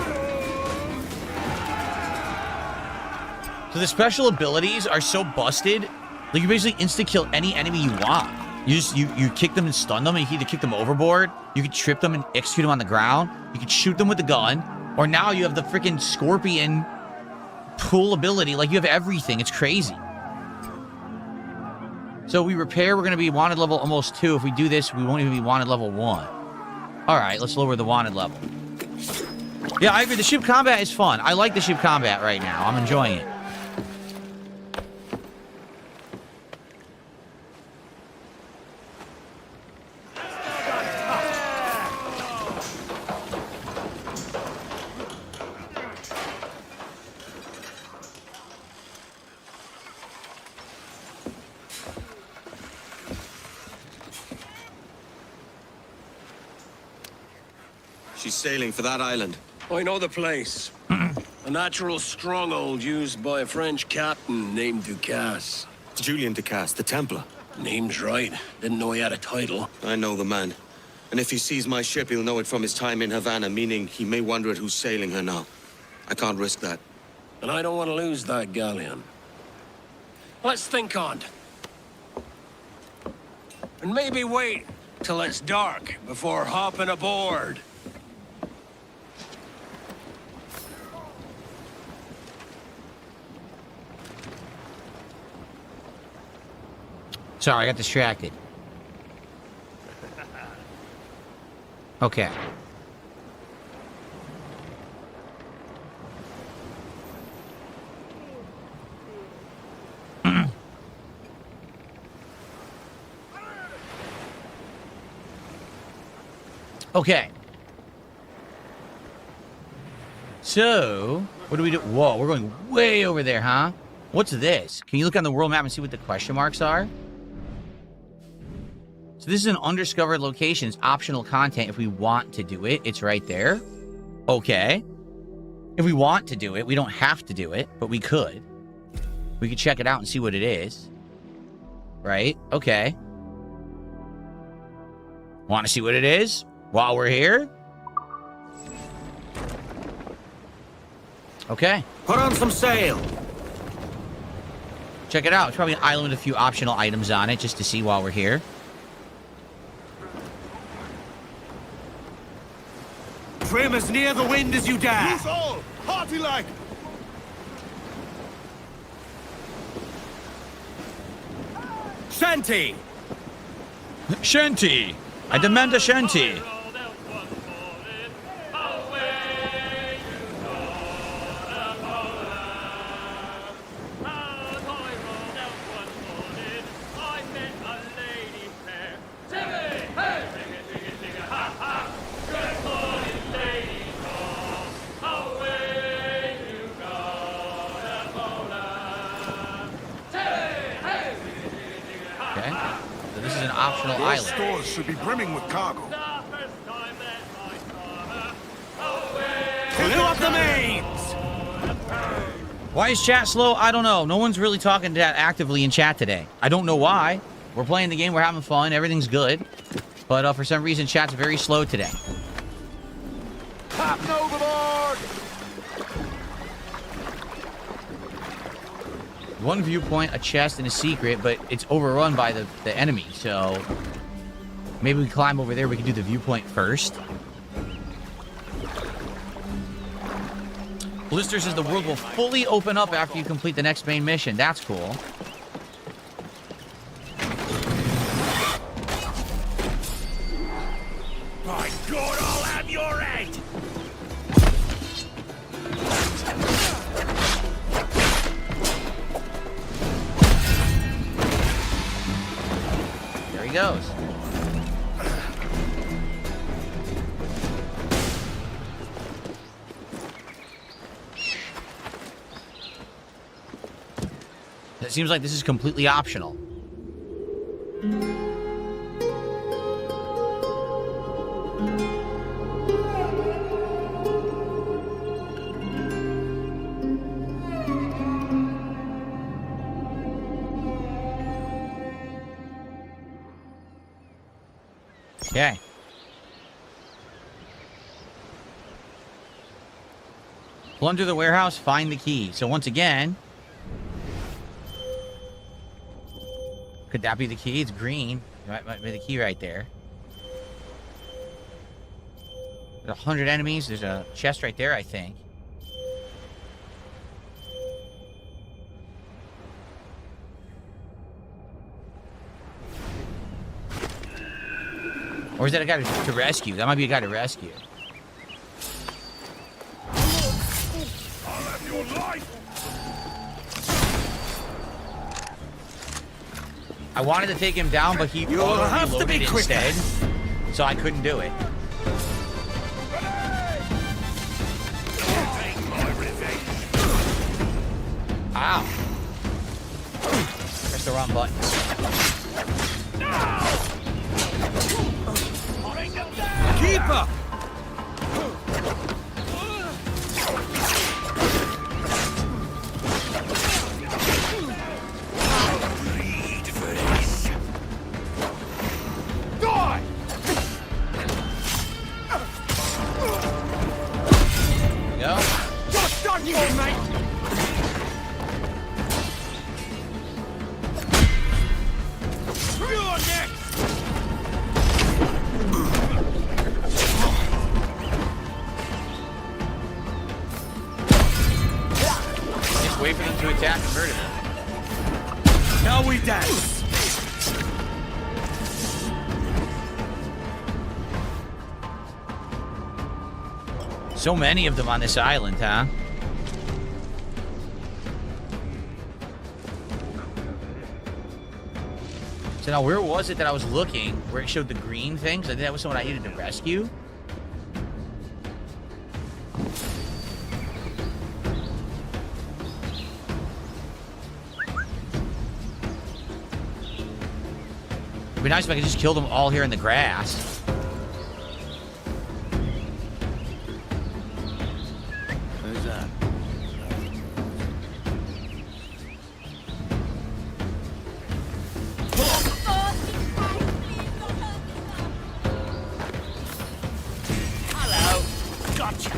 So the special abilities are so busted. Like, you basically insta-kill any enemy you want. You kick them and stun them, and you can either kick them overboard, you can trip them and execute them on the ground, you can shoot them with the gun, or now you have the freaking scorpion pull ability. Like, you have everything. It's crazy. So we repair, we're going to be wanted level almost 2. If we do this, we won't even be wanted level 1. Alright, let's lower the wanted level. Yeah, I agree. The ship combat is fun. I like the ship combat right now. I'm enjoying it. She's sailing for that island. I know the place. A natural stronghold used by a French captain named Ducasse. Julian Ducasse, the Templar. Name's right. Didn't know he had a title. I know the man. And if he sees my ship, he'll know it from his time in Havana, meaning he may wonder at who's sailing her now. I can't risk that. And I don't want to lose that galleon. Let's think on it. And maybe wait till it's dark before hopping aboard. Sorry, I got distracted. Okay. Okay. So, what do we do? Whoa, we're going way over there, huh? What's this? Can you look on the world map and see what the question marks are? So this is an undiscovered location. It's optional content if we want to do it. It's right there. Okay. If we want to do it, we don't have to do it, but we could. We could check it out and see what it is. Right? Okay. Want to see what it is while we're here? Okay. Put on some sail. Check it out. It's probably an island with a few optional items on it just to see while we're here. Trim as near the wind as you dare. Use all! Hearty like! Shanty! Shanty! I demand a shanty! Those stores should be brimming with cargo. Clear up the mains! Why is chat slow? I don't know. No one's really talking that actively in chat today. I don't know why. We're playing the game. We're having fun. Everything's good. But for some reason, chat's very slow today. Captain overboard! One viewpoint, a chest, and a secret, but it's overrun by the enemy, so maybe we climb over there. We can do the viewpoint first. Blister says the world will fully open up after you complete the next main mission. That's cool. By God, I'll have your head! There he goes. it seems like this is completely optional. Okay. Plunder the warehouse, find the key. So once again, could that be the key? It's green. Might be the key right there. There's 100 enemies. There's a chest right there, I think. Or is that a guy to rescue? That might be a guy to rescue. I'll have your life! I wanted to take him down, but he auto-reloaded instead, so I couldn't do it. Take my revenge! Ow. Press the wrong button. Keeper! Die! There we go. Just done for, mate! You're next! Just wait for them to attack and murder them. Now we dance! So many of them on this island, huh? So now where was it that I was looking where it showed the green things? I think that was someone I needed to rescue. It'd be nice if I could just kill them all here in the grass. Who's that? Hello! Gotcha!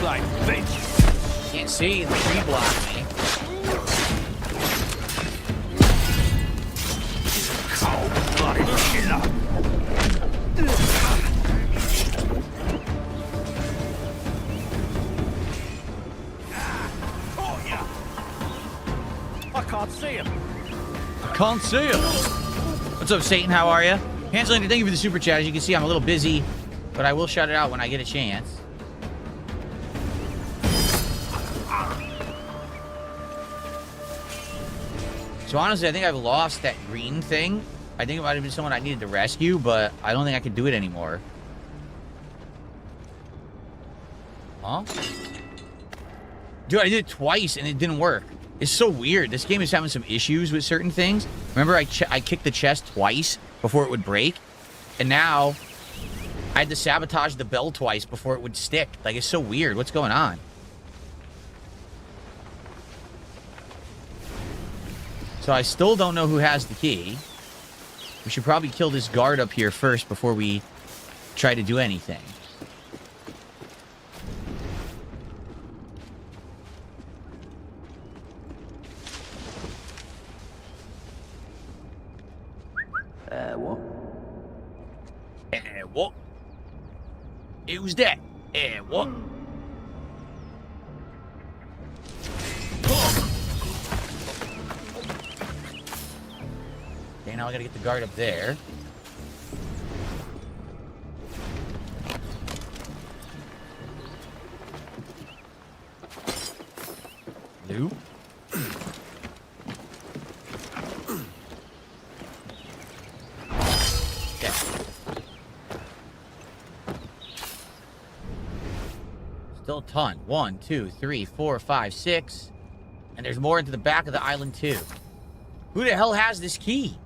Like bitch. Can't see, the tree blocked me. Cold-blooded killer! Caught ya! I can't see him. Can't see him. What's up, Satan? How are you? Hanselander, thank you for the super chat. As you can see, I'm a little busy, but I will shout it out when I get a chance. So honestly, I think I've lost that green thing. I think it might have been someone I needed to rescue, but I don't think I could do it anymore. Huh? Dude, I did it twice and it didn't work. It's so weird. This game is having some issues with certain things. Remember, I kicked the chest twice before it would break? And now, I had to sabotage the bell twice before it would stick. Like, it's so weird. What's going on? So I still don't know who has the key. We should probably kill this guard up here first before we try to do anything. What? What? Who's that? What? Okay, now I gotta get the guard up there. Nope. Still a ton. 1, 2, 3, 4, 5, 6. And there's more into the back of the island, too. Who the hell has this key?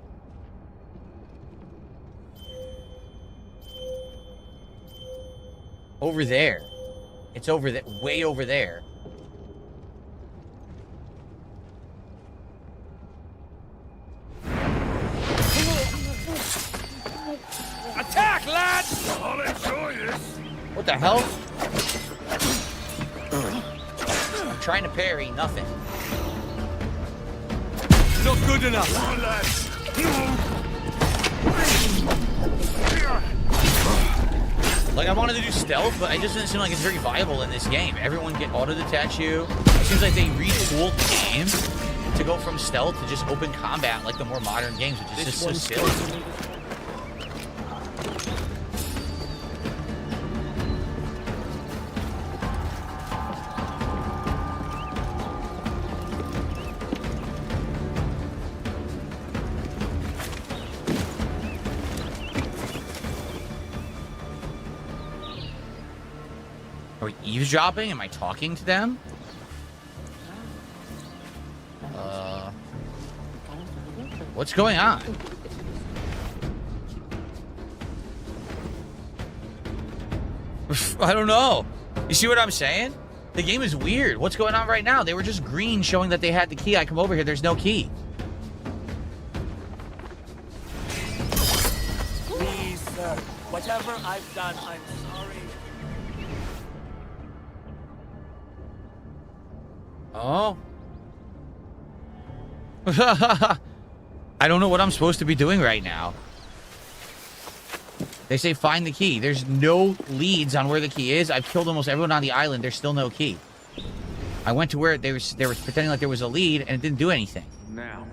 Over there. It's over there. Way over there. Attack, lads! I'll enjoy this. What the hell? I'm trying to parry. Nothing. Not good enough. Come on, lads. Like, I wanted to do stealth, but it just doesn't seem like it's very viable in this game. Everyone get auto-detach you. It seems like they retooled the game to go from stealth to just open combat like the more modern games, which is just so silly. Are we eavesdropping? Am I talking to them? What's going on? I don't know. You see what I'm saying? The game is weird. What's going on right now? They were just green showing that they had the key. I come over here. There's no key. Please, sir. Whatever I've done, I'm sorry. Oh. I don't know what I'm supposed to be doing right now. They say find the key. There's no leads on where the key is. I've killed almost everyone on the island. There's still no key. I went to where they were pretending like there was a lead, and it didn't do anything. Now.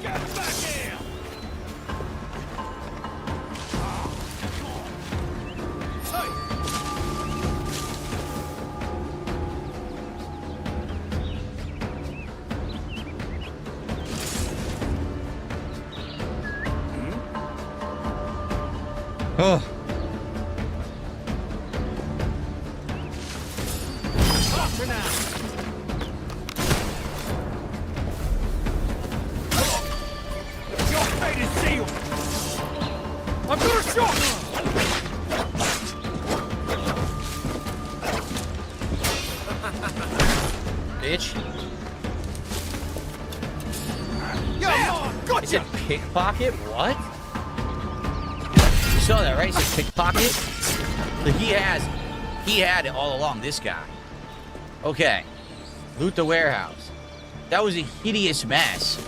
Get back here! Oh. Faster now! Your fate is sealed! I've got a shot! Bitch. Yeah, gotcha! Is it pickpocket? What? You saw that, right? It said pickpocket. So he had it all along, this guy. Okay. Loot the warehouse. That was a hideous mess.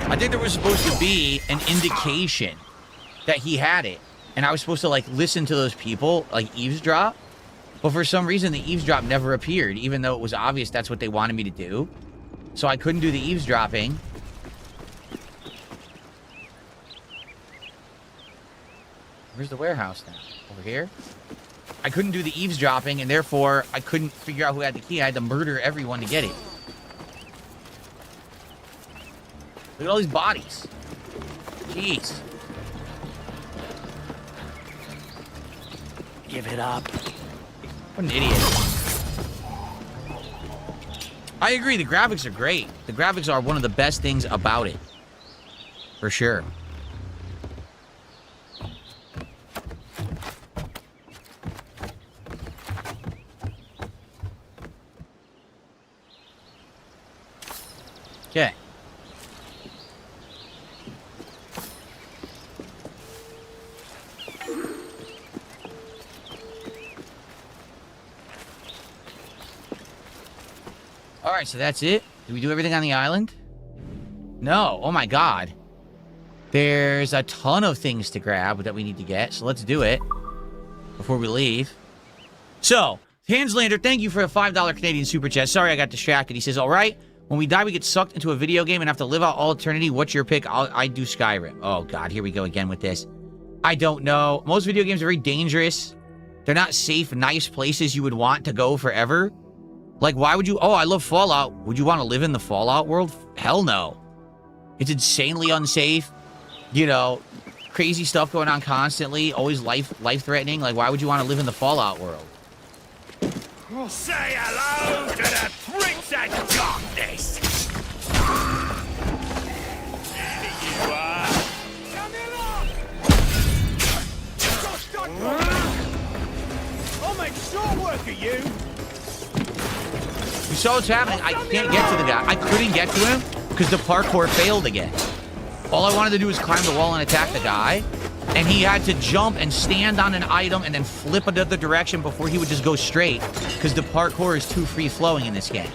I think there was supposed to be an indication that he had it. And I was supposed to, like, listen to those people, like, eavesdrop. But for some reason, the eavesdrop never appeared, even though it was obvious that's what they wanted me to do. So I couldn't do the eavesdropping. Where's the warehouse now? Over here? I couldn't do the eavesdropping, and therefore, I couldn't figure out who had the key. I had to murder everyone to get it. Look at all these bodies. Jeez. Give it up. What an idiot. I agree, the graphics are great. The graphics are one of the best things about it. For sure. Okay. Alright, so that's it. Did we do everything on the island? No. Oh my god. There's a ton of things to grab that we need to get, so let's do it before we leave. So, Hanslander, thank you for a $5 Canadian super chat. Sorry I got distracted. He says, alright, when we die we get sucked into a video game and have to live out all eternity. What's your pick? I do Skyrim. Oh god, here we go again with this. I don't know. Most video games are very dangerous. They're not safe, nice places you would want to go forever. Like, why would you... Oh, I love Fallout. Would you want to live in the Fallout world? Hell no. It's insanely unsafe. You know, crazy stuff going on constantly. Always life-threatening. Like, why would you want to live in the Fallout world? Say hello to the Prince of Darkness! There you are! I'll make short work of you! You saw what's happening. I can't get to the guy. I couldn't get to him because the parkour failed again. All I wanted to do was climb the wall and attack the guy. And he had to jump and stand on an item and then flip another direction before he would just go straight because the parkour is too free-flowing in this game.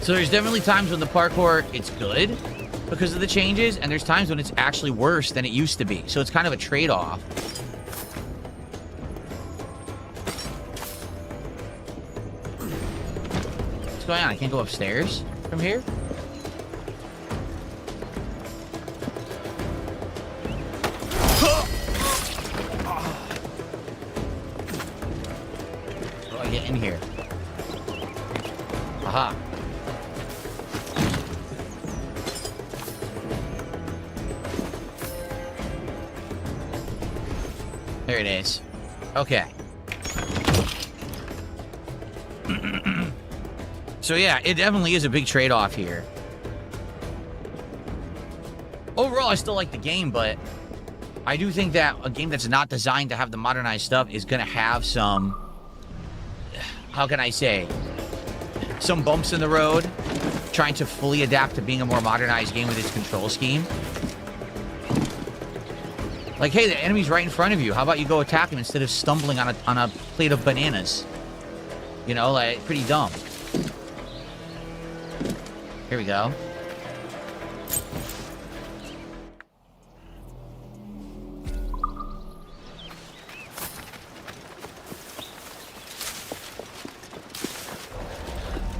So there's definitely times when the parkour, it's good because of the changes, and there's times when it's actually worse than it used to be. So it's kind of a trade-off. What's going on? I can't go upstairs from here? How do I get in here? Aha. There it is. Okay. So yeah, it definitely is a big trade-off here. Overall, I still like the game, but I do think that a game that's not designed to have the modernized stuff is going to have some... How can I say? Some bumps in the road, trying to fully adapt to being a more modernized game with its control scheme. Like, hey, the enemy's right in front of you. How about you go attack him instead of stumbling on a plate of bananas? You know, like, pretty dumb. Here we go.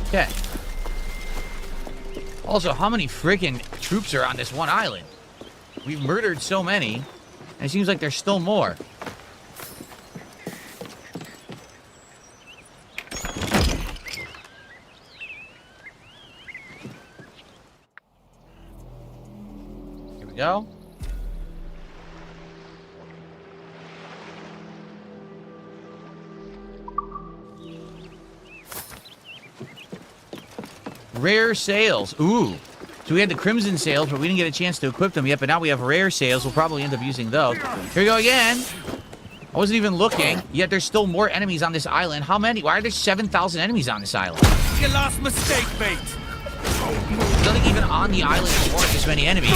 Okay. Also, how many freaking troops are on this one island? We've murdered so many. And it seems like there's still more. Here we go. Rare sales. Ooh. So we had the Crimson sales, but we didn't get a chance to equip them yet. But now we have rare sales. We'll probably end up using those. Here we go again. I wasn't even looking. Yet there's still more enemies on this island. How many? Why are there 7,000 enemies on this island? Your last mistake, mate! There's nothing even on the island for this many enemies.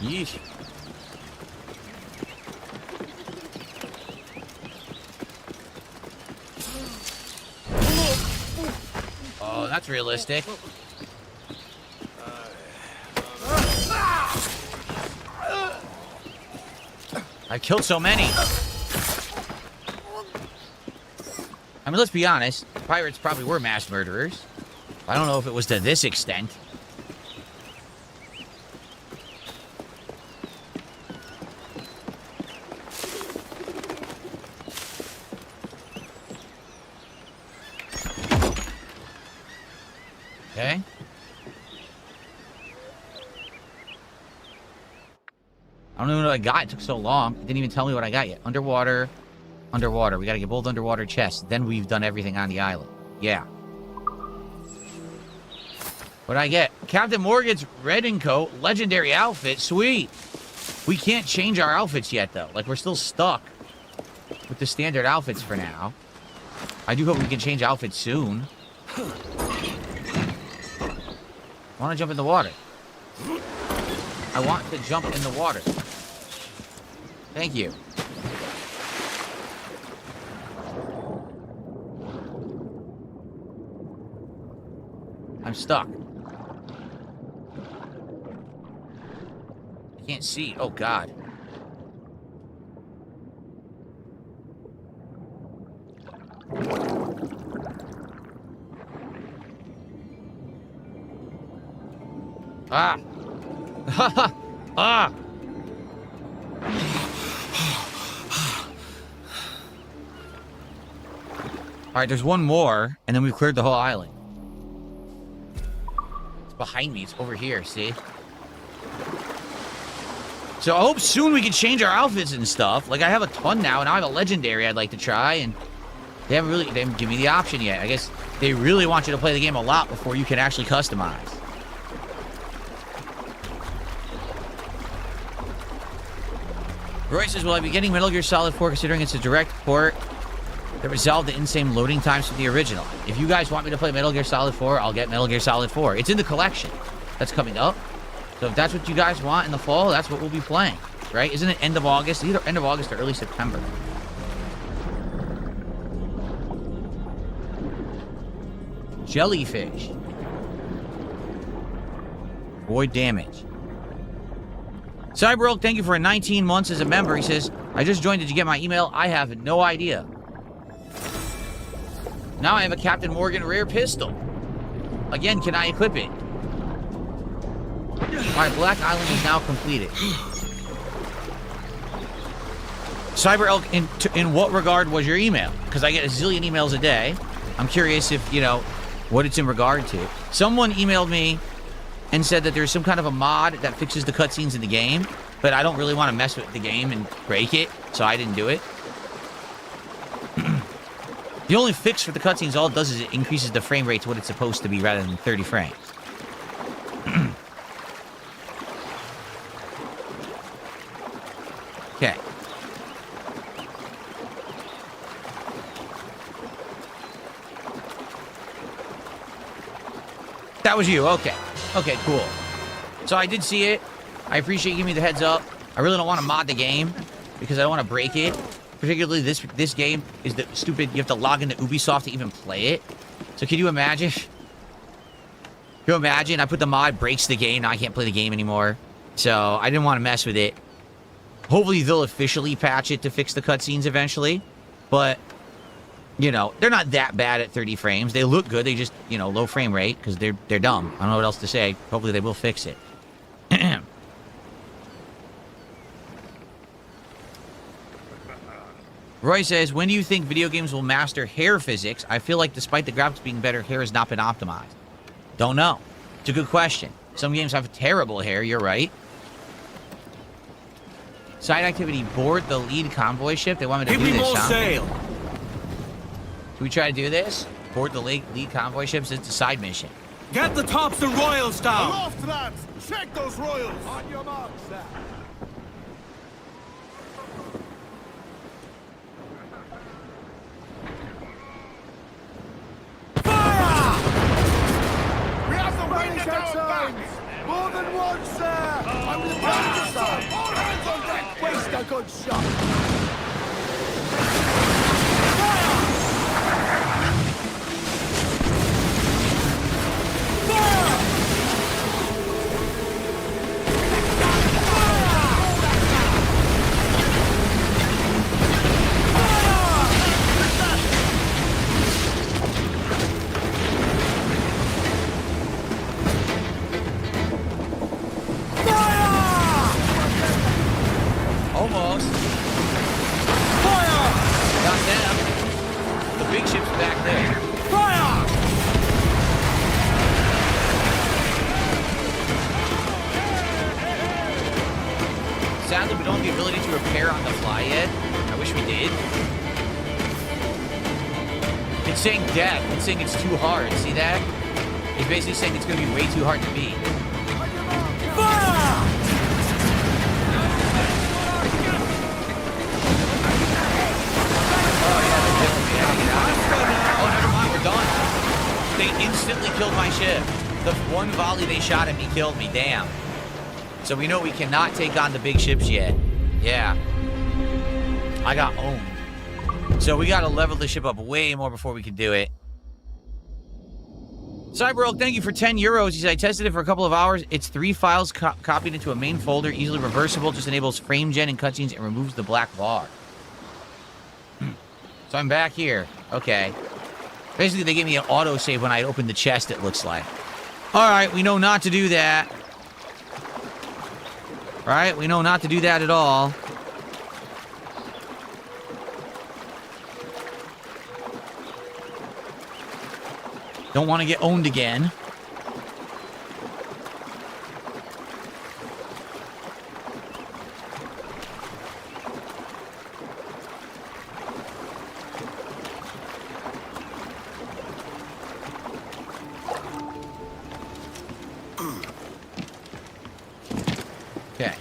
Yeesh. Oh, that's realistic. I killed so many. I mean, let's be honest. Pirates probably were mass murderers. I don't know if it was to this extent. Okay. I don't even know what I got. It took so long. It didn't even tell me what I got yet. Underwater. Underwater. We gotta get both underwater chests. Then we've done everything on the island. Yeah. What'd I get? Captain Morgan's Redden coat. Legendary outfit. Sweet. We can't change our outfits yet, though. Like, we're still stuck with the standard outfits for now. I do hope we can change outfits soon. I want to jump in the water. I want to jump in the water. Thank you. I'm stuck. I can't see. Oh, God. Ah! Ah! Alright, there's one more, and then we've cleared the whole island. It's behind me. It's over here, see? So I hope soon we can change our outfits and stuff. Like, I have a ton now, and I have a legendary I'd like to try, and they haven't given me the option yet. I guess they really want you to play the game a lot before you can actually customize. Roy says, will I be getting Metal Gear Solid 4 considering it's a direct port that resolved the insane loading times from the original? If you guys want me to play Metal Gear Solid 4, I'll get Metal Gear Solid 4. It's in the collection that's coming up. So if that's what you guys want in the fall, that's what we'll be playing, right? Isn't it end of August? Either end of August or early September. Jellyfish. Void damage. Cyberulk, thank you for 19 months as a member. He says, I just joined. Did you get my email? I have no idea. Now I have a Captain Morgan rare pistol. Again, can I equip it? Alright, Black Island is now completed. Cyberulk, in what regard was your email? Because I get a zillion emails a day. I'm curious if, you know, what it's in regard to. Someone emailed me and said that there's some kind of a mod that fixes the cutscenes in the game, but I don't really want to mess with the game and break it, so I didn't do it. The only fix for the cutscenes, all it does is it increases the frame rate to what it's supposed to be rather than 30 frames. Okay. That was you, okay. Okay, cool. So I did see it. I appreciate you giving me the heads up. I really don't want to mod the game because I don't want to break it. Particularly this game is the stupid, you have to log into Ubisoft to even play it. So can you imagine? Can you imagine? I put the mod, breaks the game, now I can't play the game anymore. So I didn't want to mess with it. Hopefully they'll officially patch it to fix the cutscenes eventually. But, you know, they're not that bad at 30 frames. They look good, they just, you know, low frame rate because they're dumb. I don't know what else to say. Hopefully they will fix it. Roy says, when do you think video games will master hair physics? I feel like despite the graphics being better, hair has not been optimized. Don't know. It's a good question. Some games have terrible hair, you're right. Side activity, board the lead convoy ship. They want me to do this, huh? Sail. Should we try to do this? Board the lead convoy ships? It's a side mission. Get the tops and royals down! Aloft, lads! Check those royals! On your marks, sir. More than one, sir! I'm the danger, sir! All hands on deck! Waste a good shot! Fire! Fire! Almost. Fire! Got them. The big ship's back there. Fire! Sadly, we don't have the ability to repair on the fly yet. I wish we did. It's saying death. It's saying it's too hard. See that? It's basically saying it's going to be way too hard to beat. Fire! Oh, never mind, we're done. They instantly killed my ship. The one volley they shot at me killed me, damn. So we know we cannot take on the big ships yet. Yeah. I got owned. So we got to level the ship up way more before we can do it. Cyberelk, thank you for 10 euros. He said, I tested it for a couple of hours. It's 3 files copied into a main folder, easily reversible, just enables frame gen and cutscenes and removes the black bar. So I'm back here. Okay. Basically, they gave me an autosave when I opened the chest, it looks like. All right, we know not to do that. Right? We know not to do that at all. Don't want to get owned again. Okay.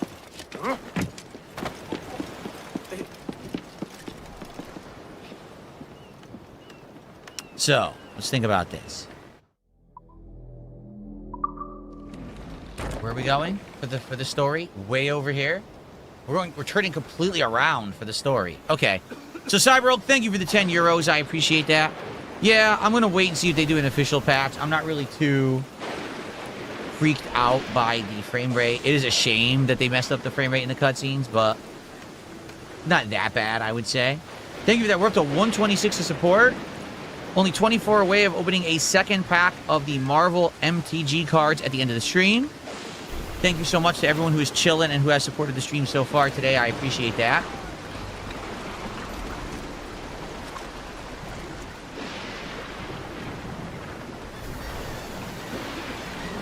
So, let's think about this. Where are we going for the story? Way over here. We're turning completely around for the story. Okay. So Cyberelk, thank you for the 10 euros. I appreciate that. Yeah, I'm gonna wait and see if they do an official patch. I'm not really too freaked out by the frame rate. It is a shame that they messed up the frame rate in the cutscenes, but not that bad, I would say. Thank you for that. We're up to 126 to support. Only 24 away of opening a second pack of the Marvel MTG cards at the end of the stream. Thank you so much to everyone who is chilling and who has supported the stream so far today. I appreciate that.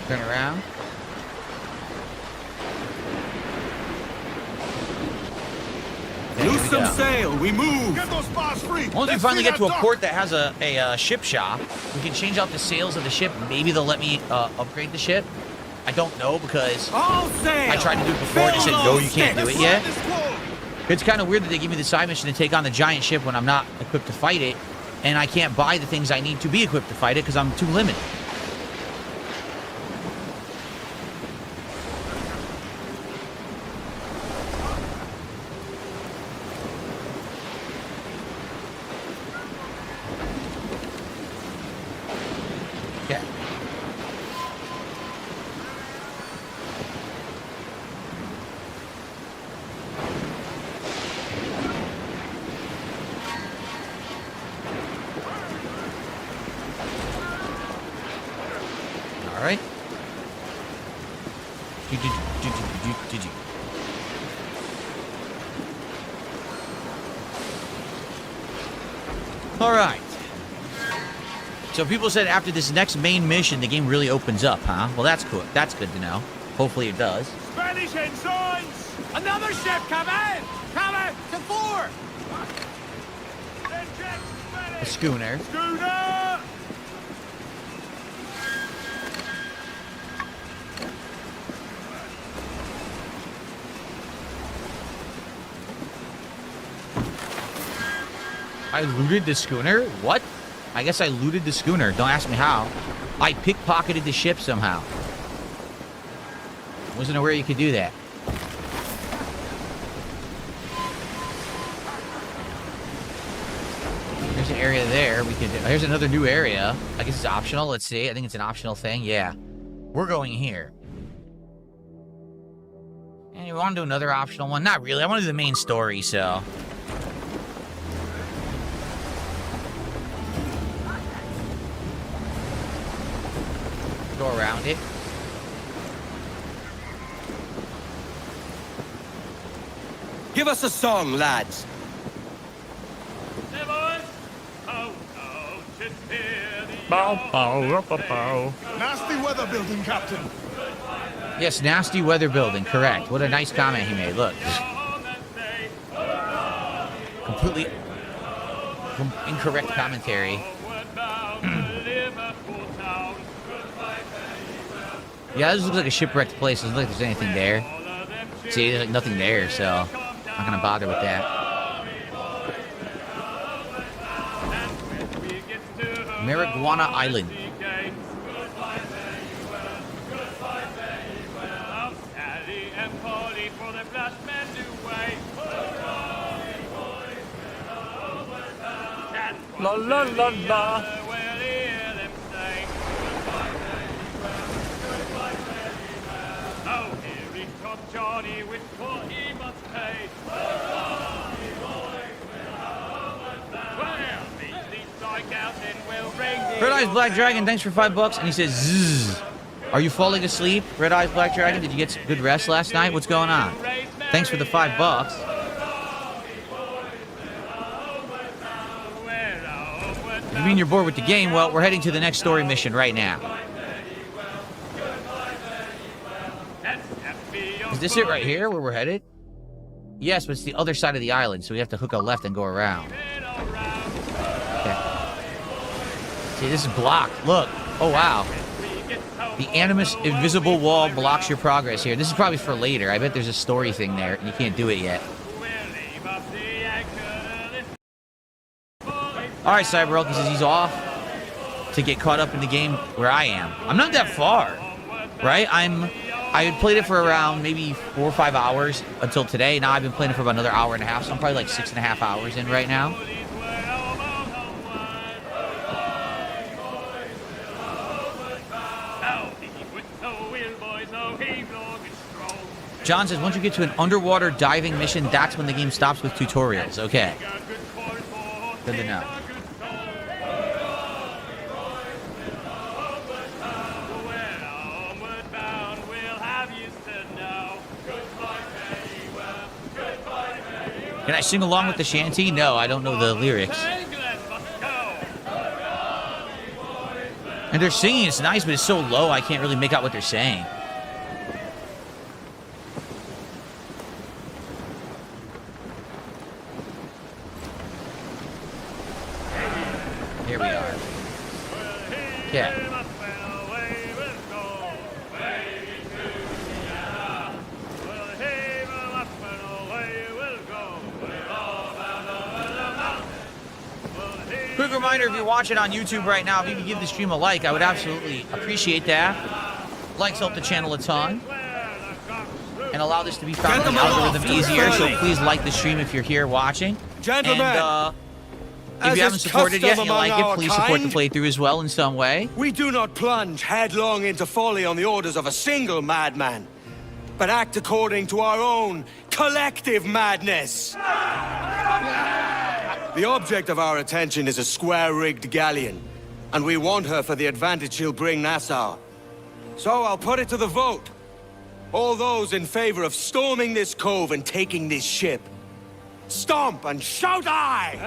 Turn around. Loose some sail, we move! Get those bars free! Once we finally get to a port that has a ship shop, we can change out the sails of the ship. Maybe they'll let me upgrade the ship. I don't know because I tried to do it before and they said, no, you can't do it yet. It's kind of weird that they give me the side mission to take on the giant ship when I'm not equipped to fight it, and I can't buy the things I need to be equipped to fight it because I'm too limited. Okay. All right. All right. So people said after this next main mission, the game really opens up, huh? Well, that's cool. That's good to know. Hopefully it does. Spanish ensigns! Another ship coming! Coming to port! A schooner. Schooner! I looted the schooner? What? I guess I looted the schooner. Don't ask me how. I pickpocketed the ship somehow. Wasn't aware you could do that. There's an area there. We could. Here's another new area. I guess it's optional. Let's see. I think it's an optional thing. Yeah. We're going here. And you want to do another optional one? Not really. I want to do the main story, so. Go around it. Give us a song, lads. Hey, boys! Oh, no, just hear the Nasty weather building, Captain. Yes, nasty weather building. Correct. What a nice comment he made. Look. Completely incorrect commentary. Yeah, this looks like a shipwrecked place. Doesn't look like there's anything there. See, there's like nothing there, so I'm not gonna bother with that. Marijuana Island. La la la la. Oh, here he comes, Johnny, with what he must pay. Well, these strike out and we'll ring the Red Eyes Black Dragon, thanks for $5. And he says, Zzz. Are you falling asleep? Red Eyes Black Dragon, did you get some good rest last night? What's going on? Thanks for the $5. You mean you're bored with the game? Well, we're heading to the next story mission right now. Is this it right here where we're headed? Yes, but it's the other side of the island, so we have to hook a left and go around. Okay. See, this is blocked. Look. Oh, wow. The Animus Invisible Wall blocks your progress here. This is probably for later. I bet there's a story thing there, and you can't do it yet. All right, Cyberelk says he's off to get caught up in the game where I am. I'm not that far, right? I had played it for around maybe 4 or 5 hours until today. Now I've been playing it for about another hour and a half, so I'm probably like 6.5 hours in right now. John says, once you get to an underwater diving mission, that's when the game stops with tutorials. Okay. Good to know. Can I sing along with the shanty? No, I don't know the lyrics. And they're singing, it's nice, but it's so low I can't really make out what they're saying. Here we are. Yeah. Quick reminder, if you're watching on YouTube right now, if you could give the stream a like, I would absolutely appreciate that. Likes help the channel a ton and allow this to be found in the algorithm easier, so please like the stream if you're here watching. Gentlemen, and if you haven't supported yet and you like it, please support the playthrough as well in some way. we do not plunge headlong into folly on the orders of a single madman, but act according to our own collective madness. The object of our attention is a square-rigged galleon, and we want her for the advantage she'll bring Nassau. So I'll put it to the vote. All those in favor of storming this cove and taking this ship, stomp and shout aye!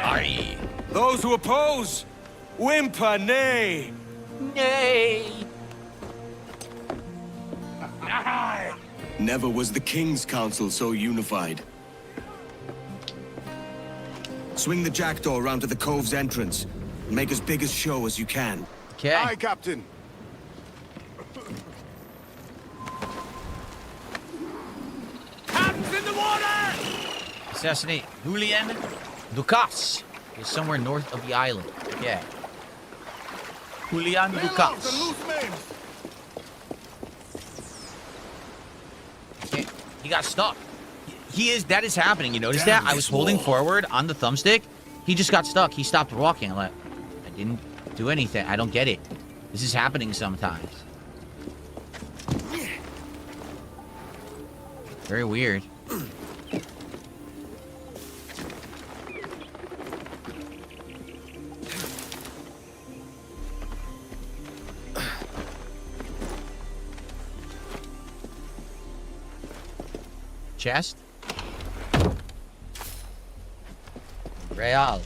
Aye. Those who oppose, whimper nay. Nay. Never was the King's Council so unified. Swing the jackdaw around to the cove's entrance. And make as big a show as you can. Okay. Aye, Captain. Hands in the water! Assassinate Julian Ducas is somewhere north of the island. Yeah. Julian Ducas. Okay. He got stuck. That is happening. You notice that? I was holding forward on the thumbstick. He just got stuck. He stopped walking. I'm like, I didn't do anything. I don't get it. This is happening sometimes. Very weird. Chest. Real.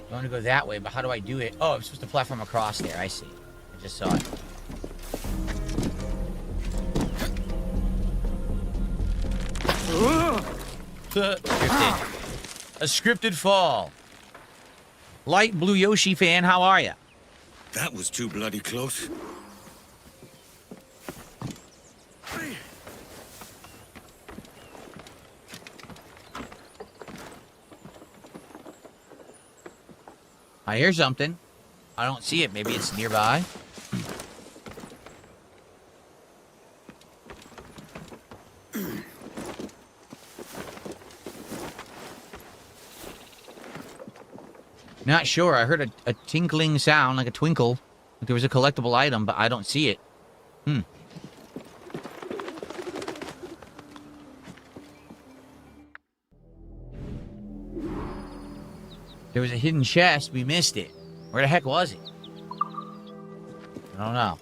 I want to go that way, but how do I do it? Oh, I'm supposed to platform across there. I see. I just saw it. Scripted. A scripted fall. Light Blue Yoshi fan, how are ya? That was too bloody close. I hear something. I don't see it. Maybe it's nearby. Not sure. I heard a tinkling sound, like a twinkle. Like there was a collectible item, but I don't see it. There was a hidden chest. We missed it. Where the heck was it? I don't know.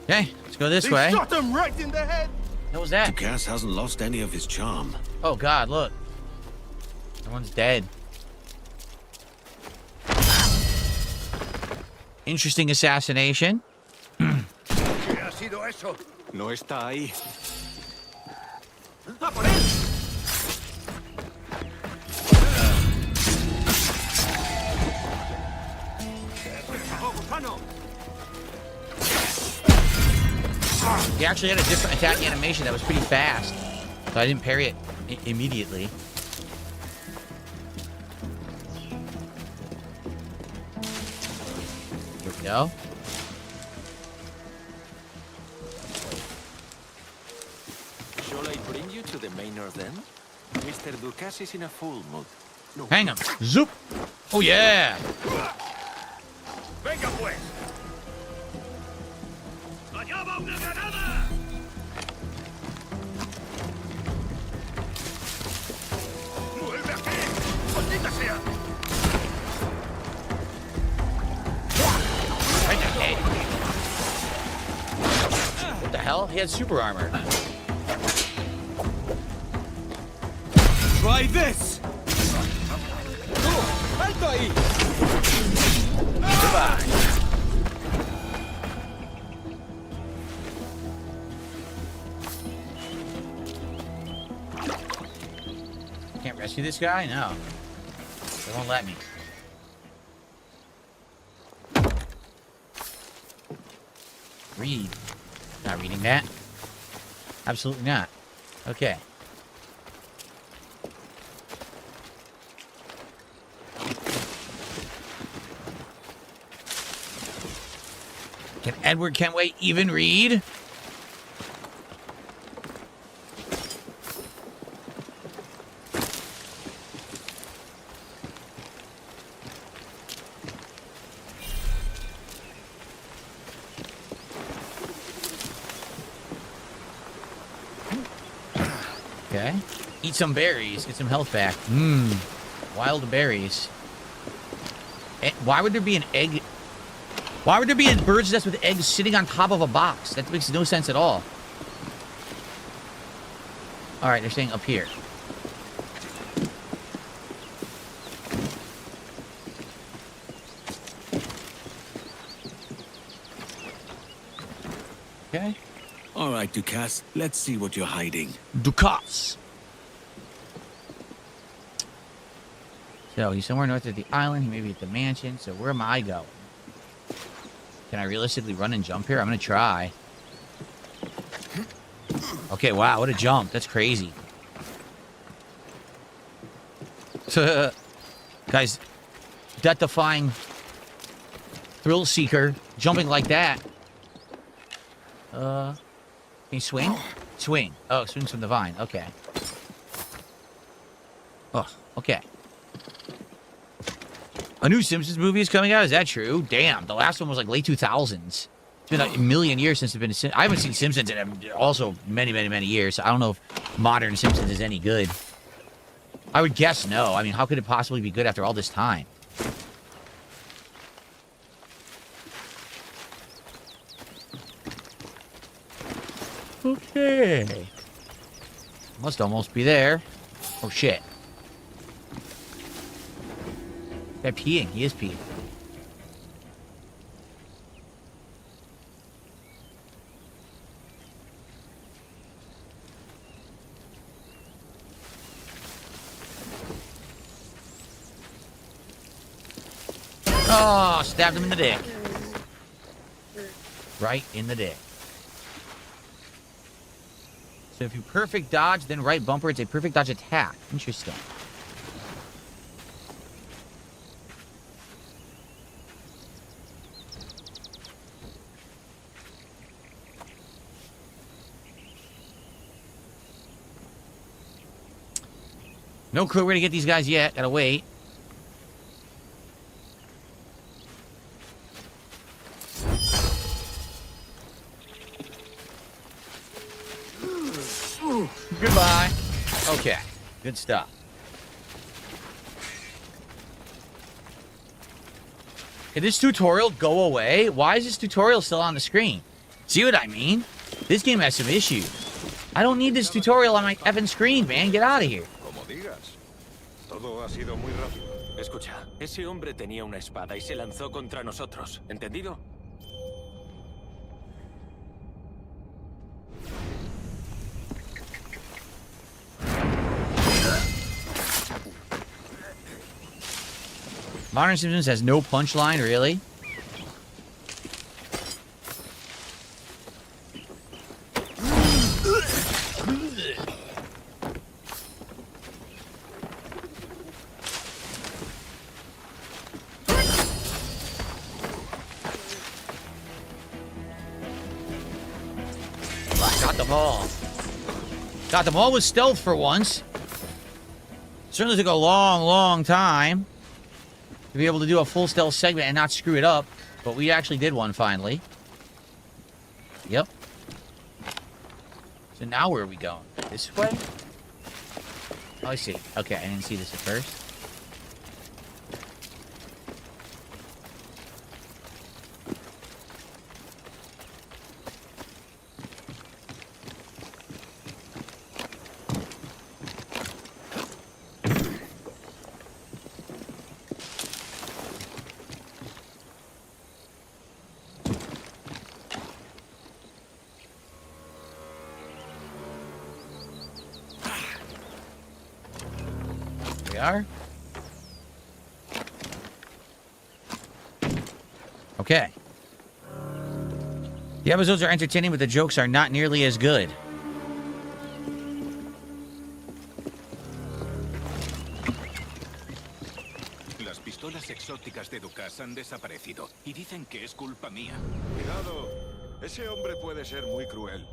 Okay, let's go this way. Shot him right in the head. What was that? Dukas hasn't lost any of his charm. Oh God, look. Everyone's dead. Interesting assassination. ¿Qué ha sido eso? No está ahí. ¡A por él! He actually had a different attack animation that was pretty fast, so I didn't parry it immediately. Here we go. Shall I bring you to the manor then? Mr. Dukas is in a full mood. No. Hang him. Zoop. Oh yeah. ¡Venga pues! ¡Allá va una granada! ¡Vuelve aquí! ¡Maldita sea! Right in the head. What the hell? He had super armor. Try this! ¡Alto ahí! Goodbye. Can't rescue this guy? No. They won't let me. Read. Not reading that. Absolutely not. Okay. Can Edward Kenway even read? Okay. Eat some berries. Get some health back. Mmm. Wild berries. Why would there be an egg? Why would there be a bird's nest with eggs sitting on top of a box? That makes no sense at all. Alright, they're staying up here. Okay. All right, Dukas, let's see what you're hiding. Dukas. So he's somewhere north of the island. He may be at the mansion. So where am I going? Can I realistically run and jump here? I'm going to try. Okay, wow, what a jump. That's crazy. Guys, death-defying thrill seeker jumping like that. Can you swing? Swing. Oh, swings from the vine. Okay. Oh, okay. A new Simpsons movie is coming out? Is that true? Damn, the last one was like late 2000s. It's been a million years since there's been I haven't seen Simpsons in also many, many, many years. So I don't know if modern Simpsons is any good. I would guess no. I mean, how could it possibly be good after all this time? Okay. Must almost be there. Oh, shit. They're peeing. He is peeing. Oh, stabbed him in the dick. Right in the dick. So if you perfect dodge, then right bumper, it's a perfect dodge attack. Interesting. No clue where to get these guys yet. Gotta wait. Goodbye. Okay. Good stuff. Did this tutorial go away? Why is this tutorial still on the screen? See what I mean? This game has some issues. I don't need this tutorial on my effing screen, man. Get out of here. Como digas. Todo ha sido muy rápido. Escucha, ese hombre tenía una espada y se lanzó contra nosotros. ¿Entendido? Modern Simpsons has no punchline, really? Got them all. Got them all with stealth for once. Certainly took a long, long time to be able to do a full stealth segment and not screw it up. But we actually did one finally. Yep. So now where are we going? This way? Oh, I see. Okay, I didn't see this at first. We are. Okay. The episodes are entertaining, but the jokes are not nearly as good. Las pistolas exóticas de Dukas han desaparecido y dicen que es culpa mía. Cuidado, ese hombre puede ser muy cruel.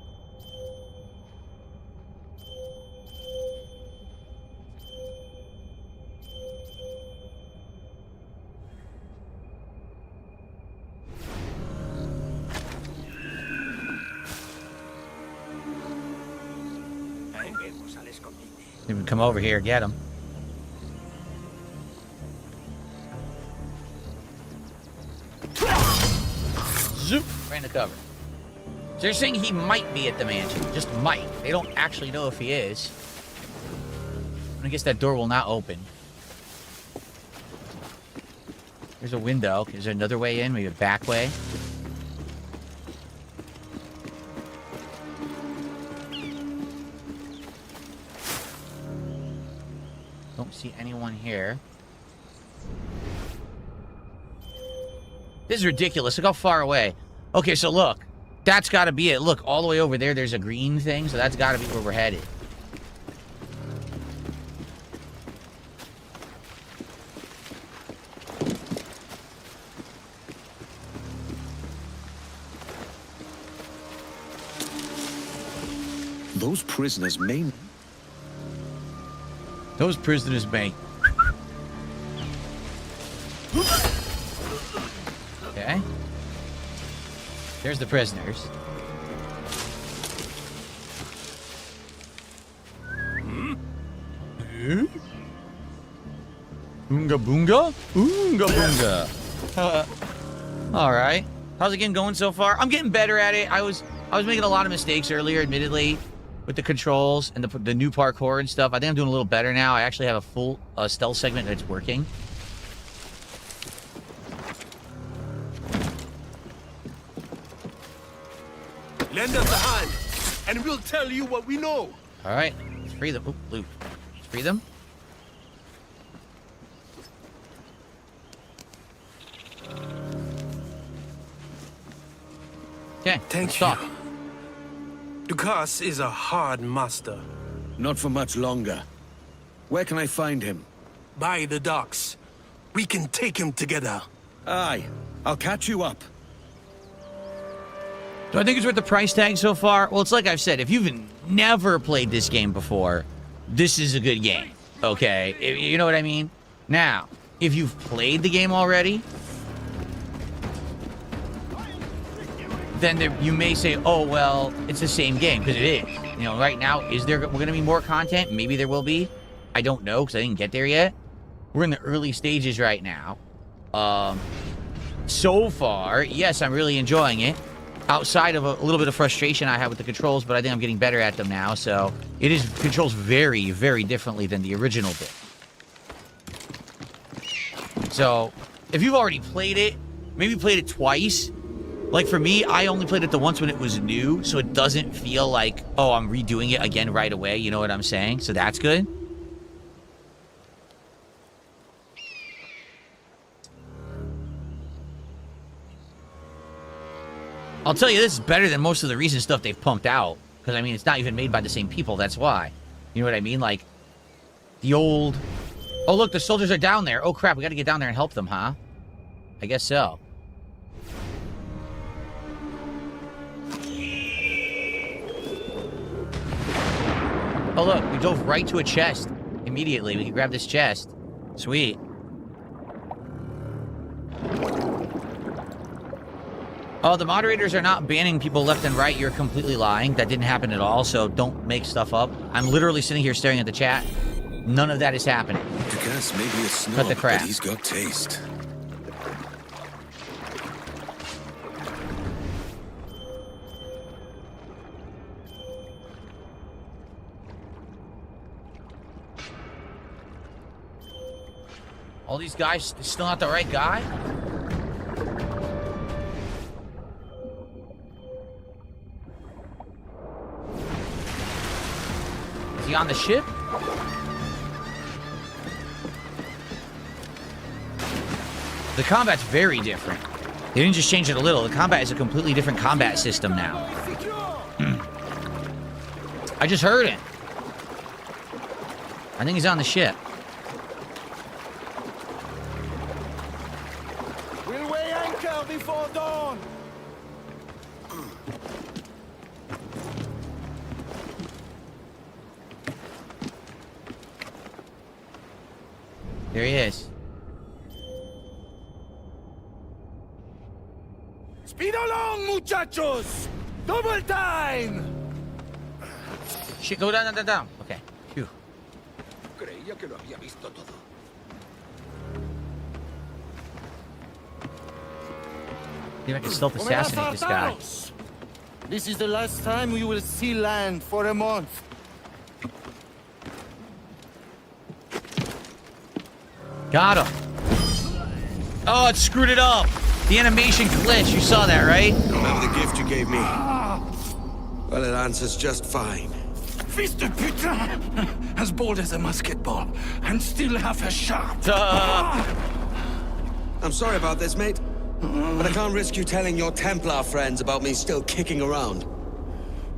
Even come over here, get him. Zoop! Ran to cover. So they're saying he might be at the mansion. Just might. They don't actually know if he is. I guess that door will not open. There's a window. Is there another way in? Maybe a back way? Don't see anyone here. This is ridiculous. Look how far away. Okay, so look. That's got to be it. Look, all the way over there, there's a green thing. So that's got to be where we're headed. Those prisoners may... Those prisoners may... Okay. There's the prisoners. Oonga boonga? Oonga boonga. Alright. How's the game going so far? I'm getting better at it. I was making a lot of mistakes earlier, admittedly, with the controls and the new parkour and stuff. I think I'm doing a little better now. I actually have a full stealth segment that's working. Lend us a hand, and we'll tell you what we know. All right, let's free them. Oop, loot. Let's free them. Okay, Thank stop. you. Dukas is a hard master. Not for much longer. Where can I find him? By the docks. We can take him together. Aye, I'll catch you up. Do I think it's worth the price tag so far? Well, it's like I've said, if you've never played this game before, this is a good game. Okay, you know what I mean? Now, if you've played the game already, then you may say, oh, well, it's the same game, because it is. You know, right now, is there going to be more content? Maybe there will be. I don't know, because I didn't get there yet. We're in the early stages right now. So far, yes, I'm really enjoying it. Outside of a little bit of frustration I had with the controls, but I think I'm getting better at them now, so it controls very, very differently than the original did. So, if you've already played it, maybe played it twice. Like for me, I only played it the once when it was new, so it doesn't feel like, oh, I'm redoing it again right away. You know what I'm saying? So that's good. I'll tell you, this is better than most of the recent stuff they've pumped out. Because, I mean, it's not even made by the same people, that's why. You know what I mean? Like, the old... Oh, look, the soldiers are down there. Oh, crap, we gotta get down there and help them, huh? I guess so. Oh, look, we dove right to a chest. Immediately, we can grab this chest. Sweet. Oh, the moderators are not banning people left and right. You're completely lying. That didn't happen at all, so don't make stuff up. I'm literally sitting here staring at the chat. None of that is happening. Dukas may be a snob, Cut the crap. but he's got taste. All these guys still not the right guy? Is he on the ship? The combat's very different. They didn't just change it a little. The combat is a completely different combat system now. I just heard it. I think he's on the ship. We'll weigh anchor before dawn. There he is. Speed along, muchachos! Double time! Shit, go down, down, down. Okay. Phew. Creía que lo había visto todo. See if I can stealth assassinate this guy. This is the last time we will see land for a month. Got him. Oh, it screwed it up. The animation glitch. You saw that, right? Remember the gift you gave me? Well, it answers just fine. Fils de putain! As bold as a musket ball, and still half as sharp. I'm sorry about this, mate. But I can't risk you telling your Templar friends about me still kicking around.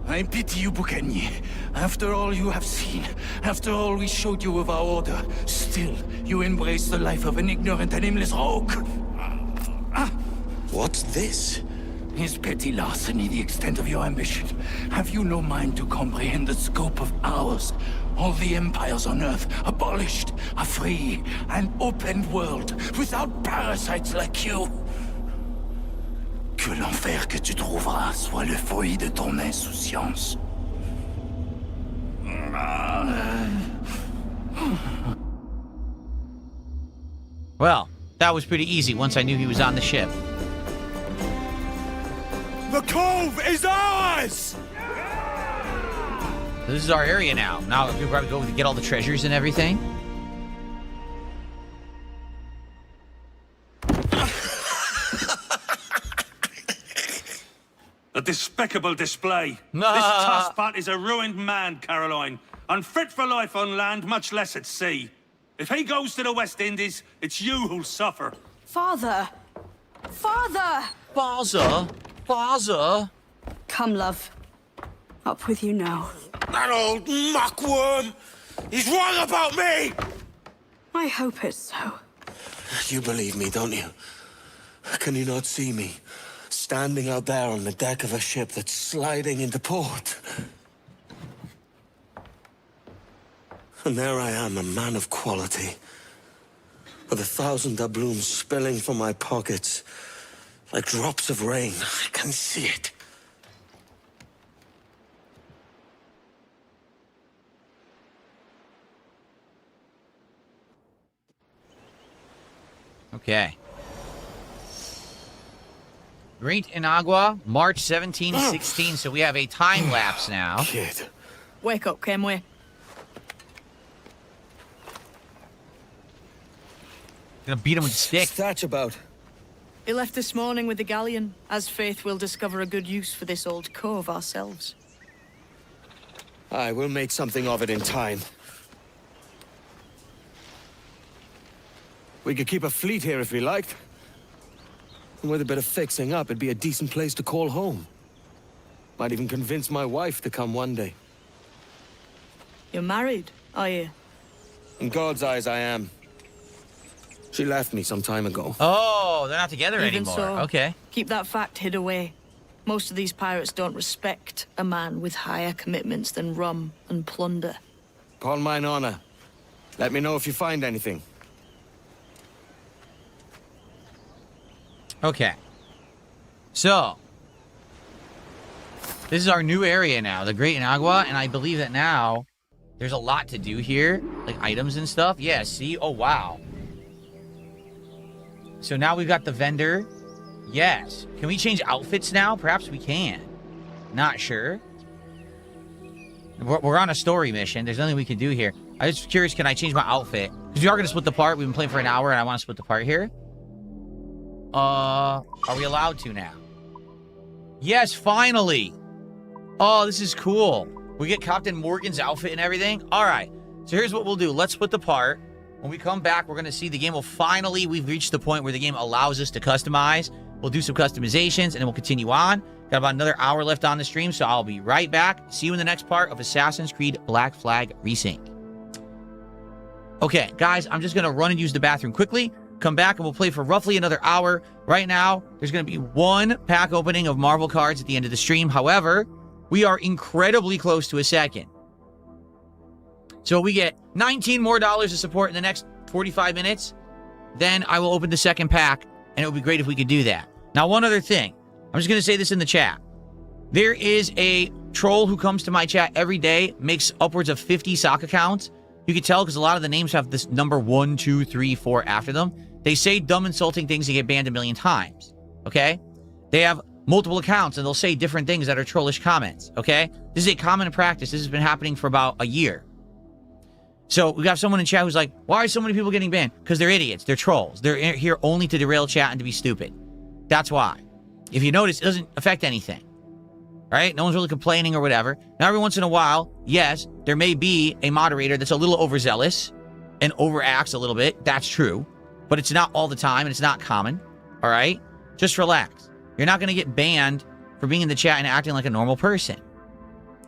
I pity you, Boucanier. After all you have seen, after all we showed you of our order, still you embrace the life of an ignorant and aimless rogue. What's this? Is petty larceny the extent of your ambition? Have you no mind to comprehend the scope of ours? All the empires on Earth abolished, a free and open world without parasites like you. Que l'enfer que tu trouveras soit le fruit de ton insouciance. Well, that was pretty easy once I knew he was on the ship. The cove is ours! This is our area now. Now we're probably go to get all the treasures and everything. A despicable display. Nah. This tosspot is a ruined man, Caroline. Unfit for life on land, much less at sea. If he goes to the West Indies, it's you who'll suffer. Father! Father! Baza! Baza! Come, love. Up with you now. That old muckworm! He's wrong about me! I hope it's so. You believe me, don't you? Can you not see me? Standing out there on the deck of a ship that's sliding into port. And there I am, a man of quality, with 1,000 doubloons spilling from my pockets like drops of rain. I can see it. Okay. Great Inagua, March 1716. So we have a time lapse now. Kid. Wake up, Kenway. Gonna beat him with a stick. What's that about? He left this morning with the galleon, as faith we'll discover a good use for this old cove ourselves. I will make something of it in time. We could keep a fleet here if we liked. And with a bit of fixing up, it'd be a decent place to call home. Might even convince my wife to come one day. You're married, are you? In God's eyes, I am. She left me some time ago. Oh, they're not together Even anymore. so, Okay. keep that fact hid away. Most of these pirates don't respect a man with higher commitments than rum and plunder. Upon mine honor. Let me know if you find anything. Okay. So, this is our new area now, the Great Inagua, and I believe that now there's a lot to do here, like items and stuff. Yeah, see? Oh, wow. So now we've got the vendor. Yes. Can we change outfits now? Perhaps we can. Not sure. We're on a story mission. There's nothing we can do here. I'm just curious, can I change my outfit? Because we are going to split the part. We've been playing for an hour, and I want to split the part here. Are we allowed to now? Yes, finally. Oh, this is cool. We get Captain Morgan's outfit and everything. All right. So here's what we'll do. Let's split the part. When we come back, we're going to see the game will finally, we've reached the point where the game allows us to customize. We'll do some customizations, and then we'll continue on. Got about another hour left on the stream, so I'll be right back. See you in the next part of Assassin's Creed Black Flag Resync. Okay, guys, I'm just going to run and use the bathroom quickly. Come back, and we'll play for roughly another hour. Right now, there's going to be one pack opening of Marvel cards at the end of the stream. However, we are incredibly close to a second. So we get $19 more to support in the next 45 minutes. Then I will open the second pack, and it would be great if we could do that. Now, one other thing. I'm just going to say this in the chat. There is a troll who comes to my chat every day, makes upwards of 50 sock accounts. You can tell because a lot of the names have this number 1, 2, 3, 4 after them. They say dumb, insulting things and get banned a million times. Okay? They have multiple accounts, and they'll say different things that are trollish comments. Okay? This is a common practice. This has been happening for about a year. So we got someone in chat who's like, why are so many people getting banned? Because they're idiots. They're trolls. They're here only to derail chat and to be stupid. That's why. If you notice, it doesn't affect anything. Right? No one's really complaining or whatever. Now, every once in a while, yes, there may be a moderator that's a little overzealous and overacts a little bit. That's true. But it's not all the time, and it's not common. All right? Just relax. You're not going to get banned for being in the chat and acting like a normal person.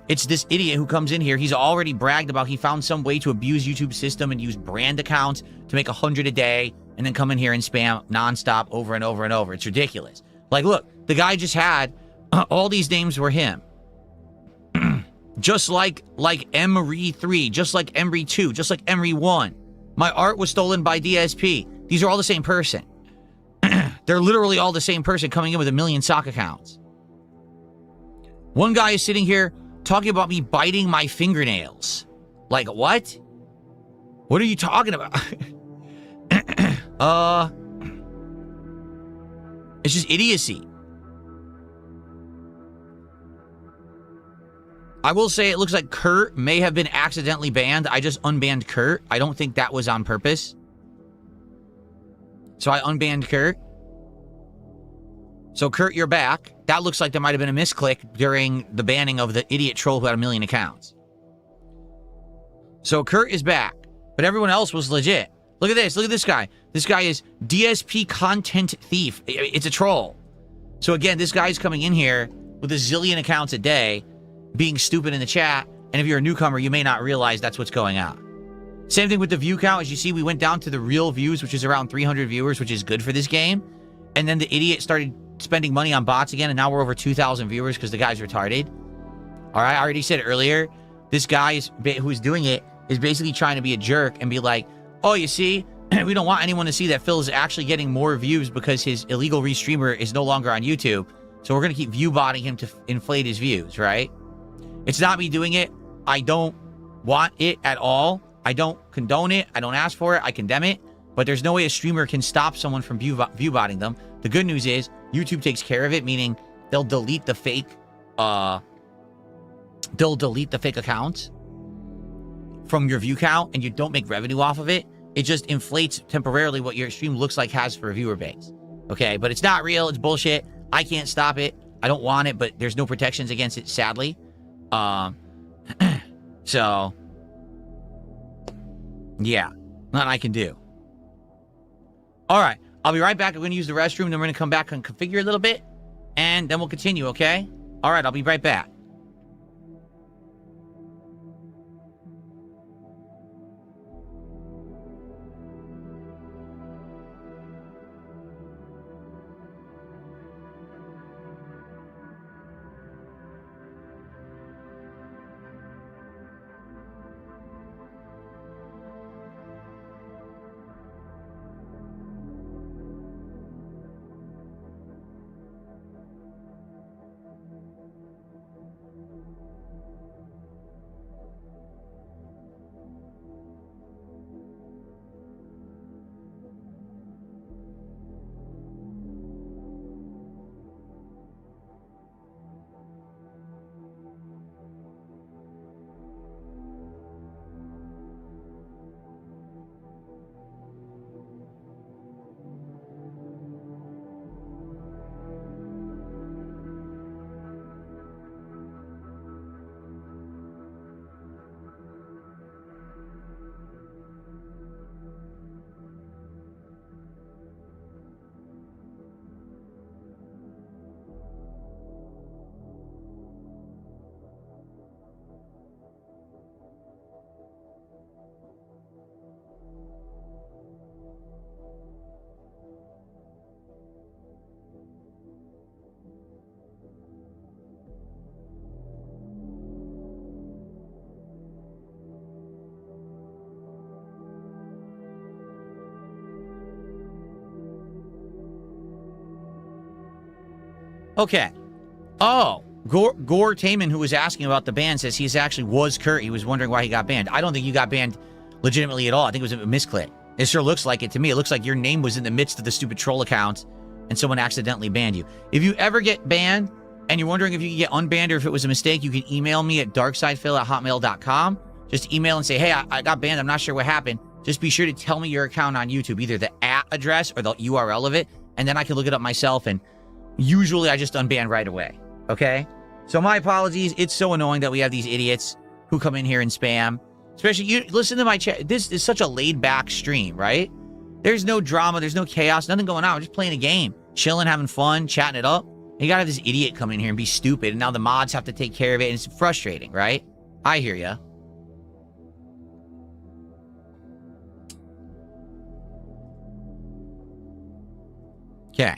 It's this idiot who comes in here. He's already bragged about he found some way to abuse YouTube's system and use brand accounts to make 100 a day and then come in here and spam nonstop over and over and over. It's ridiculous. Like, look, the guy just had all these names were him. Just like Emery 3, just like Emery 2, just like Emery 1. My art was stolen by DSP. These are all the same person. They're literally all the same person coming in with a million sock accounts. One guy is sitting here talking about me biting my fingernails. Like, what? What are you talking about? It's just idiocy. I will say it looks like Kurt may have been accidentally banned. I just unbanned Kurt. I don't think that was on purpose. So I unbanned Kurt. So Kurt, you're back. That looks like there might have been a misclick during the banning of the idiot troll who had 1 million accounts. So Kurt is back, but everyone else was legit. Look at this. Look at this guy. This guy is DSP Content Thief. It's a troll. So again, this guy's coming in here with a zillion accounts a day, being stupid in the chat. And if you're a newcomer, you may not realize that's what's going on. Same thing with the view count. As you see, we went down to the real views, which is around 300 viewers, which is good for this game. And then the idiot started spending money on bots again, and now we're over 2,000 viewers because the guy's retarded. All right, I already said earlier, this guy who's doing it is basically trying to be a jerk and be like, oh, you see, we don't want anyone to see that Phil is actually getting more views because his illegal restreamer is no longer on YouTube. So we're going to keep view botting him to inflate his views, right? It's not me doing it. I don't want it at all. I don't condone it. I don't ask for it. I condemn it. But there's no way a streamer can stop someone from view botting them. The good news is YouTube takes care of it, meaning they'll delete the fake accounts from your view count, and you don't make revenue off of it. It just inflates temporarily what your stream looks like has for a viewer base. Okay, but it's not real. It's bullshit. I can't stop it. I don't want it, but there's no protections against it, sadly. So, yeah, nothing I can do. All right, I'll be right back. I'm going to use the restroom, then we're going to come back and configure a little bit, and then we'll continue, okay? All right, I'll be right back. Okay. Oh, Gore Taman, who was asking about the ban, says he actually was Kurt. He was wondering why he got banned. I don't think you got banned legitimately at all. I think it was a misclick. It sure looks like it to me. It looks like your name was in the midst of the stupid troll accounts and someone accidentally banned you. If you ever get banned and you're wondering if you can get unbanned or if it was a mistake, you can email me at DarkSydePhil@hotmail.com. Just email and say, hey, I got banned. I'm not sure what happened. Just be sure to tell me your account on YouTube, either the @ address or the URL of it, and then I can look it up myself, and usually I just unban right away, okay? So my apologies. It's so annoying that we have these idiots who come in here and spam. Especially, you listen to my chat. This is such a laid-back stream, right? There's no drama. There's no chaos. Nothing going on. We're just playing a game. Chilling, having fun, chatting it up. And you gotta have this idiot come in here and be stupid, and now the mods have to take care of it, and it's frustrating, right? I hear ya. Okay.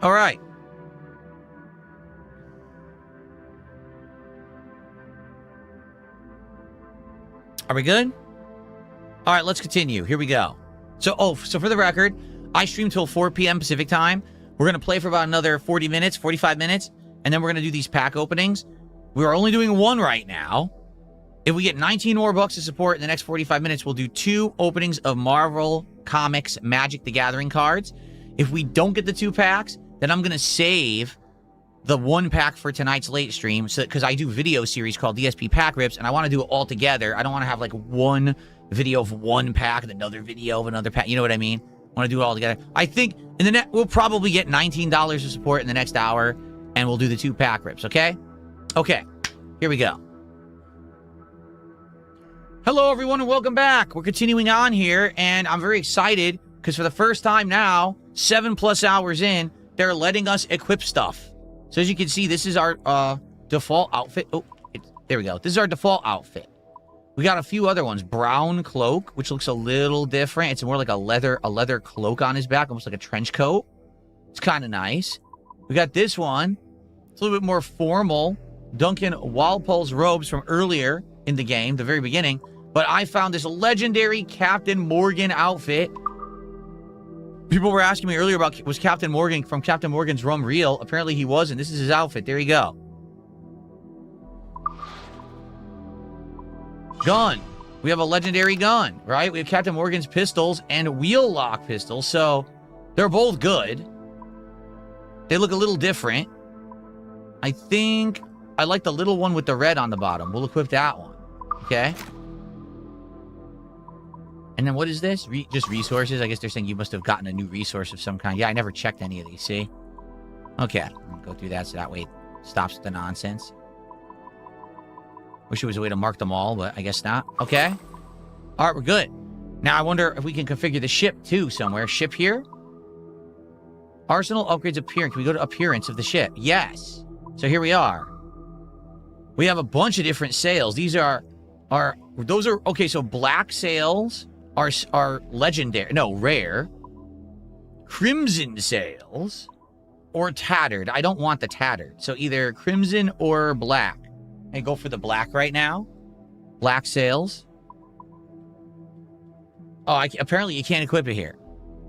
All right. Are we good? All right, let's continue. Here we go. So for the record, I stream till 4 p.m. Pacific time. We're going to play for about another 40 minutes, 45 minutes, and then we're going to do these pack openings. We're only doing one right now. If we get 19 more bucks to support in the next 45 minutes, we'll do 2 openings of Marvel Comics Magic the Gathering cards. If we don't get the 2 packs, then I'm going to save the 1 pack for tonight's late stream, so because I do video series called DSP Pack Rips, and I want to do it all together. I don't want to have like one video of 1 pack and another video of another pack. You know what I mean? I want to do it all together. I think in the we'll probably get $19 of support in the next hour, and we'll do the 2 pack rips, okay? Okay, here we go. Hello, everyone, and welcome back. We're continuing on here, and I'm very excited because for the first time now, 7+ hours in, they're letting us equip stuff. So as you can see, this is our default outfit. Oh, there we go. This is our default outfit. We got a few other ones. Brown cloak, which looks a little different. It's more like a leather cloak on his back, almost like a trench coat. It's kind of nice. We got this one. It's a little bit more formal. Duncan Walpole's robes from earlier in the game, the very beginning. But I found this legendary Captain Morgan outfit. People were asking me earlier about, was Captain Morgan from Captain Morgan's Rum real? Apparently he wasn't. This is his outfit. There you go. Gun. We have a legendary gun, right? We have Captain Morgan's pistols and wheel lock pistols. So they're both good. They look a little different. I think I like the little one with the red on the bottom. We'll equip that one. Okay. And then what is this? Just resources? I guess they're saying you must have gotten a new resource of some kind. Yeah, I never checked any of these, see? Okay. I'm going to go through that so that way it stops the nonsense. Wish there was a way to mark them all, but I guess not. Okay. All right, we're good. Now, I wonder if we can configure the ship, too, somewhere. Ship here? Arsenal upgrades appearance. Can we go to appearance of the ship? Yes. So here we are. We have a bunch of different sails. These are okay, so black sails are legendary. No, rare. Crimson sails or tattered. I don't want the tattered. So either crimson or black. I go for the black right now. Black sails. Oh, apparently you can't equip it here.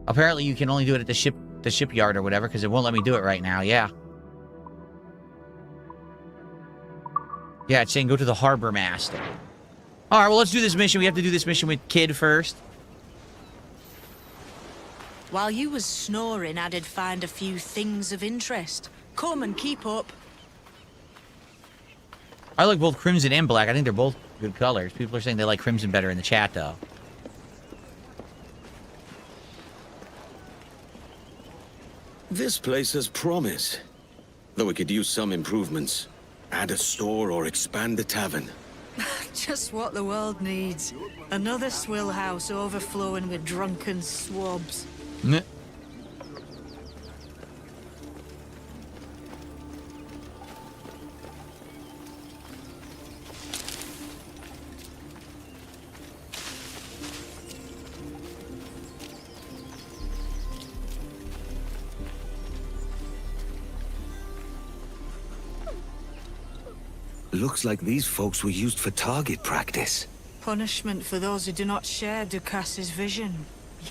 Apparently you can only do it at the shipyard or whatever, because it won't let me do it right now. Yeah. Yeah, it's saying go to the harbor master. All right, well, let's do this mission. We have to do this mission with Kid first. While you was snoring, I did find a few things of interest. Come and keep up. I like both crimson and black. I think they're both good colors. People are saying they like crimson better in the chat, though. This place has promise. Though we could use some improvements. Add a store or expand the tavern. Just what the world needs. Another swill house overflowing with drunken swabs. Meh. Looks like these folks were used for target practice. Punishment for those who do not share Ducas's vision.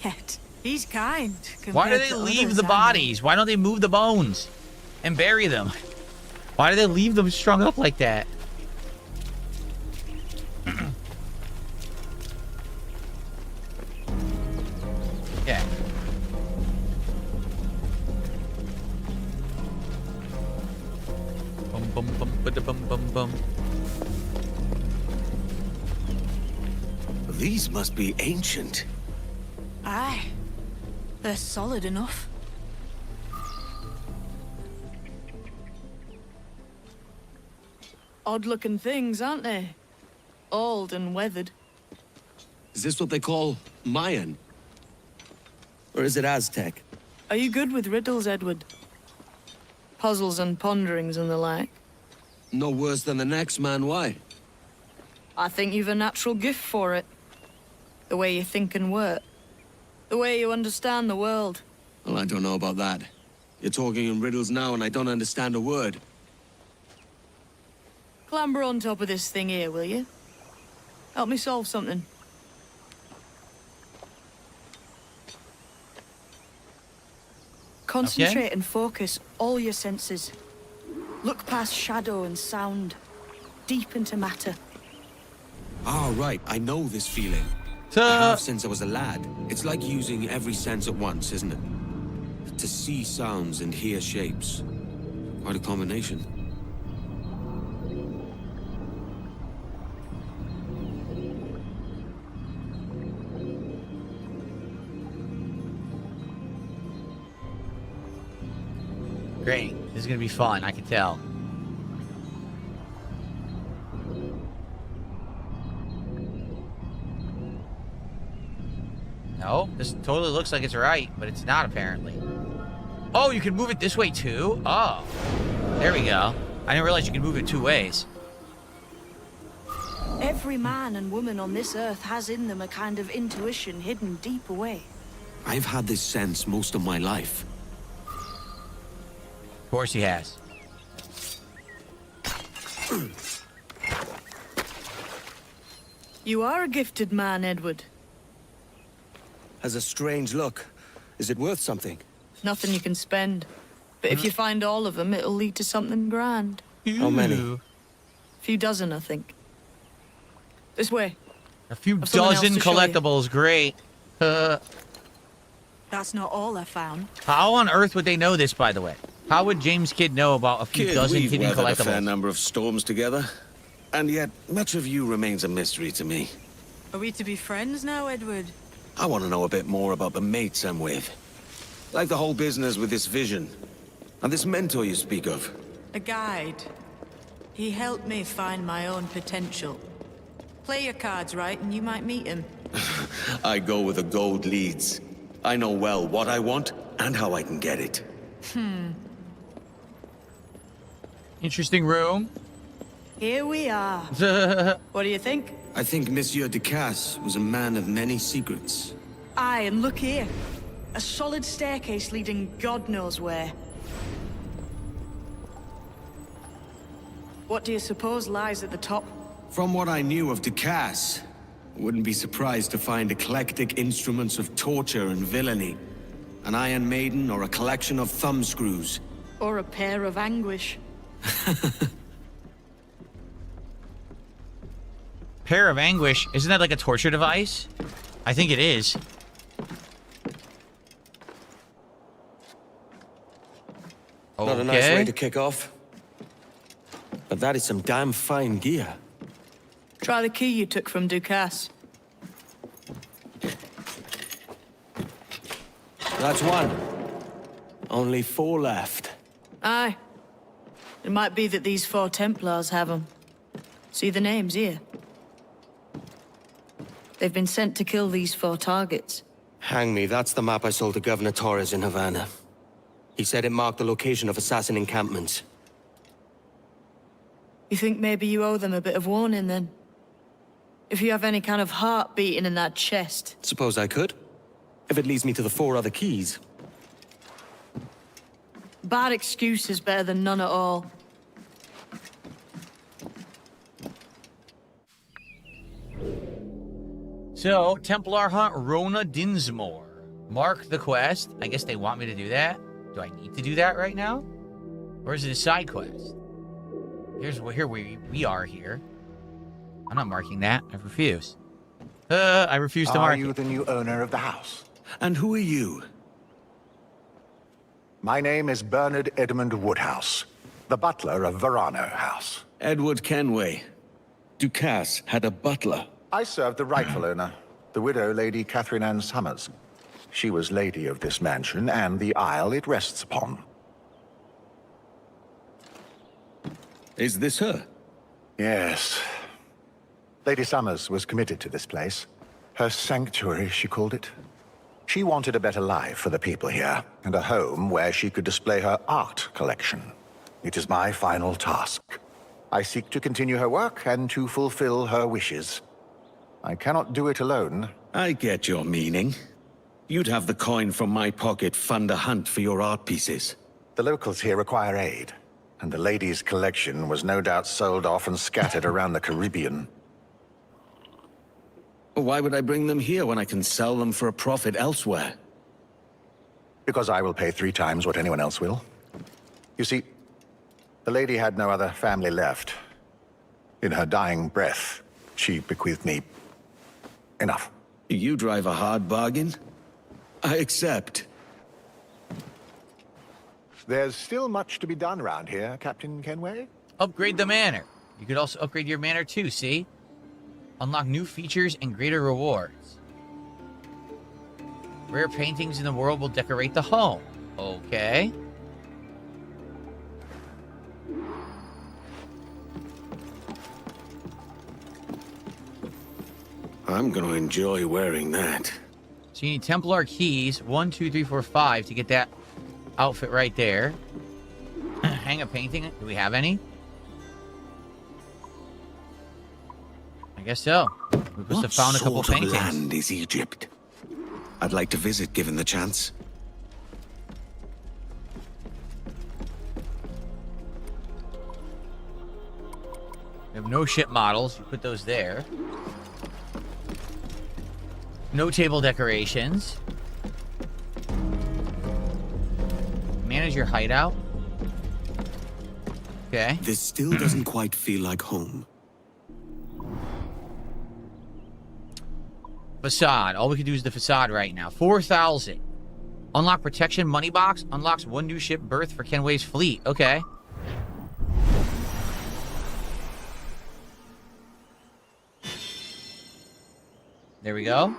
Yet, he's kind. Why do they leave the bodies? Why don't they move the bones and bury them? Why do they leave them strung up like that? Yeah. Bum bum bum bum bum bum. These must be ancient. Aye. They're solid enough. Odd-looking things, aren't they? Old and weathered. Is this what they call Mayan? Or is it Aztec? Are you good with riddles, Edward? Puzzles and ponderings and the like? No worse than the next man, why? I think you've a natural gift for it. The way you think and work. The way you understand the world. Well, I don't know about that. You're talking in riddles now and I don't understand a word. Clamber on top of this thing here, will you? Help me solve something. Concentrate and focus all your senses. Look past shadow and sound. Deep into matter. Ah, right. I know this feeling. I have since I was a lad. It's like using every sense at once, isn't it? To see sounds and hear shapes. Quite a combination. Great. This is going to be fun, I can tell. No, this totally looks like it's right, but it's not apparently. Oh, you can move it this way too? Oh, there we go. I didn't realize you could move it 2 ways. Every man and woman on this earth has in them a kind of intuition hidden deep away. I've had this sense most of my life. Of course he has. You are a gifted man, Edward. Has a strange look. Is it worth something? Nothing you can spend. But if you find all of them, it'll lead to something grand. How many? Ooh. A few dozen, I think. This way. A few I've something else dozen to show you. collectibles. Great. That's not all I found. How on earth would they know this, by the way? How would James Kidd know about a few Kid, dozen we've hidden weathered a fair collectibles? number of storms together, and yet much of you remains a mystery to me. Are we to be friends now, Edward? I want to know a bit more about the mates I'm with. Like the whole business with this vision, and this mentor you speak of. A guide. He helped me find my own potential. Play your cards right and you might meet him. I go where the gold leads. I know well what I want and how I can get it. Interesting room. Here we are. What do you think? I think Monsieur Ducasse was a man of many secrets. Aye, and look here. A solid staircase leading God knows where. What do you suppose lies at the top? From what I knew of Ducasse, wouldn't be surprised to find eclectic instruments of torture and villainy. An Iron Maiden or a collection of thumbscrews. Or a pair of anguish. Pair of anguish. Isn't that like a torture device? I think it is. Not a nice way to kick off. But that is some damn fine gear. Try the key you took from Ducasse. That's one. Only 4 left. Aye. It might be that these 4 Templars have them. See the names here? They've been sent to kill these 4 targets. Hang me, that's the map I sold to Governor Torres in Havana. He said it marked the location of assassin encampments. You think maybe you owe them a bit of warning, then? If you have any kind of heart beating in that chest. Suppose I could? If it leads me to the 4 other keys. Bad excuse is better than none at all. So, Templar hunt Rona Dinsmore. Mark the quest. I guess they want me to do that. Do I need to do that right now? Or is it a side quest? Here we are here. I'm not marking that. I refuse. I refuse to mark Are you it. the new owner of the house? And who are you? My name is Bernard Edmund Woodhouse, the butler of Verano House. Edward Kenway. Ducasse had a butler. I served the rightful owner, the widow Lady Catherine Ann Summers. She was lady of this mansion and the isle it rests upon. Is this her? Yes. Lady Summers was committed to this place. Her sanctuary, she called it. She wanted a better life for the people here, and a home where she could display her art collection. It is my final task. I seek to continue her work and to fulfill her wishes. I cannot do it alone. I get your meaning. You'd have the coin from my pocket fund a hunt for your art pieces. The locals here require aid, and the lady's collection was no doubt sold off and scattered around the Caribbean. Why would I bring them here when I can sell them for a profit elsewhere? Because I will pay 3 times what anyone else will. You see, the lady had no other family left. In her dying breath, she bequeathed me enough. You drive a hard bargain? I accept. There's still much to be done around here, Captain Kenway. Upgrade the manor. You could also upgrade your manor too, see? Unlock new features and greater rewards. Rare paintings in the world will decorate the home. Okay. I'm gonna enjoy wearing that. So you need Templar keys, 1, 2, 3, 4, 5 to get that outfit right there. Hang a painting. Do we have any? I guess so. We must have found a couple What sort paintings. of land is Egypt? I'd like to visit, given the chance. We have no ship models. You put those there. No table decorations. Manage your hideout. Okay. This still doesn't quite feel like home. Facade. All we can do is the facade right now. 4,000. Unlock protection money box. Unlocks one new ship berth for Kenway's fleet. Okay. There we go.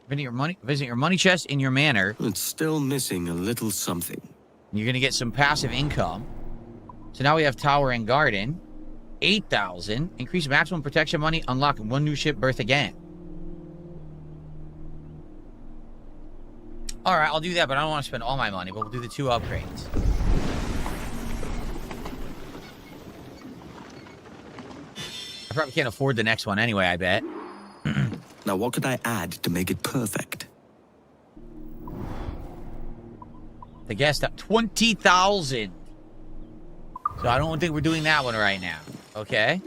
Visit your money chest in your manor. It's still missing a little something. You're gonna get some passive income. So now we have tower and garden. 8,000. Increase maximum protection money. Unlock one new ship berth again. Alright, I'll do that, but I don't want to spend all my money, but we'll do the 2 upgrades. I probably can't afford the next one anyway, I bet. Now, what could I add to make it perfect? The guest up 20,000. So I don't think we're doing that one right now. Okay.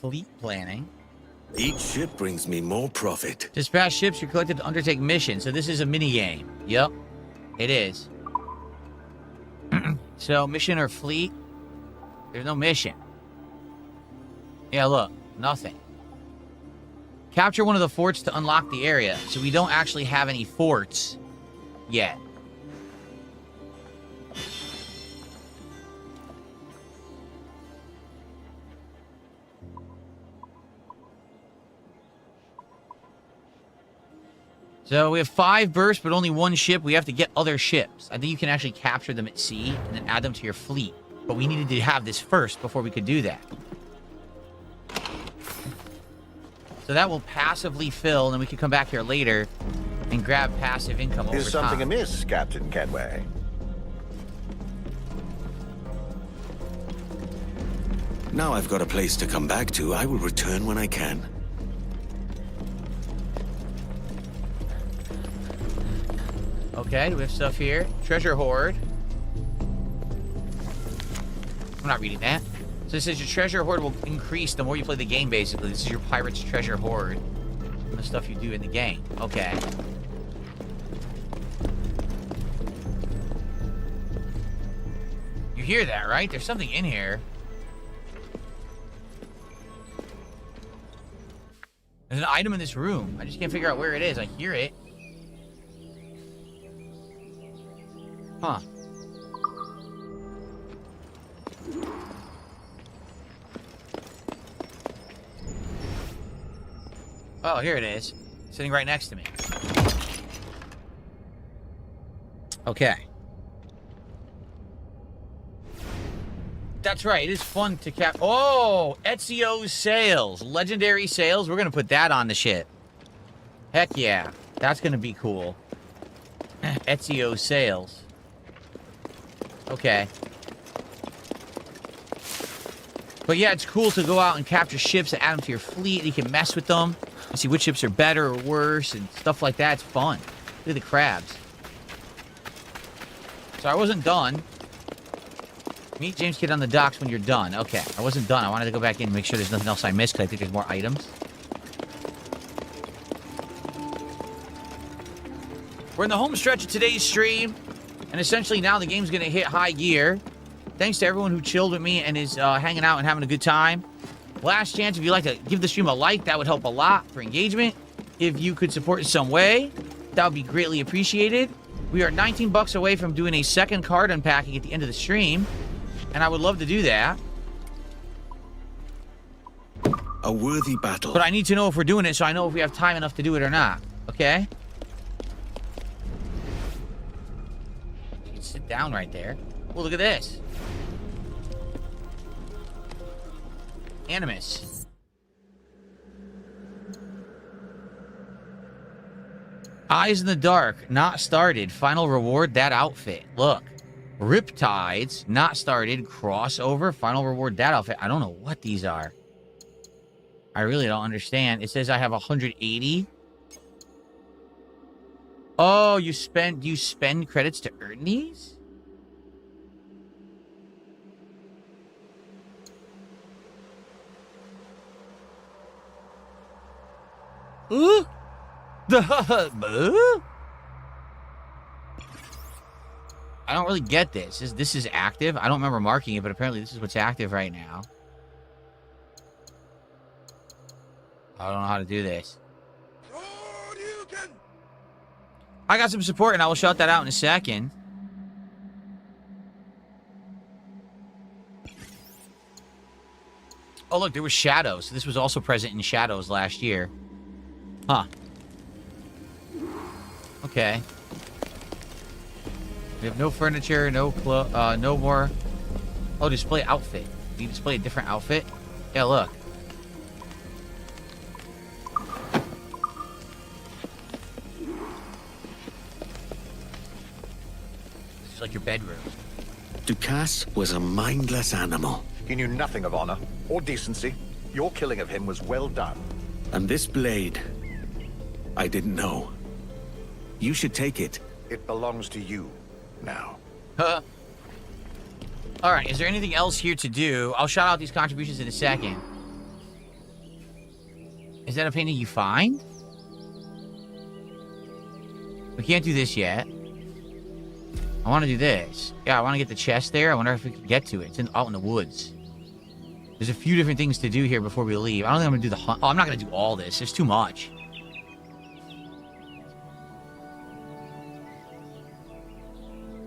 Fleet planning. Each ship brings me more profit. Dispatch ships you're collected to undertake missions. So this is a mini game. Yep, it is. So mission or fleet? There's no mission. Yeah, look, nothing. Capture one of the forts to unlock the area. So we don't actually have any forts yet. So we have 5 berths, but only 1 ship. We have to get other ships. I think you can actually capture them at sea and then add them to your fleet. But we needed to have this first before we could do that. So that will passively fill, and then we can come back here later and grab passive income over time. Is something amiss, Captain Kenway? Now I've got a place to come back to. I will return when I can. Okay, we have stuff here. Treasure hoard. I'm not reading that. So it says your treasure hoard will increase the more you play the game, basically. This is your pirate's treasure hoard. The stuff you do in the game. Okay. You hear that, right? There's something in here. There's an item in this room. I just can't figure out where it is. I hear it. Huh. Oh, here it is. Sitting right next to me. Okay. That's right. It is fun to cap. Oh, Ezio's sales. Legendary sales. We're going to put that on the ship. Heck yeah. That's going to be cool. Ezio's sales. Okay. But yeah, it's cool to go out and capture ships and add them to your fleet. You can mess with them and see which ships are better or worse and stuff like that. It's fun. Look at the crabs. So I wasn't done. Meet James Kidd on the docks when you're done. Okay, I wasn't done. I wanted to go back in and make sure there's nothing else I missed because I think there's more items. We're in the home stretch of today's stream. And essentially now the game's going to hit high gear. Thanks to everyone who chilled with me and is hanging out and having a good time. Last chance, if you'd like to give the stream a like, that would help a lot for engagement. If you could support in some way, that would be greatly appreciated. We are 19 bucks away from doing a second card unpacking at the end of the stream. And I would love to do that. A worthy battle. But I need to know if we're doing it so I know if we have time enough to do it or not. Okay? You can sit down right there. Oh, look at this. Animus. Eyes in the dark. Not started. Final reward, that outfit. Look. Riptides, not started, crossover, final reward, that outfit. I don't know what these are. I really don't understand. It says I have 180. Oh, you spend credits to earn these? I don't really get this. This is active. I don't remember marking it, but apparently this is what's active right now. I don't know how to do this. I got some support, and I will shout that out in a second. Oh, look, there was Shadows. This was also present in Shadows last year. Huh. Okay. We have no furniture, no more. Oh, display outfit. You display a different outfit? Yeah, look. This is like your bedroom. Ducasse was a mindless animal. He knew nothing of honor or decency. Your killing of him was well done. And this blade, I didn't know. You should take it. It belongs to you now. Huh. Alright, is there anything else here to do? I'll shout out these contributions in a second. Is that a painting you find? We can't do this yet. I want to do this. Yeah, I want to get the chest there. I wonder if we can get to it. It's out in the woods. There's a few different things to do here before we leave. I don't think I'm going to do the hunt. Oh, I'm not going to do all this. There's too much.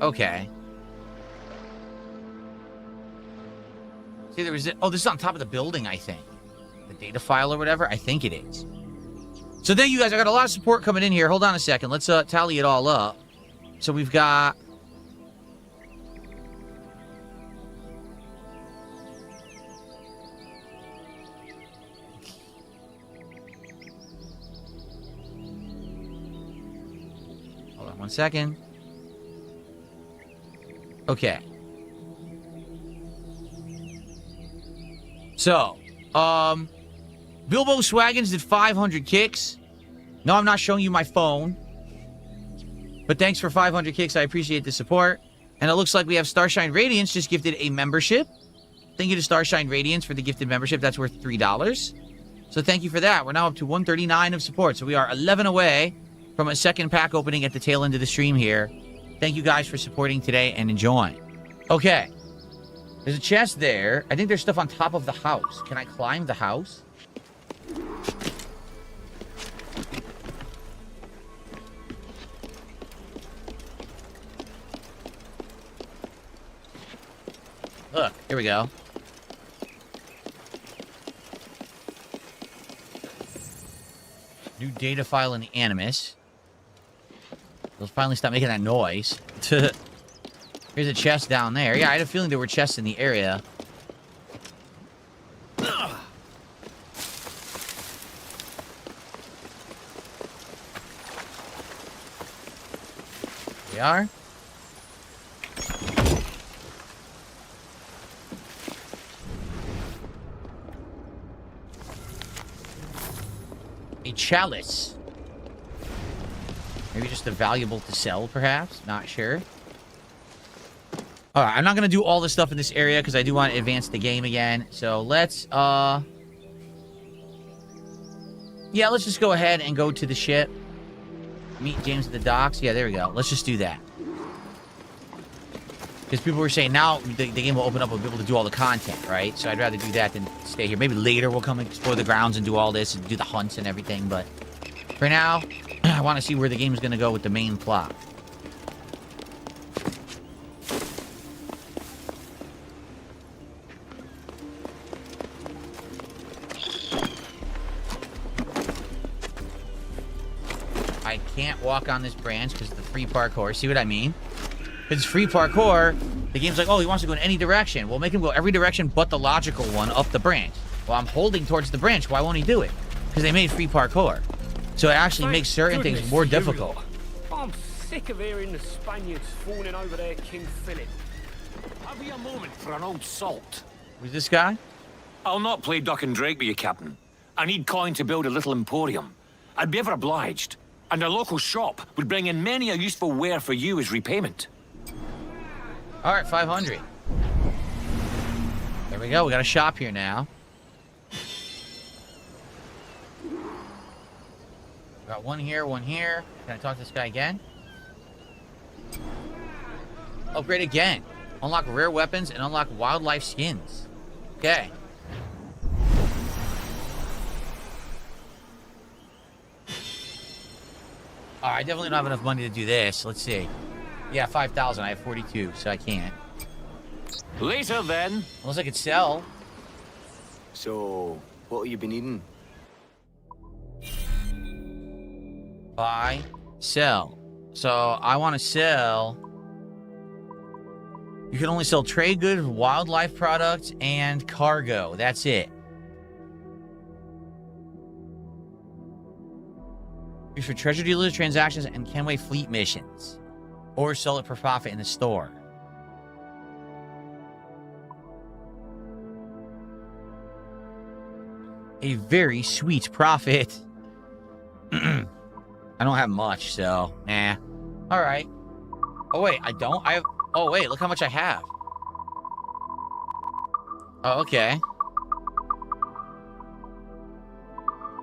Okay. See, there was... Oh, this is on top of the building, I think. The data file or whatever? I think it is. So thank you guys. I got a lot of support coming in here. Hold on a second. Let's tally it all up. So we've got... Hold on 1 second. Okay. So, Bilbo Swaggins did 500 kicks. No, I'm not showing you my phone. But thanks for 500 kicks. I appreciate the support. And it looks like we have Starshine Radiance just gifted a membership. Thank you to Starshine Radiance for the gifted membership. That's worth $3. So thank you for that. We're now up to 139 of support. So we are 11 away from a second pack opening at the tail end of the stream here. Thank you guys for supporting today and enjoying. Okay. There's a chest there. I think there's stuff on top of the house. Can I climb the house? Look, here we go. New data file in the Animus. Let's finally stop making that noise. Here's a chest down there. Yeah, I had a feeling there were chests in the area. We are. A chalice. Maybe just a valuable to sell, perhaps? Not sure. Alright, I'm not going to do all this stuff in this area because I do want to advance the game again. So let's, yeah, let's just go ahead and go to the ship. Meet James at the docks. Yeah, there we go. Let's just do that. Because people were saying now the game will open up, we'll be able to do all the content, right? So I'd rather do that than stay here. Maybe later we'll come and explore the grounds and do all this and do the hunts and everything. But for now, I want to see where the game's going to go with the main plot. I can't walk on this branch because of the free parkour. See what I mean? If it's free parkour, the game's like, oh, he wants to go in any direction. Well, make him go every direction but the logical one up the branch. Well, I'm holding towards the branch. Why won't he do it? Because they made free parkour. So it actually makes certain things more difficult. I'm sick of hearing the Spaniards fawning over their King Philip. Have you a moment for an old salt? Who's this guy? I'll not play duck and drake with you, Captain. I need coin to build a little emporium. I'd be ever obliged, and a local shop would bring in many a useful ware for you as repayment. All right, 500. There we go. We got a shop here now. Got one here, one here. Can I talk to this guy again? Upgrade again. Unlock rare weapons and unlock wildlife skins. Okay. All right, I definitely don't have enough money to do this. Let's see. Yeah, 5,000. I have 42, so I can't. Later, then. Unless I could sell. So, what have you been eating? Buy, sell. So I want to sell. You can only sell trade goods, wildlife products, and cargo. That's it. Use for treasure dealers, transactions, and Kenway fleet missions. Or sell it for profit in the store. A very sweet profit. I don't have much, so, nah. All right. Oh, wait, I don't? I have... Oh, wait, look how much I have. Oh, okay.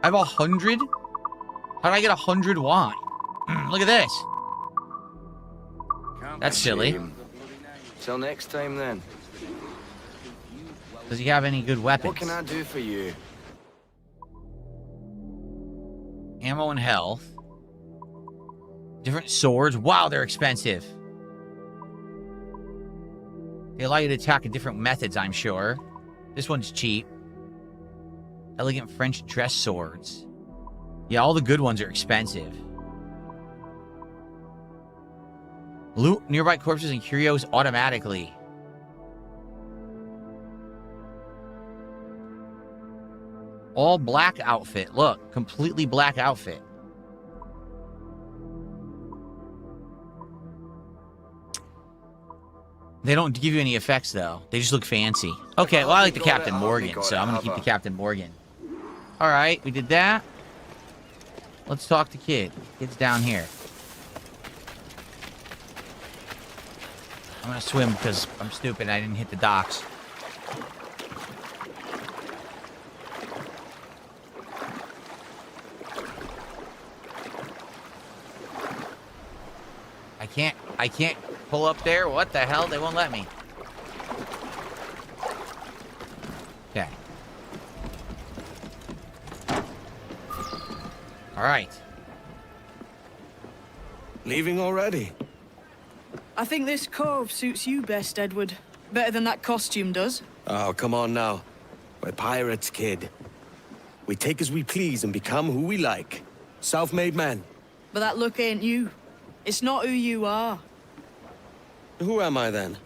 I have 100? How did I get 100 wine? Look at this. That's silly. Till next time, then. Does he have any good weapons? What can I do for you? Ammo and health. Different swords. Wow, they're expensive. They allow you to attack in different methods, I'm sure. This one's cheap. Elegant French dress swords. Yeah, all the good ones are expensive. Loot nearby corpses and curios automatically. All black outfit. Look, completely black outfit. They don't give you any effects, though. They just look fancy. Okay, well, I like the Captain Morgan, so I'm going to keep the Captain Morgan. All right, we did that. Let's talk to Kid. Kid's down here. I'm going to swim because I'm stupid and I didn't hit the docks. I can't pull up there. What the hell? They won't let me. Okay. All right. Leaving already? I think this cove suits you best, Edward. Better than that costume does. Oh, come on now. We're pirates, kid. We take as we please and become who we like. Self-made men. But that look ain't you. It's not who you are. Who am I, then?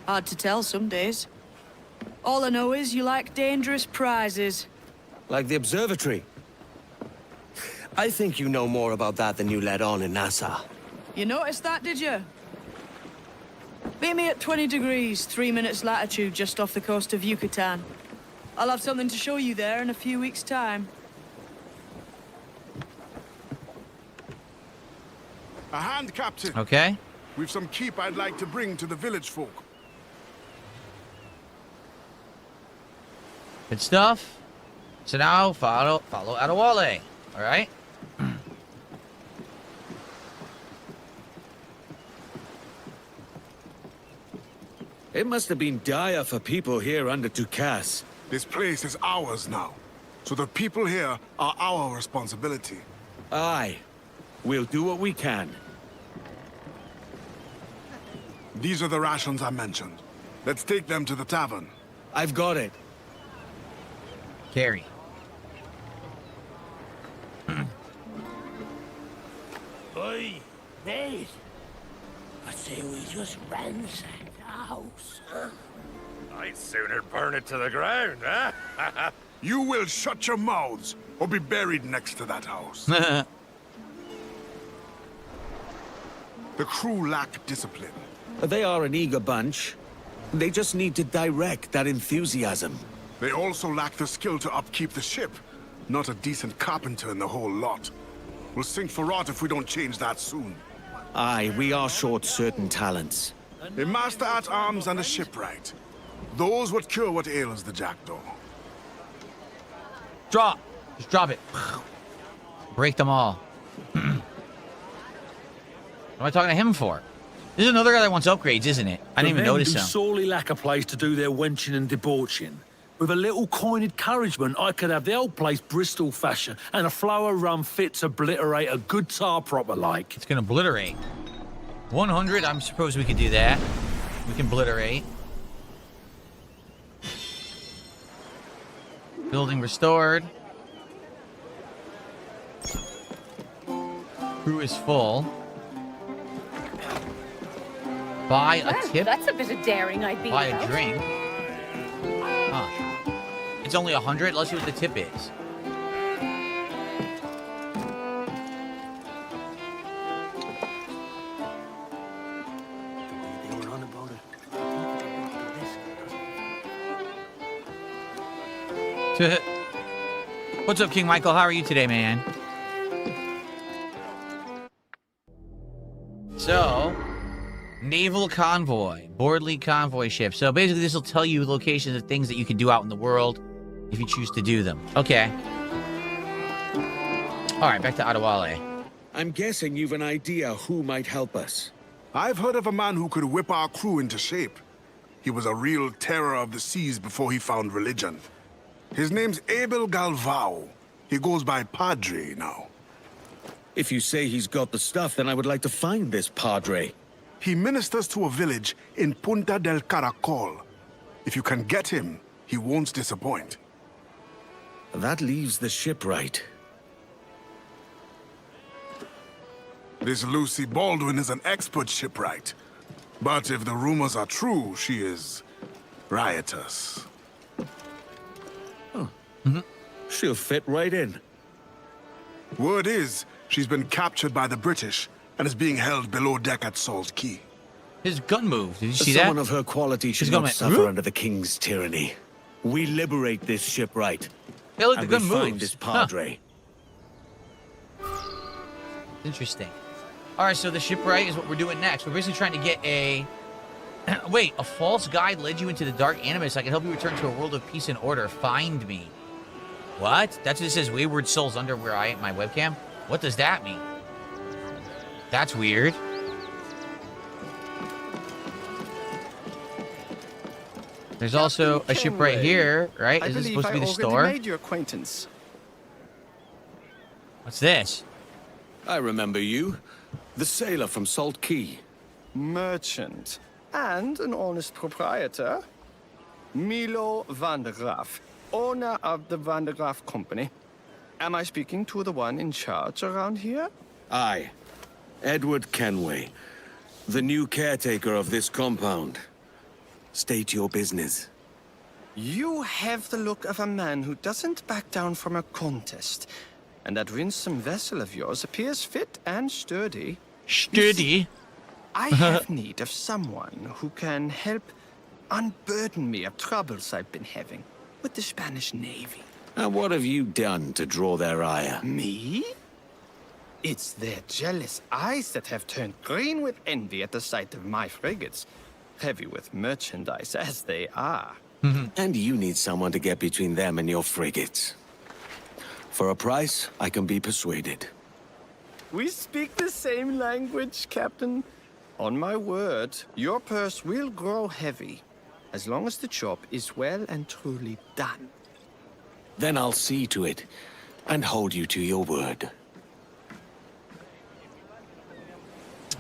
Hard to tell some days. All I know is you like dangerous prizes. Like the observatory. I think you know more about that than you let on in Nassau. You noticed that, did you? Meet me at 20 degrees, 3 minutes latitude just off the coast of Yucatan. I'll have something to show you there in a few weeks' time. A hand, Captain. Okay. We've some keep I'd like to bring to the village folk. Good stuff. So now follow Adewale. All right. It must have been dire for people here under Ducasse. This place is ours now, so the people here are our responsibility. Aye. We'll do what we can. These are the rations I mentioned. Let's take them to the tavern. I've got it. Carry. Oi, mate. I say we just ransack the house, huh? I'd sooner burn it to the ground, huh? You will shut your mouths, or be buried next to that house. The crew lack discipline. They are an eager bunch. They just need to direct that enthusiasm. They also lack the skill to upkeep the ship. Not a decent carpenter in the whole lot. We'll sink for rot if we don't change that soon. Aye, we are short certain talents. A master at arms and a shipwright. Those would cure what ails the jackdaw. Drop. Just drop it. Break them all. What am I talking to him for? This is another guy that wants upgrades, isn't it? I didn't even notice him. Sorely lack a place to do their wenching and debauching. With a little coin encouragement, I could have the old place Bristol fashion and a flow of rum fit to obliterate a good tar proper like. It's gonna obliterate. 100, I suppose we could do that. We can obliterate. Building restored. Crew is full. Buy a tip. That's a bit of daring, I'd be. Buy a drink. Huh. It's only 100. Let's see what the tip is. What's up, King Michael? How are you today, man? So, naval convoy, boardly convoy ship. So basically, this will tell you locations of things that you can do out in the world if you choose to do them. Okay. All right, back to Adewale. I'm guessing you've an idea who might help us. I've heard of a man who could whip our crew into shape. He was a real terror of the seas before he found religion. His name's Abel Galvao. He goes by Padre now. If you say he's got the stuff, then I would like to find this Padre. He ministers to a village in Punta del Caracol. If you can get him, he won't disappoint. That leaves the shipwright. This Lucy Baldwin is an expert shipwright. But if the rumors are true, she is riotous. Oh. She'll fit right in. Word is, she's been captured by the British and is being held below deck at Salt Key. His gun moved. Did you see Someone that? of her quality should not suffer under the king's tyranny. We liberate this shipwright. Hey, look, the and gun we find moves. this Padre. Interesting. All right, so the shipwright is what we're doing next. We're basically trying to get a... Wait, a false guide led you into the dark animus. I can help you return to a world of peace and order. Find me. What? That's what it says, Wayward Souls under where I am my webcam? What does that mean? That's weird. There's also a ship right here, right? Is this supposed to be the store? I made your acquaintance. What's this? I remember you. The sailor from Salt Key. Merchant. And an honest proprietor. Milo van der Graaf, owner of the Van der Graaf Company. Am I speaking to the one in charge around here? Aye. Edward Kenway. The new caretaker of this compound. State your business. You have the look of a man who doesn't back down from a contest. And that winsome vessel of yours appears fit and sturdy. Sturdy? I have need of someone who can help unburden me of troubles I've been having with the Spanish Navy. And what have you done to draw their ire? Me? It's their jealous eyes that have turned green with envy at the sight of my frigates, heavy with merchandise as they are. And you need someone to get between them and your frigates. For a price, I can be persuaded. We speak the same language, Captain. On my word, your purse will grow heavy, as long as the job is well and truly done. Then I'll see to it, and hold you to your word.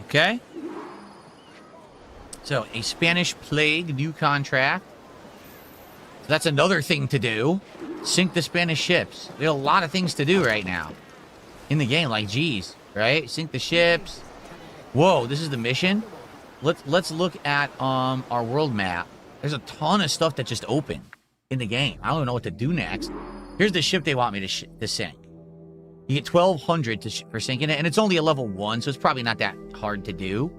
Okay. So, a Spanish plague new contract. So that's another thing to do. Sink the Spanish ships. We have a lot of things to do right now in the game. Like, geez, right? Sink the ships. Whoa, this is the mission. Let's look at our world map. There's a ton of stuff that just opened in the game. I don't know what to do next. Here's the ship they want me to sink. You get 1,200 for sinking it, and it's only a level 1, so it's probably not that hard to do.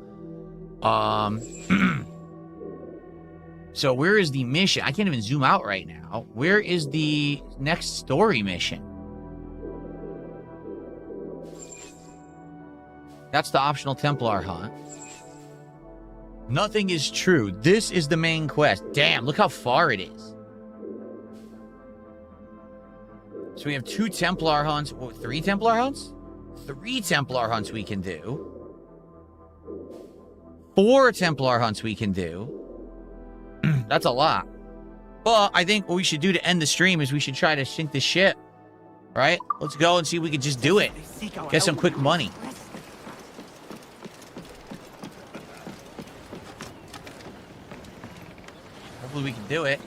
So where is the mission? I can't even zoom out right now. Where is the next story mission? That's the optional Templar hunt. Nothing is true. This is the main quest. Damn, look how far it is. So we have 2 Templar hunts. 3 Templar hunts? 3 Templar hunts we can do. 4 Templar hunts we can do. That's a lot. But I think what we should do to end the stream is we should try to sink the ship. Right? Let's go and see if we can just do it. Get some quick money. Hopefully we can do it.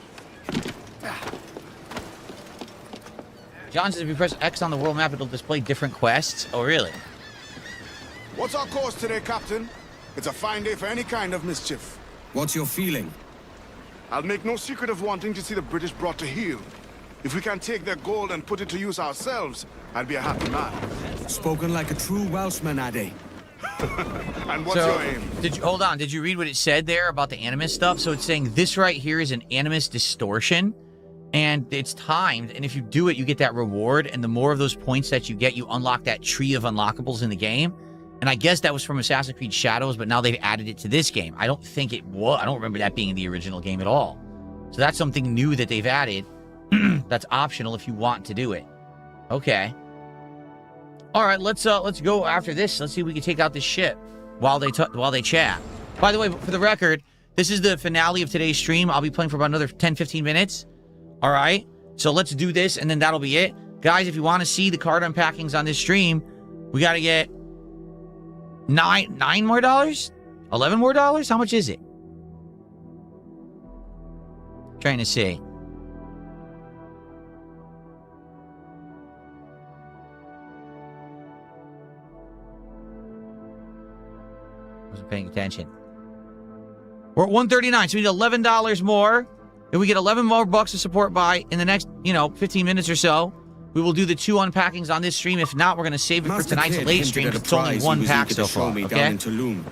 John says if you press X on the world map, it'll display different quests. Oh, really? What's our course today, Captain? It's a fine day for any kind of mischief. What's your feeling? I'll make no secret of wanting to see the British brought to heel. If we can take their gold and put it to use ourselves, I'd be a happy man. Spoken like a true Welshman, Addy. And what's your aim? Hold on, did you read what it said there about the animus stuff? So it's saying this right here is an animus distortion, and it's timed, and if you do it, you get that reward, and the more of those points that you get, you unlock that tree of unlockables in the game. And I guess that was from Assassin's Creed Shadows, but now they've added it to this game. I don't think it was. I don't remember that being in the original game at all. So that's something new that they've added. That's optional if you want to do it. Okay. All right, let's go after this. Let's see if we can take out this ship while they chat. By the way, for the record, this is the finale of today's stream. I'll be playing for about another 10-15 minutes. All right. So let's do this, and then that'll be it. Guys, if you want to see the card unpackings on this stream, we got to get $9 more? $11 more? How much is it? Trying to see. Wasn't paying attention. We're at 139, so we need $11 more. If we get 11 more bucks to support by in the next, 15 minutes or so, we will do the 2 unpackings on this stream. If not, we're going to save it for tonight's late stream. It's only 1 pack so far, okay? Down in Tulum.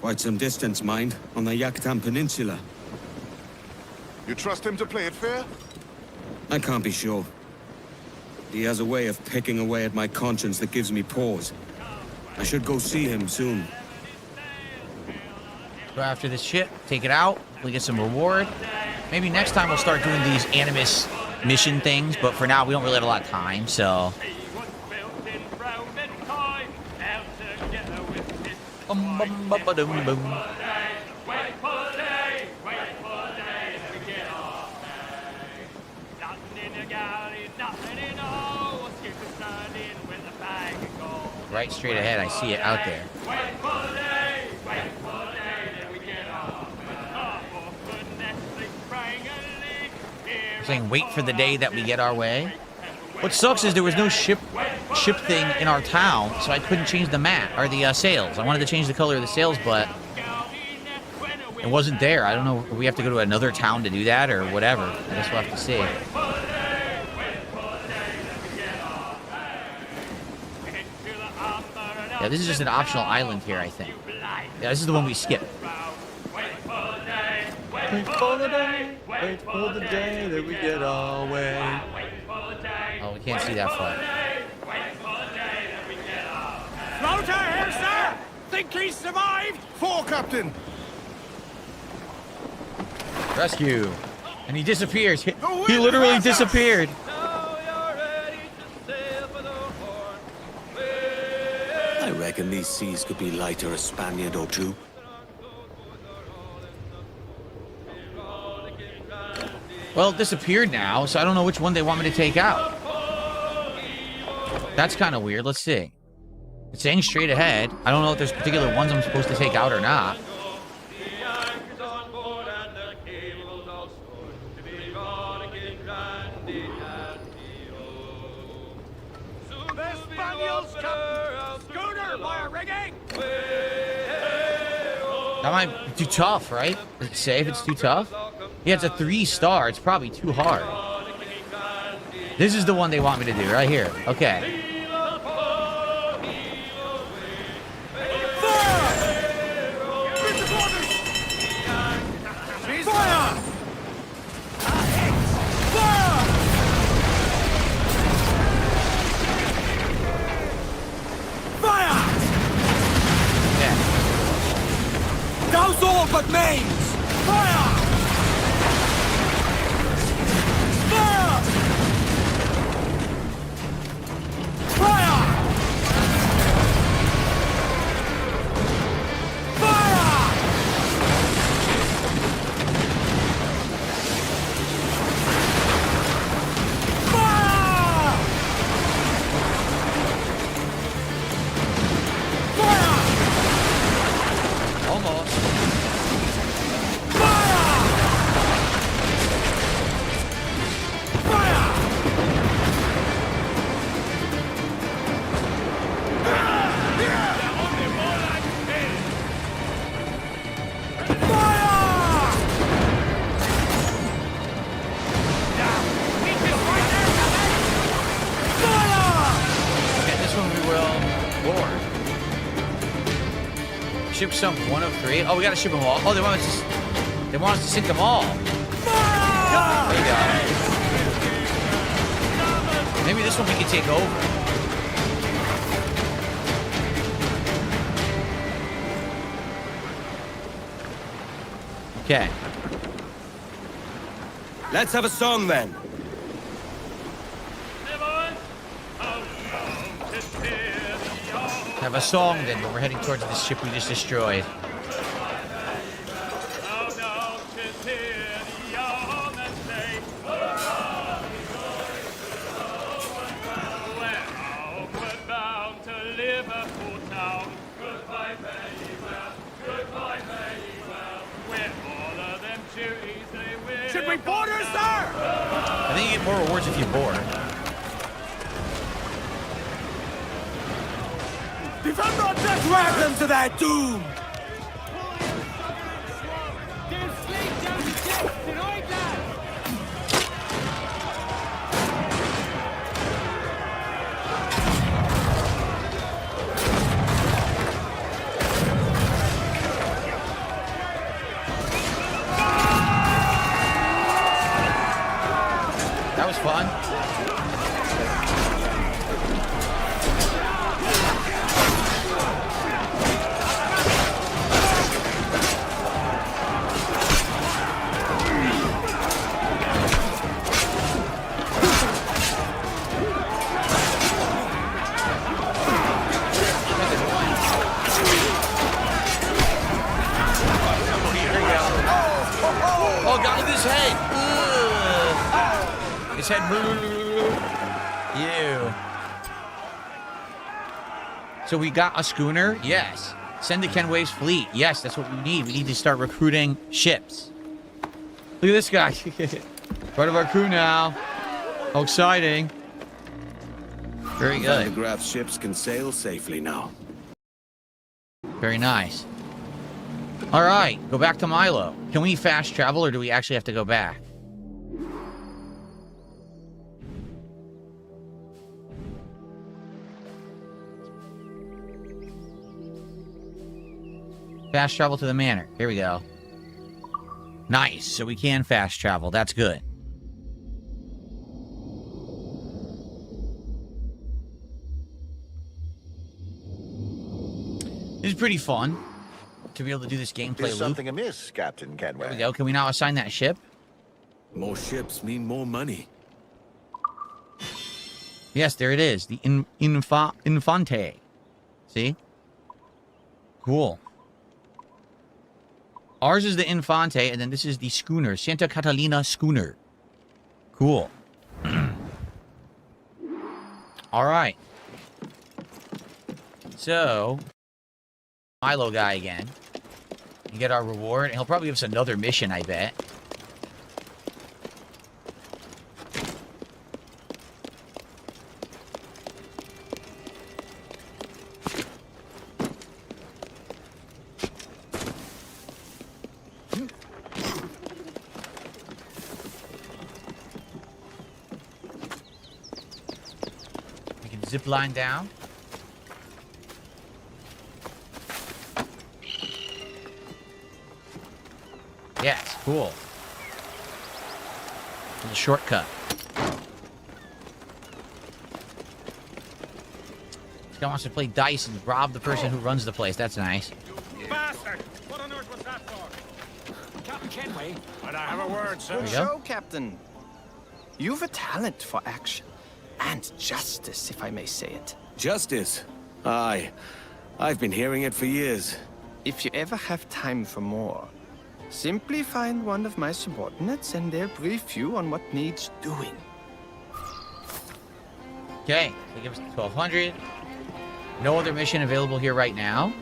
Quite some distance, mind, on the Yucatan Peninsula. You trust him to play it fair? I can't be sure. He has a way of picking away at my conscience that gives me pause. I should go see him soon. Go after this ship, take it out, we'll get some reward. Maybe next time we'll start doing these animus mission things, but for now we don't really have a lot of time, so. Right straight ahead, I see it out there. Saying wait for the day that we get our way. What sucks is there was no ship thing in our town, so I couldn't change the map or the sails. I wanted to change the color of the sails, but it wasn't there. I don't know if we have to go to another town to do that or whatever. I guess we'll have to see. Yeah, this is just an optional island here, I think. Yeah, this is the one we skipped. Wait for the day that we get our way. Oh, we can't see that far. Floater here, sir! Think he survived? 4, Captain! Rescue. And he disappears. He literally disappeared. I reckon these seas could be lighter a Spaniard or 2. Well, it disappeared now, so I don't know which one they want me to take out. That's kind of weird. Let's see. It's saying straight ahead. I don't know if there's particular ones I'm supposed to take out or not. The Spaniels come! Schooner, wire rigging! That might be too tough, right? Does it say if it's too tough? Yeah, it's a 3-star. It's probably too hard. This is the one they want me to do right here. Okay. naught but mains! Fire! Fire! Fire! Almost. Okay, this one we will board. Ship sunk 1 of 3. Oh, we gotta ship them all. Oh, they want us to sink them all. There you go. Maybe this one we can take over. Okay. Let's have a song then. Have a song then, but we're heading towards this ship we just destroyed. Should we board her, sir? I think you get more rewards if you board. Defend our death! Drag them to their doom! That was fun. Oh, God, look at his head. Ugh. His head. Ew. So we got a schooner? Yes. Send to Kenway's fleet. Yes, that's what we need. We need to start recruiting ships. Look at this guy. Part of our crew now. How exciting. Very good. Van de Graaf's ships can sail safely now. Very nice. All right, go back to Milo. Can we fast travel, or do we actually have to go back? Fast travel to the manor. Here we go. Nice. So we can fast travel. That's good. This is pretty fun to be able to do this gameplay Is loop. something amiss, Captain Kenway? There we go. Can we now assign that ship? More ships mean more money. Yes, there it is. The Infante. See? Cool. Ours is the Infante, and then this is the schooner. Santa Catalina schooner. Cool. All right. So, Milo guy again. You get our reward, and he'll probably give us another mission, I bet. We can zip line down. Yes, cool. Little shortcut. This guy wants to play dice and rob the person who runs the place. That's nice. Bastard! What on earth was that for? Captain Kenway. And I have a word, sir. Good show, Captain. You've a talent for action. And justice, if I may say it. Justice? Aye. I've been hearing it for years. If you ever have time for more, simply find one of my subordinates and they'll brief you on what needs doing. Okay, so give us 1,200. No other mission available here right now.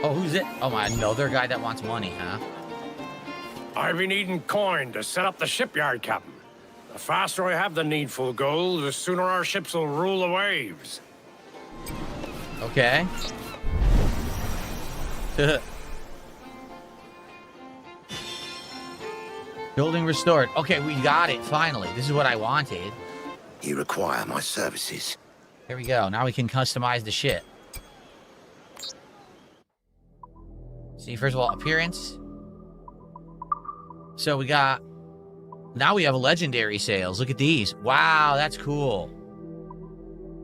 Oh, who's it? Oh, my, another guy that wants money, huh? I've been needing coin to set up the shipyard, Captain. The faster I have the needful gold, the sooner our ships will rule the waves. Okay. Building restored. Okay, we got it, finally. This is what I wanted. You require my services. Here we go. Now we can customize the ship. See, first of all, appearance. So we got... Now we have legendary sails. Look at these. Wow, that's cool.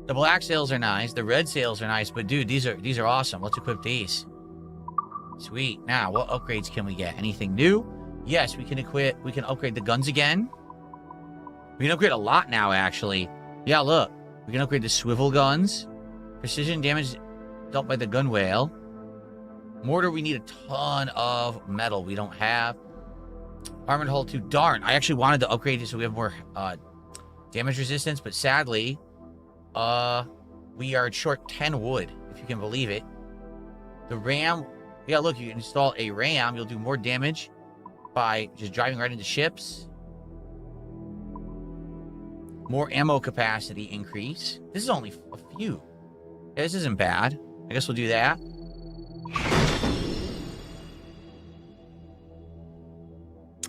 The black sails are nice. The red sails are nice. But, dude, these are awesome. Let's equip these. Sweet. Now, what upgrades can we get? Anything new? Yes, we can upgrade the guns again. We can upgrade a lot now, actually. Yeah, look. We can upgrade the swivel guns. Precision damage dealt by the gun whale. Mortar, we need a ton of metal. We don't have. Armored hull 2. Darn, I actually wanted to upgrade it so we have more damage resistance, but sadly, we are short 10 wood, if you can believe it. The ram, yeah, look, you can install a ram. You'll do more damage by just driving right into ships. More ammo capacity increase. This is only a few. Yeah, this isn't bad. I guess we'll do that.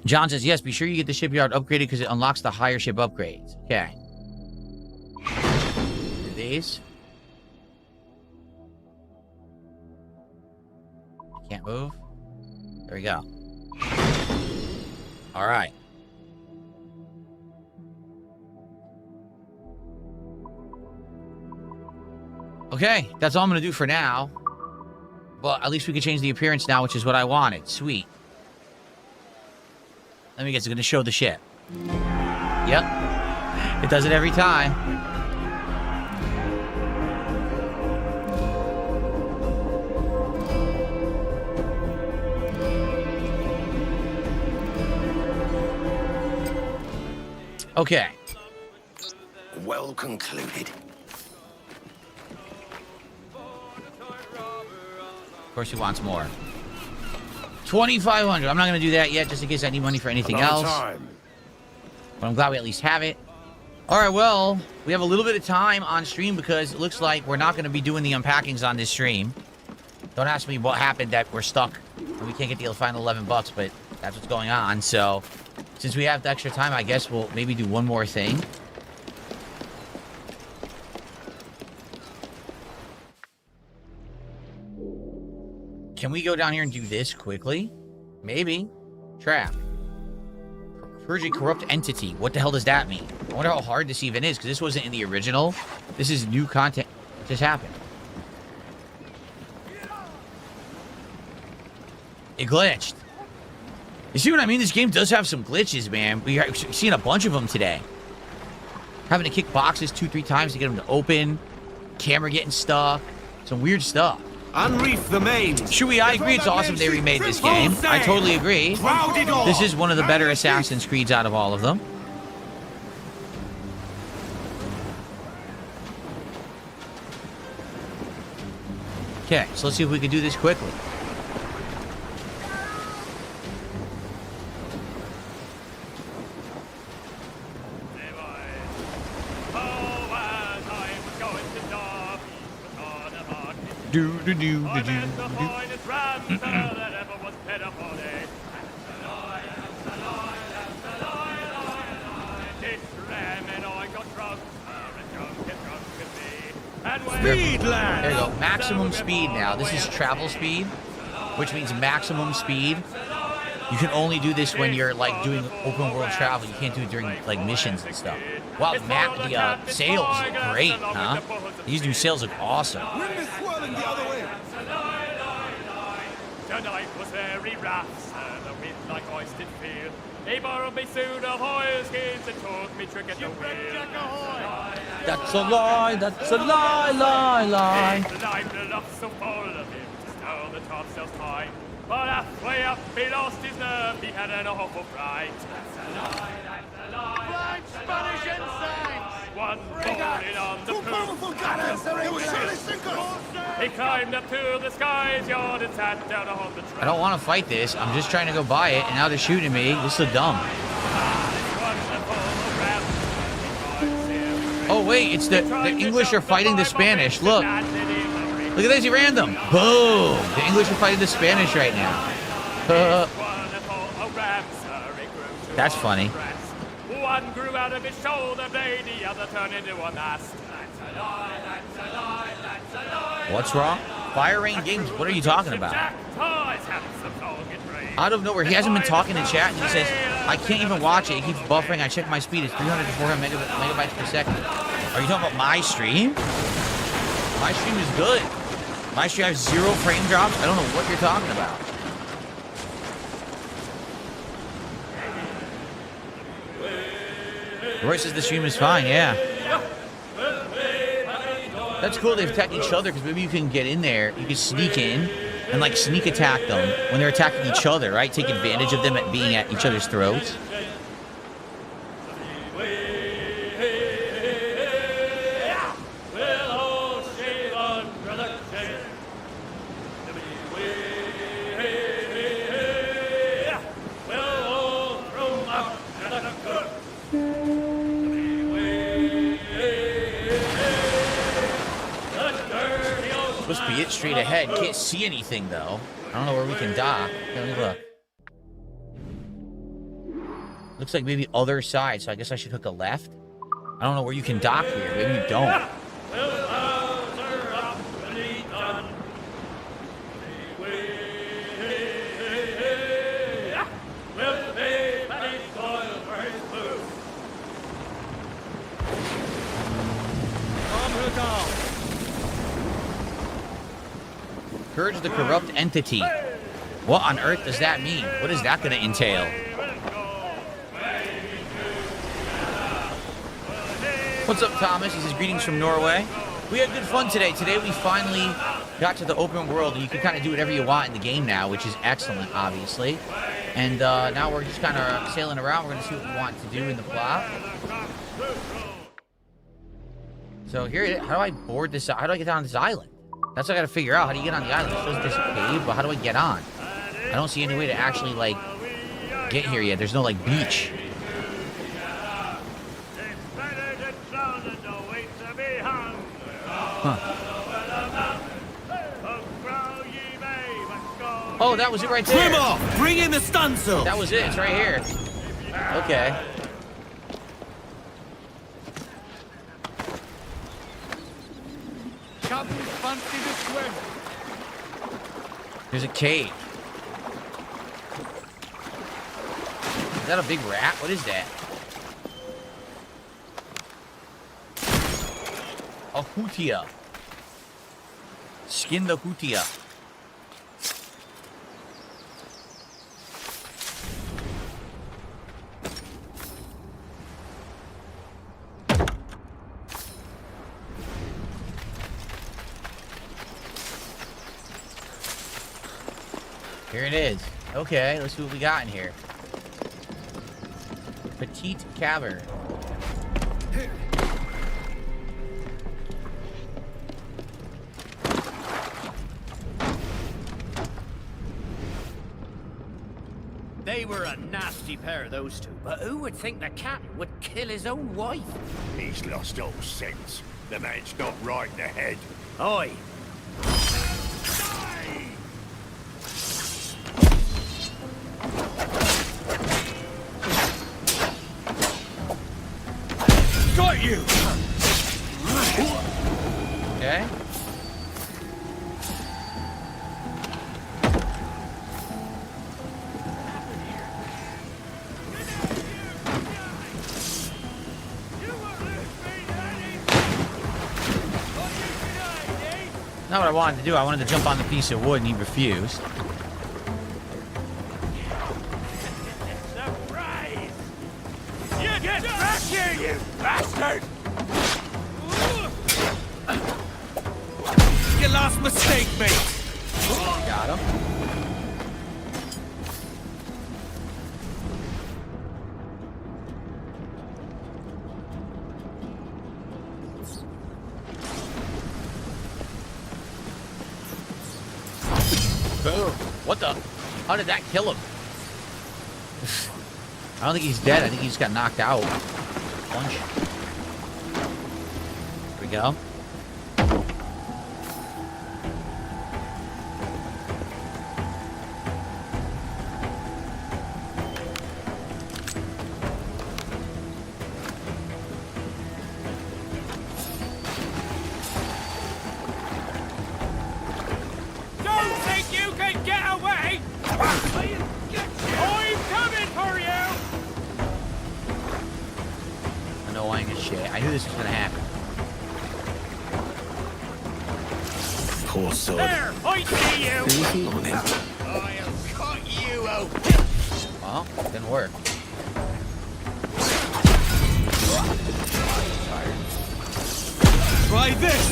John says, yes, be sure you get the shipyard upgraded because it unlocks the higher ship upgrades. Okay. Do these. Can't move. There we go. All right. Okay, that's all I'm going to do for now. But at least we can change the appearance now, which is what I wanted. Sweet. Let me guess, it's going to show the ship. Yep. It does it every time. Okay. Well concluded. Of course he wants more. 2,500. I'm not going to do that yet, just in case I need money for anything else. But I'm glad we at least have it. All right, well, we have a little bit of time on stream because it looks like we're not going to be doing the unpackings on this stream. Don't ask me what happened that we're stuck and we can't get the final $11, but that's what's going on. So, since we have the extra time, I guess we'll maybe do one more thing. Can we go down here and do this quickly? Maybe. Trap. Purge a corrupt entity. What the hell does that mean? I wonder how hard this even is, because this wasn't in the original. This is new content. What just happened? It glitched. You see what I mean? This game does have some glitches, man. We've seen a bunch of them today. Having to kick boxes 2-3 times to get them to open. Camera getting stuck. Some weird stuff. Unreef the main. Chewie, I agree. It's awesome they remade this game. I totally agree. This is one of the better Assassin's Creeds out of all of them. Okay, so let's see if we can do this quickly. Speed, lad! There you go. Maximum speed now. This is travel speed, which means maximum speed. You can only do this when you're like doing open world travel. You can't do it during like missions and stuff. Wow, the sails look great, huh? These new sails look awesome. Wind is swirling the other way. Tonight was very rough, sir. The wind like ice did feel. He borrowed me suit of oilskins and taught me trick at the wheel. That's a lie, that's a lie, lie. The life looks so full of him to stow the topsails tight. But halfway up he lost his nerve, he had an awful fright. That's a lie, that's a lie. Blind Spanish ensigns! One falling on the poop. He climbed up to the sky's yard and sat down on the track. I don't want to fight this. I'm just trying to go buy it, and now they're shooting me. This is so dumb. Oh wait, it's the English are fighting the Spanish. Look. Look at this, he ran them. Boom! The English are fighting the Spanish right now. That's funny. One grew out of his shoulder blade, the other turned into a mast. That's a lie, that's a lie, that's a lie. What's wrong? Fire Rain Games, what are you talking about? Out of nowhere, he hasn't been talking in chat, and he says, I can't even watch it. It keeps buffering. I check my speed. It's 300 to 400 megabytes per second. Are you talking about my stream? My stream is good. My stream has 0 frame drops. I don't know what you're talking about. Roy says the stream is fine, yeah. That's cool they attack each other, because maybe you can get in there, you can sneak in, and like sneak attack them when they're attacking each other, right? Take advantage of them at being at each other's throats. Supposed to be it straight ahead. Can't see anything though. I don't know where we can dock. Let me look. Looks like maybe other side, so I guess I should hook a left. I don't know where you can dock here. Maybe you don't. Purge the corrupt entity. What on earth does that mean? What is that going to entail? What's up, Thomas? He says, greetings from Norway. We had good fun today. Today we finally got to the open world, and you can kind of do whatever you want in the game now, which is excellent, obviously. And now we're just kind of sailing around. We're going to see what we want to do in the plot. So here it is. How do I board this? How do I get down this island? That's what I gotta figure out. How do you get on the island? It shows this cave, but how do I get on? I don't see any way to actually, like, get here yet. There's no, like, beach. Huh. Oh, that was it right there. Swim off! Bring in the stunsail! That was it. It's right here. Okay. There's a cave. Is that a big rat? What is that? A hutia. Skin the hutia. Here it is. Okay, let's see what we got in here. Petite cavern. They were a nasty pair, those two. But who would think the captain would kill his own wife? He's lost all sense. The man's not right in the head. Oi. Got you! Okay. Not what I wanted to do. I wanted to jump on the piece of wood, and he refused. Surprise! You get back here, you bastard! Your last mistake, mate. Got him. Boom. What the? How did that kill him? I don't think he's dead. I think he just got knocked out. Punch. Here we go. Don't think you can get away! I'm coming for you! Annoying as shit. I knew this was gonna happen. Poor sword. There! I see you! Easy on him. I'll cut you open! Well, didn't work. Try this!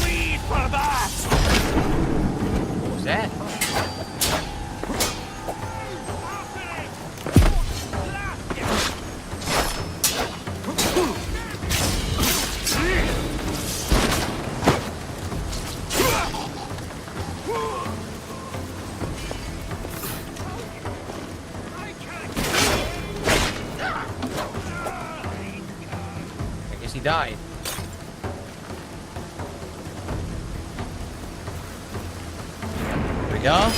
Bleed for that! What was that? I guess he died. There we go.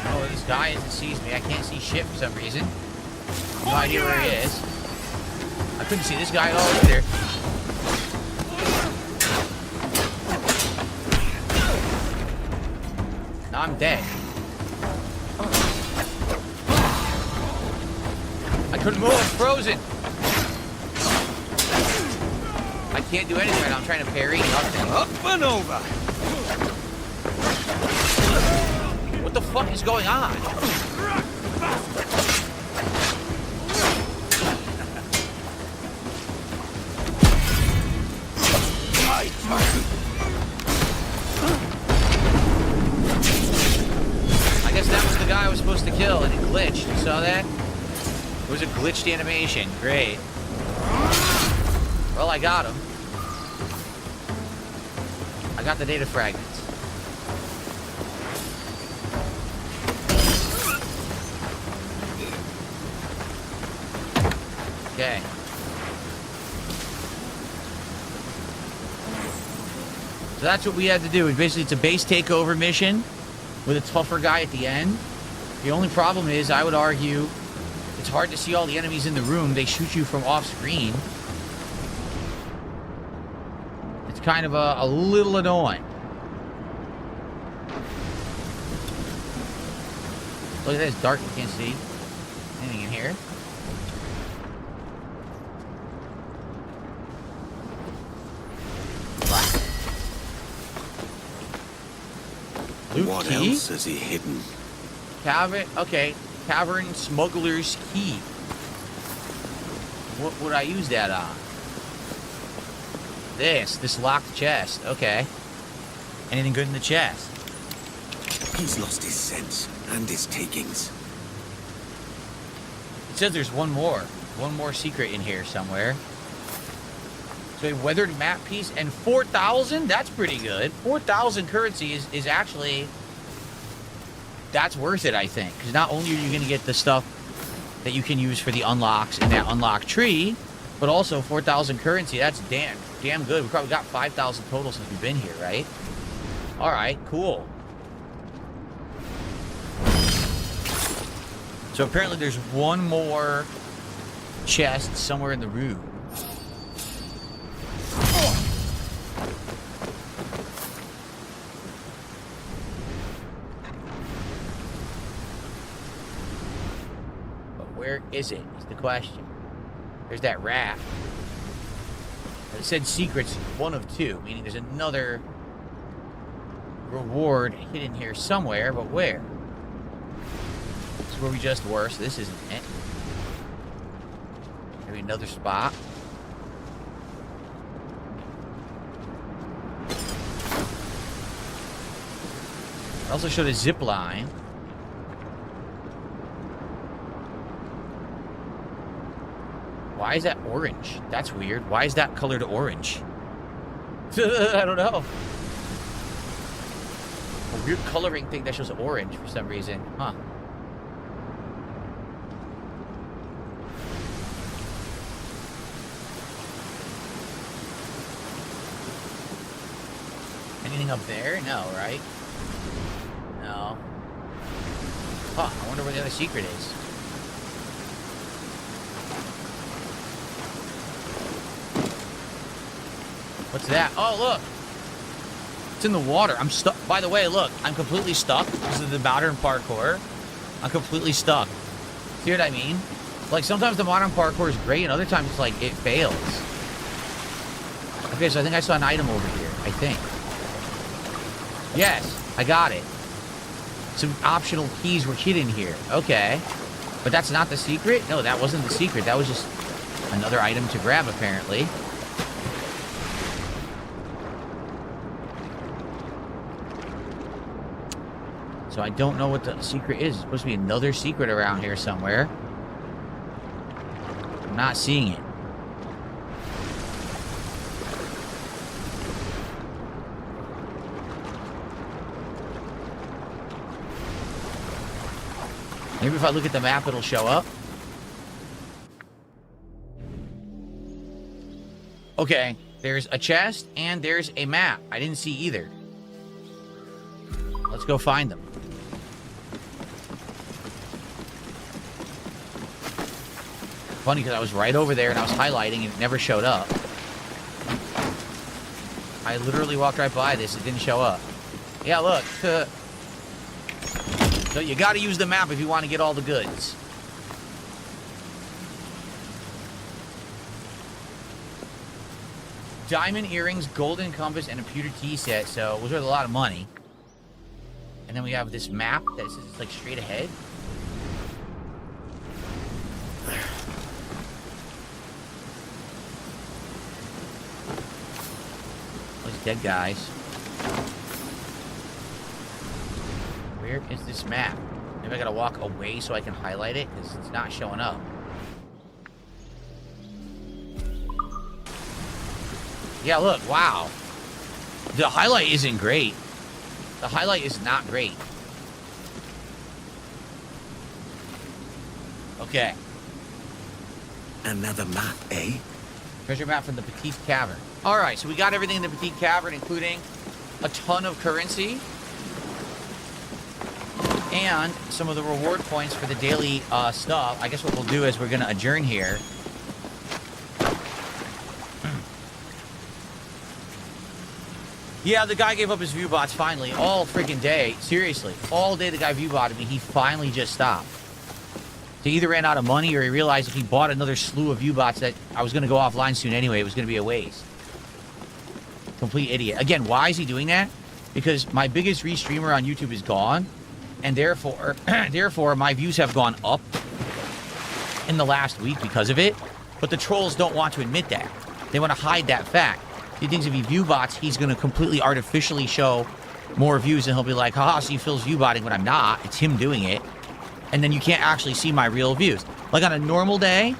Oh, this guy isn't sees me. I can't see shit for some reason. No idea where he is. I couldn't see this guy at all either. Now I'm dead. I couldn't move. I'm frozen. I can't do anything right now. I'm trying to parry. Nothing. Up and over. What the fuck is going on? I guess that was the guy I was supposed to kill, and it glitched. You saw that? It was a glitched animation. Great. Well, I got him. I got the data fragments. Okay. So that's what we had to do. Basically, it's a base takeover mission with a tougher guy at the end. The only problem is, I would argue, it's hard to see all the enemies in the room. They shoot you from off screen. It's kind of a little annoying. Look at this, dark, you can't see anything in here. Loot What key? else has he hidden? Cavern, okay. Cavern Smuggler's Key. What would I use that on? This locked chest. Okay. Anything good in the chest? He's lost his sense and his takings. It says there's one more secret in here somewhere. So a weathered map piece and 4,000? That's pretty good. 4,000 currency is actually... That's worth it, I think. Because not only are you going to get the stuff that you can use for the unlocks in that unlock tree, but also 4,000 currency. That's damn good. We probably got 5,000 total since we've been here, right? Alright, cool. So apparently there's one more chest somewhere in the room. Where is it? Is the question. There's that raft. It said secrets 1 of 2, meaning there's another reward hidden here somewhere, but where? This is where we just were, so this isn't it. Maybe another spot. It also showed a zip line. Why is that orange? That's weird. Why is that colored orange? I don't know. A weird coloring thing that shows orange for some reason. Huh. Anything up there? No, right? No. Huh, I wonder where the other secret is. What's that? Oh, look. It's in the water. I'm stuck. By the way, look. I'm completely stuck. This is the modern parkour. I'm completely stuck. See what I mean? Like, sometimes the modern parkour is great, and other times it's like, it fails. Okay, so I think I saw an item over here. I think. Yes, I got it. Some optional keys were hidden here. Okay. But that's not the secret? No, that wasn't the secret. That was just another item to grab, apparently. So I don't know what the secret is. There's supposed to be another secret around here somewhere. I'm not seeing it. Maybe if I look at the map, it'll show up. Okay, there's a chest and there's a map. I didn't see either. Let's go find them. Funny, because I was right over there and I was highlighting and it never showed up. I literally walked right by this. It didn't show up. Yeah, look. So you got to use the map if you want to get all the goods. Diamond earrings, golden compass, and a pewter tea set. So it was worth a lot of money. And then we have this map that says it's like straight ahead. Those dead guys. Where is this map? Maybe I gotta walk away so I can highlight it because it's not showing up. Yeah, look, wow. The highlight isn't great. The highlight is not great. Okay. Another map, eh? Treasure map from the Petite Cavern. Alright, so we got everything in the Petite Cavern, including a ton of currency. And some of the reward points for the daily stuff. I guess what we'll do is we're going to adjourn here. Yeah, the guy gave up his view bots finally. All freaking day. Seriously. All day the guy view botted me. He finally just stopped. So he either ran out of money or he realized if he bought another slew of view bots that I was going to go offline soon anyway, it was going to be a waste. Complete idiot. Again, why is he doing that? Because my biggest restreamer on YouTube is gone. And therefore, my views have gone up in the last week because of it. But the trolls don't want to admit that. They want to hide that fact. He thinks if he view bots, he's going to completely artificially show more views, and he'll be like, haha, see, Phil's view botting, but I'm not. It's him doing it. And then you can't actually see my real views. Like on a normal day,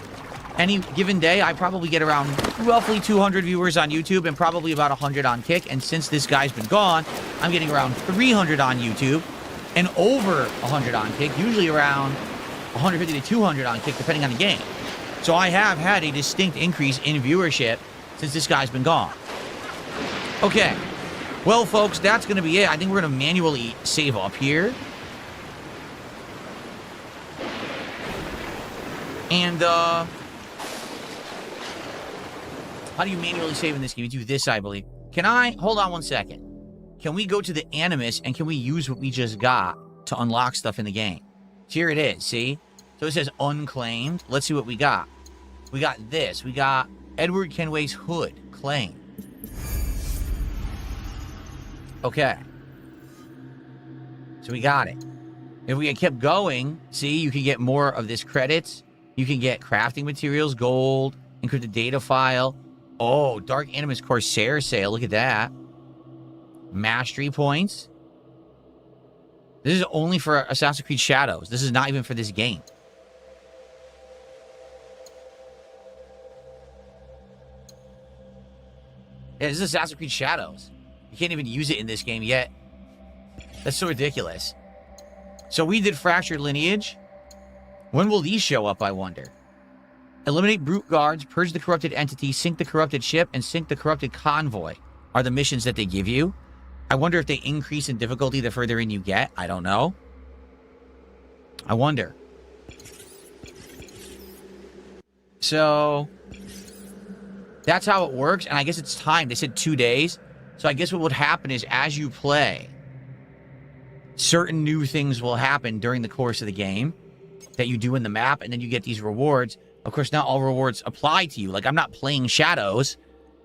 any given day, I probably get around roughly 200 viewers on YouTube and probably about 100 on Kick. And since this guy's been gone, I'm getting around 300 on YouTube and over 100 on Kick, usually around 150 to 200 on Kick, depending on the game. So I have had a distinct increase in viewership since this guy's been gone. Okay, well, folks, that's going to be it. I think we're going to manually save up here. And, how do you manually save in this game? You do this, I believe. Can I? Hold on one second. Can we go to the Animus, and can we use what we just got to unlock stuff in the game? Here it is, see? So it says unclaimed. Let's see what we got. We got this. We got Edward Kenway's hood. Claimed. Okay. So we got it. If we had kept going, see, you can get more of this credits. You can get crafting materials, gold, encrypted data file. Oh, Dark Animus Corsair sale. Look at that. Mastery points. This is only for Assassin's Creed Shadows. This is not even for this game. Yeah, this is Assassin's Creed Shadows. You can't even use it in this game yet. That's so ridiculous. So we did Fractured Lineage. When will these show up, I wonder? Eliminate brute guards, purge the corrupted entity, sink the corrupted ship, and sink the corrupted convoy are the missions that they give you. I wonder if they increase in difficulty the further in you get. I don't know. I wonder. So that's how it works. And I guess it's time. They said 2 days. So I guess what would happen is as you play, certain new things will happen during the course of the game that you do in the map. And then you get these rewards. Of course, not all rewards apply to you. Like, I'm not playing Shadows,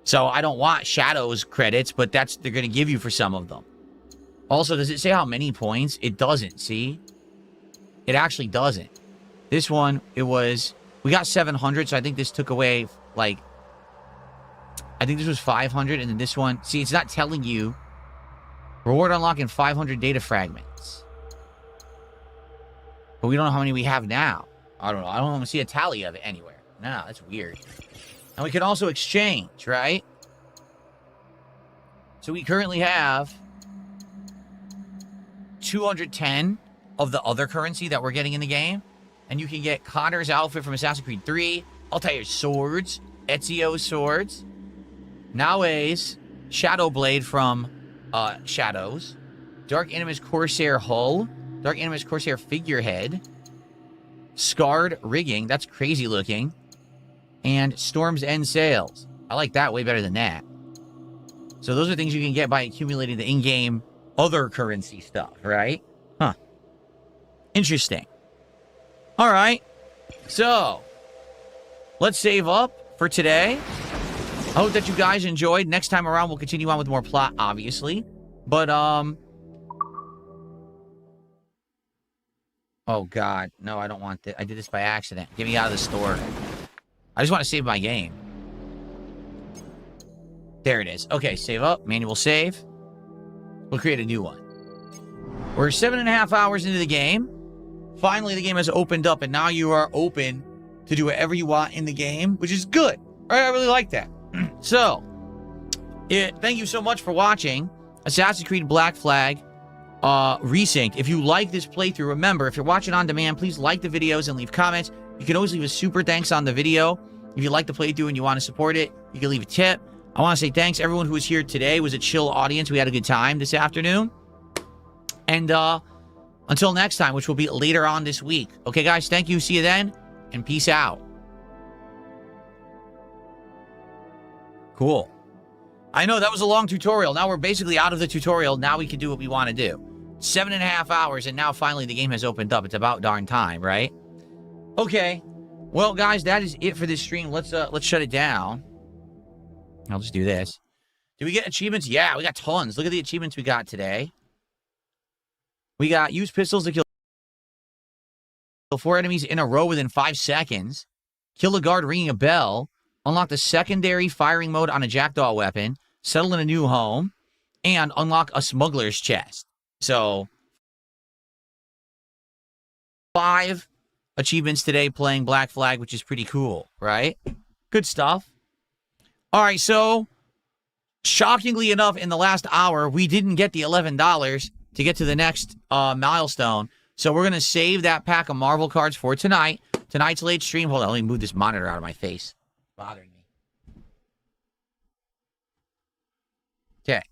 so I don't want Shadows credits, but they're going to give you for some of them. Also, does it say how many points? It doesn't, see? It actually doesn't. This one, we got 700, so I think this took away, like, I think this was 500, and then this one, see, it's not telling you. Reward unlocking 500 data fragments. But we don't know how many we have now. I don't know. I don't see a tally of it anywhere. No, that's weird. And we can also exchange, right? So we currently have 210 of the other currency that we're getting in the game. And you can get Connor's outfit from Assassin's Creed 3, Altair's swords, Ezio's swords, Naoe's Shadow Blade from Shadows, Dark Animus Corsair hull, Dark Animus Corsair figurehead, Scarred rigging, that's crazy looking, and Storm's End sails. I like that way better than that. So those are things you can get by accumulating the in-game other currency stuff, right? Huh. Interesting. All right. So, let's save up for today. I hope that you guys enjoyed. Next time around, we'll continue on with more plot, obviously. But, oh, God. No, I don't want this. I did this by accident. Get me out of the store. I just want to save my game. There it is. Okay, save up. Manual save. We'll create a new one. We're 7.5 hours into the game. Finally, the game has opened up, and now you are open to do whatever you want in the game, which is good. I really like that. So, thank you so much for watching Assassin's Creed Black Flag Resynced. If you like this playthrough, remember, if you're watching on demand, please like the videos and leave comments. You can always leave a super thanks on the video. If you like the playthrough and you want to support it, you can leave a tip. I want to say thanks. Everyone who was here today was a chill audience. We had a good time this afternoon. And until next time, which will be later on this week. Okay, guys, thank you. See you then, and peace out. Cool. I know, that was a long tutorial. Now we're basically out of the tutorial. Now we can do what we want to do. 7.5 hours, and now finally the game has opened up. It's about darn time, right? Okay. Well, guys, that is it for this stream. Let's shut it down. I'll just do this. Did we get achievements? Yeah, we got tons. Look at the achievements we got today. We got use pistols to kill 4 enemies in a row within 5 seconds. Kill a guard ringing a bell. Unlock the secondary firing mode on a jackdaw weapon. Settle in a new home. And unlock a smuggler's chest. So, 5 achievements today playing Black Flag, which is pretty cool, right? Good stuff. All right, so, shockingly enough, in the last hour, we didn't get the $11 to get to the next milestone. So we're going to save that pack of Marvel cards for tonight. Tonight's late stream. Hold on, let me move this monitor out of my face. Bothering me. Okay.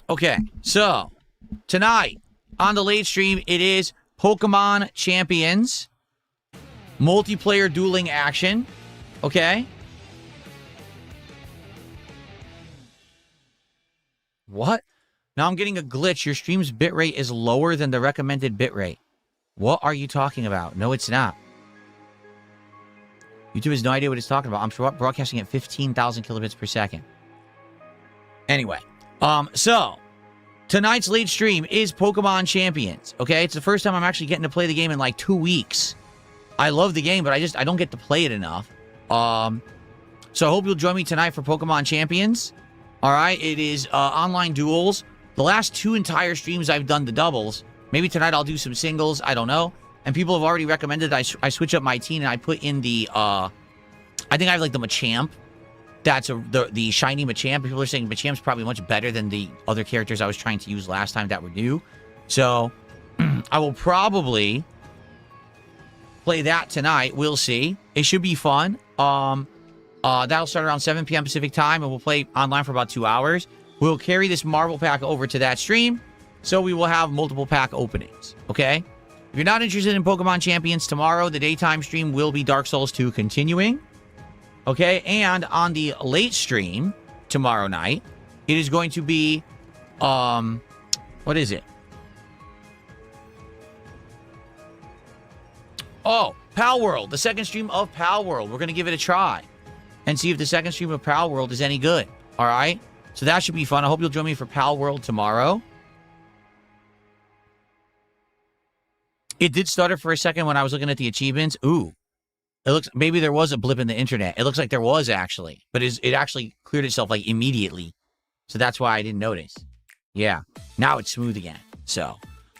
Okay, so tonight on the late stream, it is Pokemon Champions multiplayer dueling action. Okay. What? Now I'm getting a glitch. Your stream's bitrate is lower than the recommended bitrate. What are you talking about? No, it's not. YouTube has no idea what it's talking about. I'm broadcasting at 15,000 kilobits per second. Anyway, so tonight's late stream is Pokemon Champions. Okay, it's the first time I'm actually getting to play the game in like 2 weeks. I love the game, but I don't get to play it enough. So I hope you'll join me tonight for Pokemon Champions. All right, it is online duels. The last 2 entire streams I've done the doubles. Maybe tonight I'll do some singles. I don't know. And people have already recommended I switch up my team and I put in the, I think I have like the Machamp. That's the shiny Machamp. People are saying Machamp's probably much better than the other characters I was trying to use last time that were new. So I will probably play that tonight. We'll see. It should be fun. That'll start around 7 p.m. Pacific time, and we'll play online for about 2 hours. We'll carry this Marvel pack over to that stream, so we will have multiple pack openings, okay? If you're not interested in Pokemon Champions, tomorrow, the daytime stream will be Dark Souls 2 continuing, okay? And on the late stream tomorrow night, it is going to be, what is it? Oh, Pal World, the second stream of Pal World. We're going to give it a try and see if the second stream of Pal World is any good, all right? So that should be fun. I hope you'll join me for Pal World tomorrow. It did stutter for a second when I was looking at the achievements. Ooh. It looks, maybe there was a blip in the internet. It looks like there was actually, but it actually cleared itself like immediately. So that's why I didn't notice. Yeah. Now it's smooth again. So,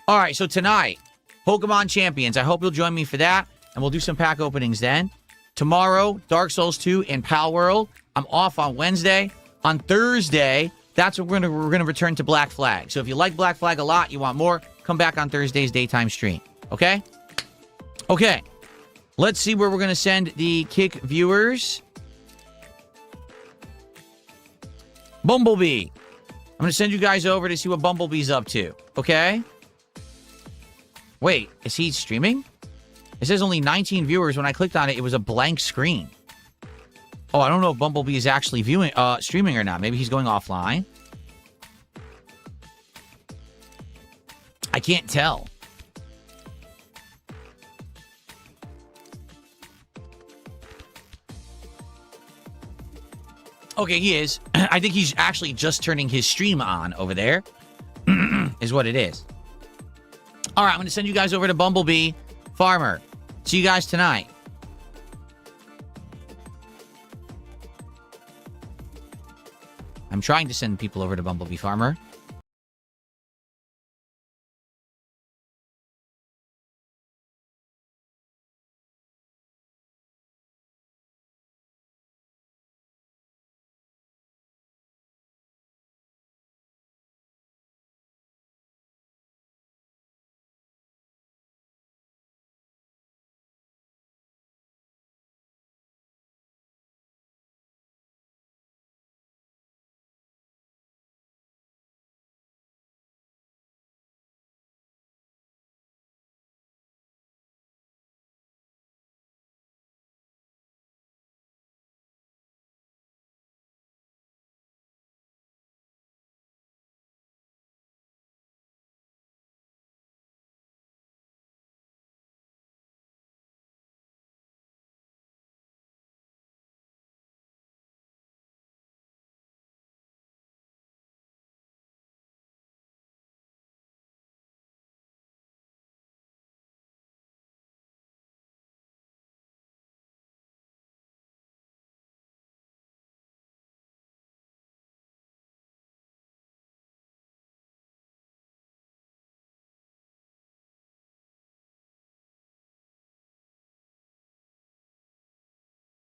all right. So tonight, Pokemon Champions. I hope you'll join me for that, and we'll do some pack openings then. Tomorrow, Dark Souls 2 and Pal World. I'm off on Wednesday. On Thursday, that's when we're gonna return to Black Flag. So if you like Black Flag a lot, you want more, come back on Thursday's daytime stream. Okay? Okay. Let's see where we're gonna send the Kick viewers. Bumblebee. I'm gonna send you guys over to see what Bumblebee's up to. Okay? Wait, is he streaming? It says only 19 viewers. When I clicked on it, it was a blank screen. Oh, I don't know if Bumblebee is actually streaming or not. Maybe he's going offline. I can't tell. Okay, he is. I think he's actually just turning his stream on over there. Is what it is. All right, I'm going to send you guys over to Bumblebee Farmer. See you guys tonight. I'm trying to send people over to Bumblebee Farmer.